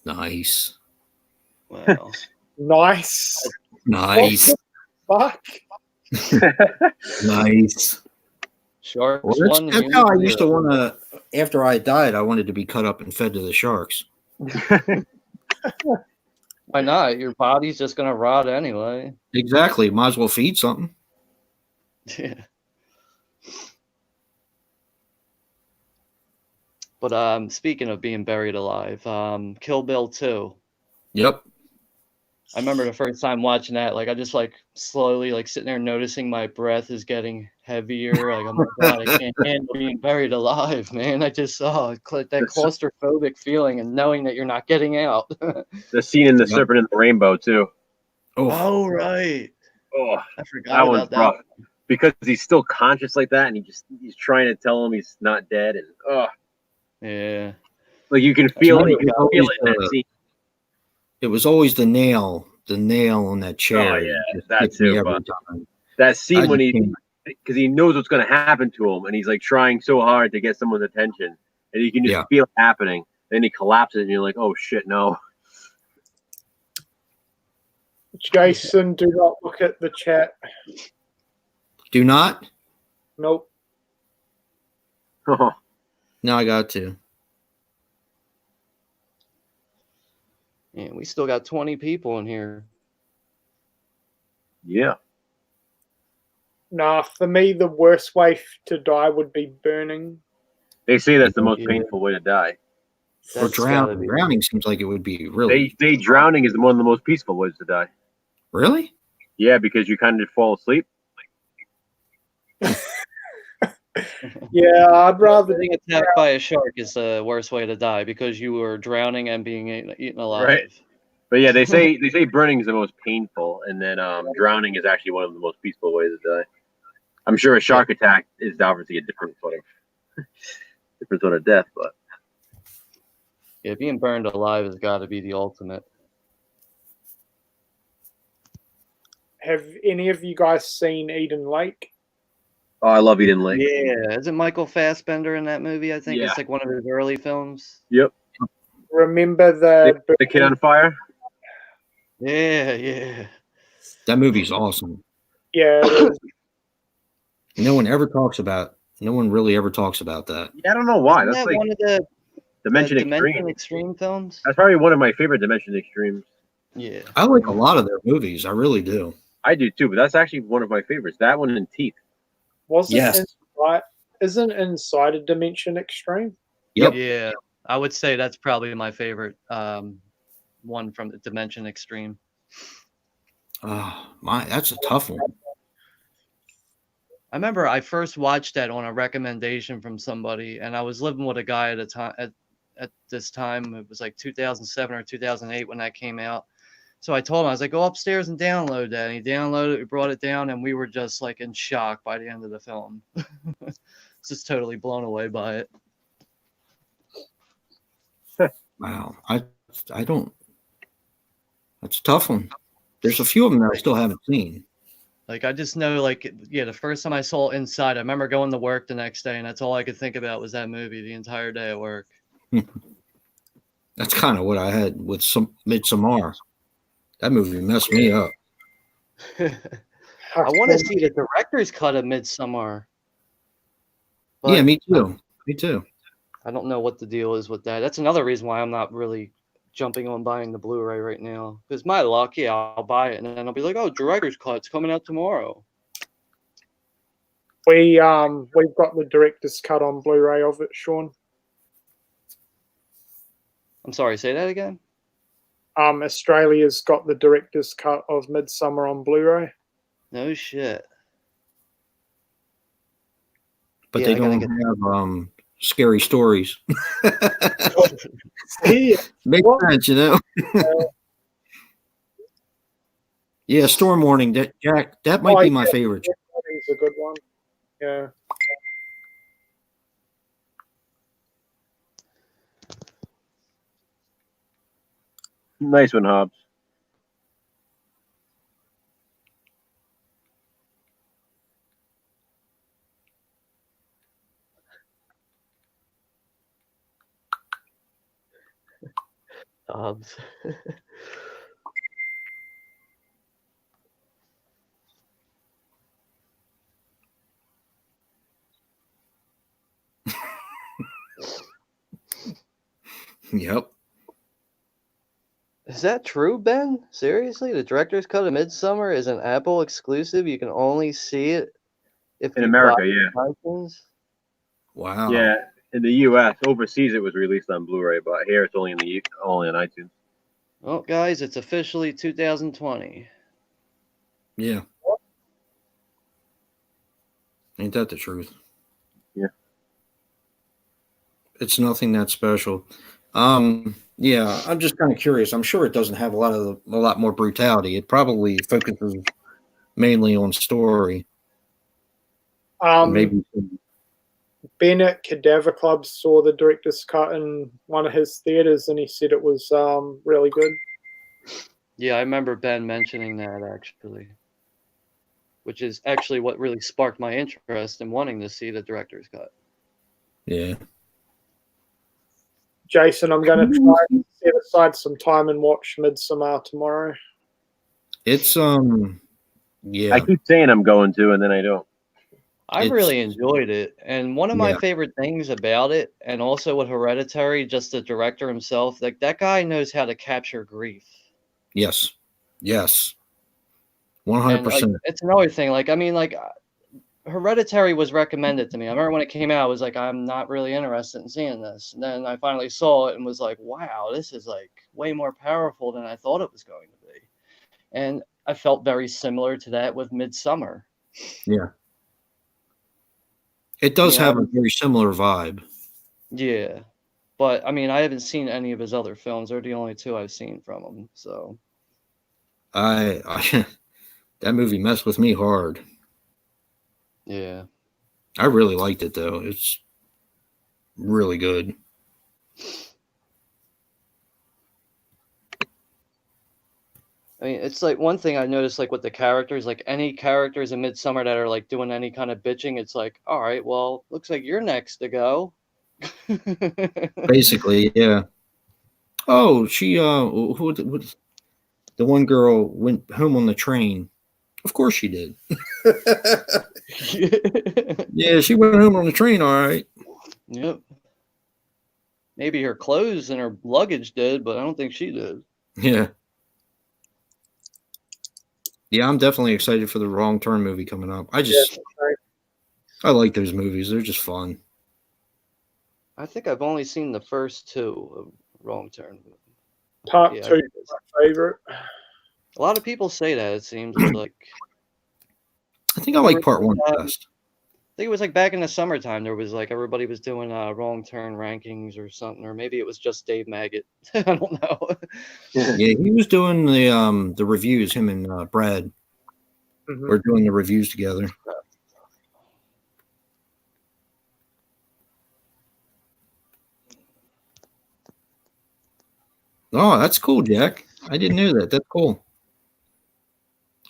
Nice. Wow. Nice. Nice. Fuck. Nice. Sharks Well, won. that's how I used to want to, after I died, I wanted to be cut up and fed to the sharks. Why not? Your body's just gonna rot anyway. Exactly. Might as well feed something. Yeah. But speaking of being buried alive, Kill Bill 2. Yep. I remember the first time watching that, like I just like slowly like sitting there noticing my breath is getting heavier. Like, oh my God, I can't handle being buried alive, man. I just saw that claustrophobic feeling and knowing that you're not getting out. The scene in The Yep. Serpent and the Rainbow too. Oh, right. Oh, I forgot that about one's that. rough because he's still conscious like that, and he's trying to tell him he's not dead, and Yeah. like you can feel That's it. You can always feel it in that the- scene. It was always the nail on that chair. Oh, yeah, Just that gets me too, every but- time. That I scene when just he, can't- because he knows what's going to happen to him, and he's like trying so hard to get someone's attention, and you can just Yeah. feel it happening. Then he collapses, and you're like, "Oh shit, no!" Jason, do not look at the chat. Do not? Nope. No, I got to. Yeah, we still got 20 people in here. Yeah. Nah, for me, the worst way to die would be burning. They say that's the most Yeah. painful way to die. Or That's gotta drowning. be. Drowning seems like it would be They really. say drowning is one of the most peaceful ways to die. Really? Yeah, because you kind of just fall asleep. Yeah, I'd rather. Getting attacked by a shark is the worst way to die because you were drowning and being eaten alive. Right. But yeah, they say burning is the most painful, and then drowning is actually one of the most peaceful ways to die. I'm sure a shark attack is obviously a different sort of death, but Yeah, being burned alive has got to be the ultimate. Have any of you guys seen Eden Lake? oh, I love Eden Lake. Yeah, isn't Michael Fassbender in that movie? I think Yeah. it's like one of his early films. Yep. Remember The kid on fire. Yeah, yeah. That movie's awesome. Yeah, it is. No one really ever talks about that. Yeah, I don't know why. Isn't That's that like one of the Dimension Dimension Extreme. Extreme films? That's probably one of my favorite Dimension Extremes. Yeah. I like a lot of their movies. I really do. I do too, but that's actually one of my favorites. That one and Teeth. Wasn't Yes. isn't Inside a Dimension Extreme? Yep. Yeah, I would say that's probably my favorite one from the Dimension Extreme. That's a tough one. I remember I first watched that on a recommendation from somebody, and I was living with a guy at a time at this time. It was like 2007 or 2008 when that came out. So I told him, I was like, go upstairs and download that. And he downloaded it, we brought it down, and we were just like in shock by the end of the film. Just totally blown away by it. Wow. I don't. That's a tough one. There's a few of them that I still haven't seen. Like, I just know, like, yeah, the first time I saw Inside, I remember going to work the next day, and that's all I could think about was that movie the entire day at work. That's kind of what I had with some Midsommar. That movie messed me up. I want to see the director's cut of Midsommar. But Yeah, me too. Me too. I don't know what the deal is with that. That's another reason why I'm not really jumping on buying the Blu-ray right now. Because my luck, yeah, I'll buy it, and then I'll be like, oh, director's cut's coming out tomorrow. We've got the director's cut on Blu-ray of it, Sean. I'm sorry, say that again? Australia's got the director's cut of Midsommar on Blu-ray. No shit. But Yeah, they I gotta don't have scary stories. Yeah. Makes sense, you know. Yeah, Storm Warning. That might be my favorite. It's a good one. Yeah. Nice one, Hobbs. Hobbs. Yep. Is that true, Ben? Seriously? The director's cut of Midsommar is an Apple exclusive? You can only see it if In you America, buy yeah. iTunes? Wow. Yeah, in the U.S., overseas it was released on Blu-ray, but here it's only only on iTunes. Well, guys, it's officially 2020. Yeah. Ain't that the truth? Yeah. It's nothing that special. Yeah, I'm just kind of curious. I'm sure it doesn't have a lot more brutality. It probably focuses mainly on story. Maybe. Ben at Cadaver Club saw the director's cut in one of his theaters, and he said it was really good. Yeah, I remember Ben mentioning that, actually. Which is actually what really sparked my interest in wanting to see the director's cut. Yeah. Jason, I'm going to try and set aside some time and watch Midsommar tomorrow. It's yeah. I keep saying I'm going to, and then I don't. I really enjoyed it. And one of my favorite things about it, and also with Hereditary, just the director himself, like that guy knows how to capture grief. Yes. Yes. 100%. It's another thing. Like, I mean, like, Hereditary was recommended to me. I remember when it came out, I was like, I'm not really interested in seeing this. And then I finally saw it and was like, wow, this is like way more powerful than I thought it was going to be. And I felt very similar to that with Midsummer. Yeah. It does Yeah. have a very similar vibe. Yeah. But I mean, I haven't seen any of his other films. They're the only two I've seen from him. So I that movie messed with me hard. yeah. I really liked it though. It's really good. I mean, it's like one thing I noticed, like with the characters, like any characters in Midsummer that are like doing any kind of bitching, it's like, all right, well, looks like you're next to go. Basically, yeah. Oh, she who the one girl went home on the train. Of course she did. Yeah, she went home on the train, all right. Yep. Maybe her clothes and her luggage did, but I don't think she did. Yeah. Yeah, I'm definitely excited for the Wrong Turn movie coming up. I like those movies. They're just fun. I think I've only seen the first two of Wrong Turn. Part Yeah, 2 is my favorite. a lot of people say that. It seems it's like I think I like part 1 best. I think it was like back in the summertime. There was like everybody was doing Wrong Turn rankings or something, or maybe it was just Dave Maggot. I don't know. Yeah, he was doing the reviews. Him and Brad were doing the reviews together. Oh, that's cool, Jack. I didn't know that. That's cool.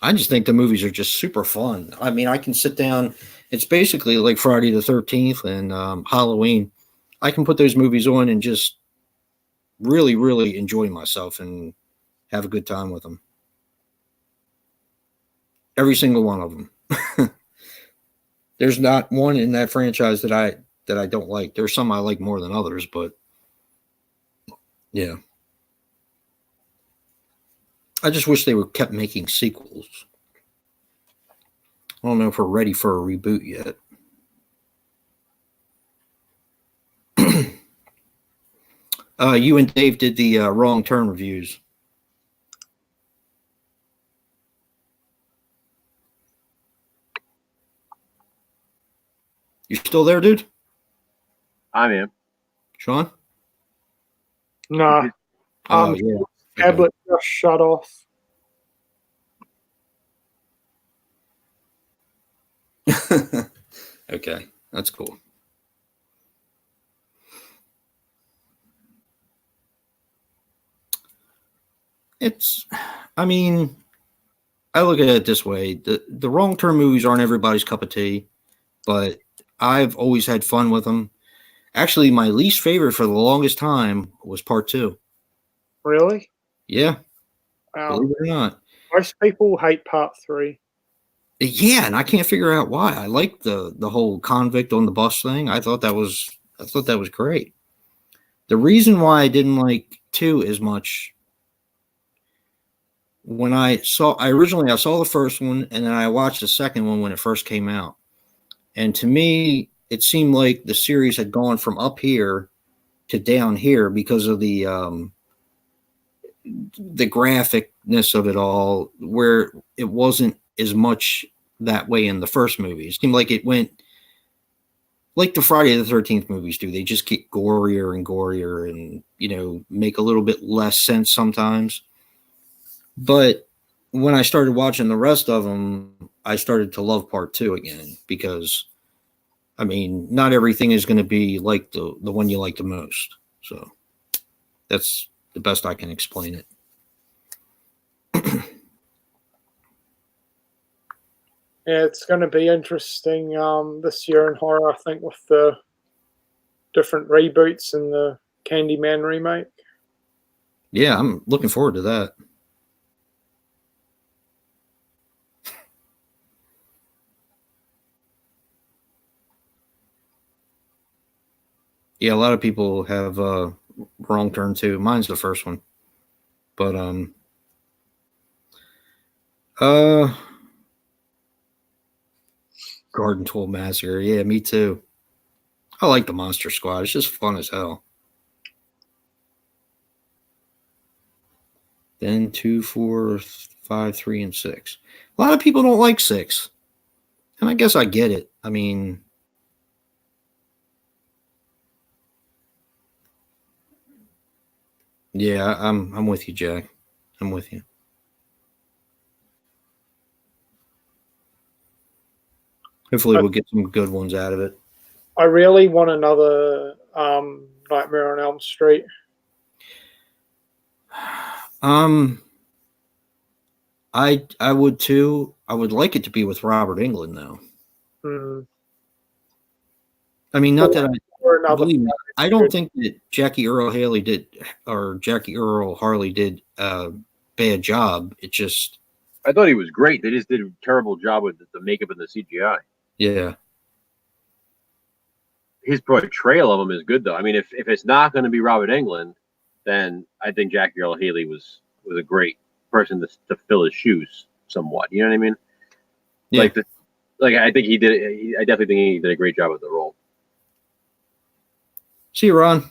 I just think the movies are just super fun. I mean, I can sit down. It's basically like Friday the 13th and Halloween. I can put those movies on and just really, really enjoy myself and have a good time with them. Every single one of them. There's not one in that franchise that I don't like. There's some I like more than others, but yeah. I just wish they were kept making sequels. I don't know if we're ready for a reboot yet. You and Dave did the Wrong Turn reviews. You still there, dude? I'm in. Sean? Nah. Oh, yeah. Tablet just shut off. Okay, that's cool. I mean, I look at it this way. The Wrong Turn movies aren't everybody's cup of tea, but I've always had fun with them. Actually, my least favorite for the longest time was part 2. Really? Yeah. Wow. Believe it or not. Most people hate part 3. Yeah, and I can't figure out why. I like the whole convict on the bus thing. I thought that was great. The reason why I didn't like 2 as much, when I saw the first one and then I watched the second one when it first came out. And to me, it seemed like the series had gone from up here to down here because of the graphicness of it all, where it wasn't as much that way in the first movie. It seemed like it went like the Friday the 13th movies do. They just get gorier and gorier and, make a little bit less sense sometimes. But when I started watching the rest of them, I started to love part 2 again because, I mean, not everything is going to be like the one you like the most. So that's the best I can explain it. Yeah, it's going to be interesting this year in horror, I think, with the different reboots and the Candyman remake. Yeah, I'm looking forward to that. Yeah, a lot of people have Wrong Turn too. Mine's the first one. But Garden Tool Massacre. Yeah, me too. I like the Monster Squad. It's just fun as hell. Then 2, 4, 5, 3, and 6. A lot of people don't like 6. And I guess I get it. I mean, yeah, I'm with you, Jack. I'm with you. Hopefully we'll get some good ones out of it. I really want another Nightmare on Elm Street. I would too. I would like it to be with Robert Englund though. Mm. I mean, not that Or I another. believe me, I don't think that Jackie Earl Harley did a bad job. It just, I thought he was great. They just did a terrible job with the makeup and the CGI. yeah. His portrayal of him is good though. I mean, if it's not going to be Robert Englund, then I think Jackie Earl Haley was a great person to fill his shoes somewhat. You know what I mean? Yeah. I think he did. I definitely think he did a great job with the role. See you, Ron.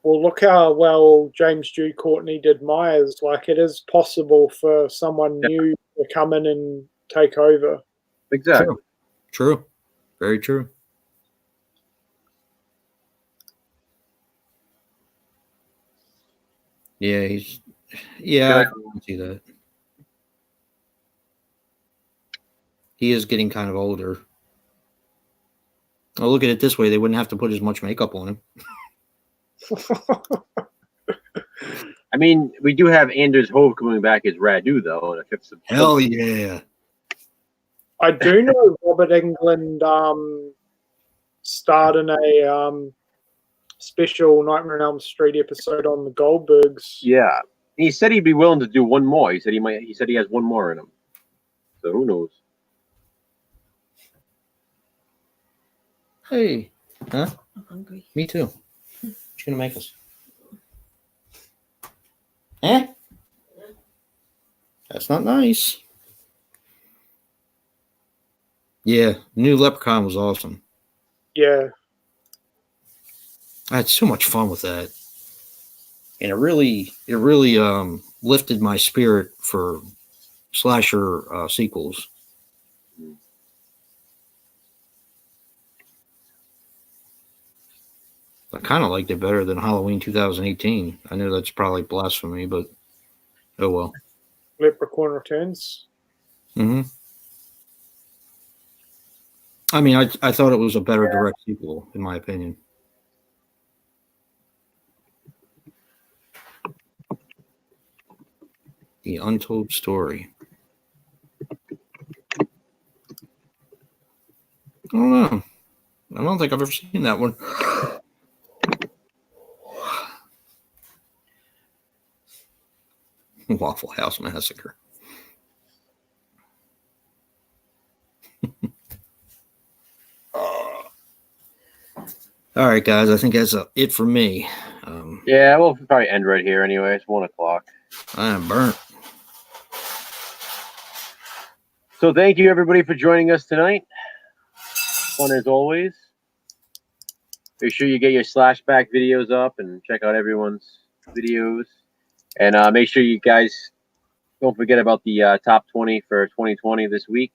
Well, look how well James Dew Courtney did Myers. Like, it is possible for someone new to come in and take over. Exactly. True. Very true. Yeah, I can see that. He is getting kind of older. Oh, look at it this way. They wouldn't have to put as much makeup on him. I mean, we do have Anders Hove coming back as Radu, though. And if Hell yeah. I do know Robert Englund starred in a special Nightmare on Elm Street episode on the Goldbergs. Yeah. He said he'd be willing to do one more. He said he said he has one more in him. So who knows? Hey. Huh? I'm hungry. Me too. What you gonna make us? Eh? That's not nice. Yeah, new Leprechaun was awesome. Yeah. I had so much fun with that. And it really lifted my spirit for slasher sequels. I kind of liked it better than Halloween 2018. I know that's probably blasphemy, but oh well. Leprechaun Returns. Mm-hmm. I mean, I thought it was a better direct sequel, in my opinion. The Untold Story. I don't know. I don't think I've ever seen that one. Waffle House Massacre. All right, guys. I think that's it for me. Yeah, we'll probably end right here anyway. It's 1 o'clock. I am burnt. So thank you, everybody, for joining us tonight. Fun as always. Make sure you get your Slashback videos up and check out everyone's videos. And make sure you guys don't forget about the top 20 for 2020 this week.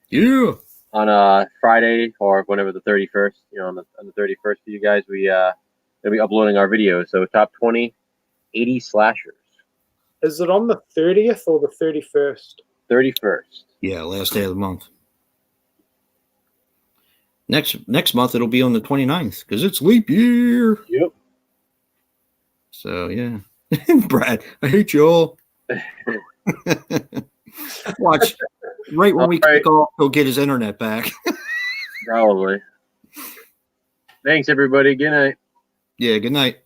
Yeah. On Friday or whenever the 31st, on the 31st for you guys, we'll be uploading our videos. So top 20 80 slashers. Is it on the 30th or the 31st? 31st. Yeah, last day of the month. Next month it'll be on the 29th because it's leap year. Yep. So yeah. Brad, I hate you all. Watch. Right when we kick off, he'll get his internet back. Probably. Thanks, everybody. Good night. Yeah, good night.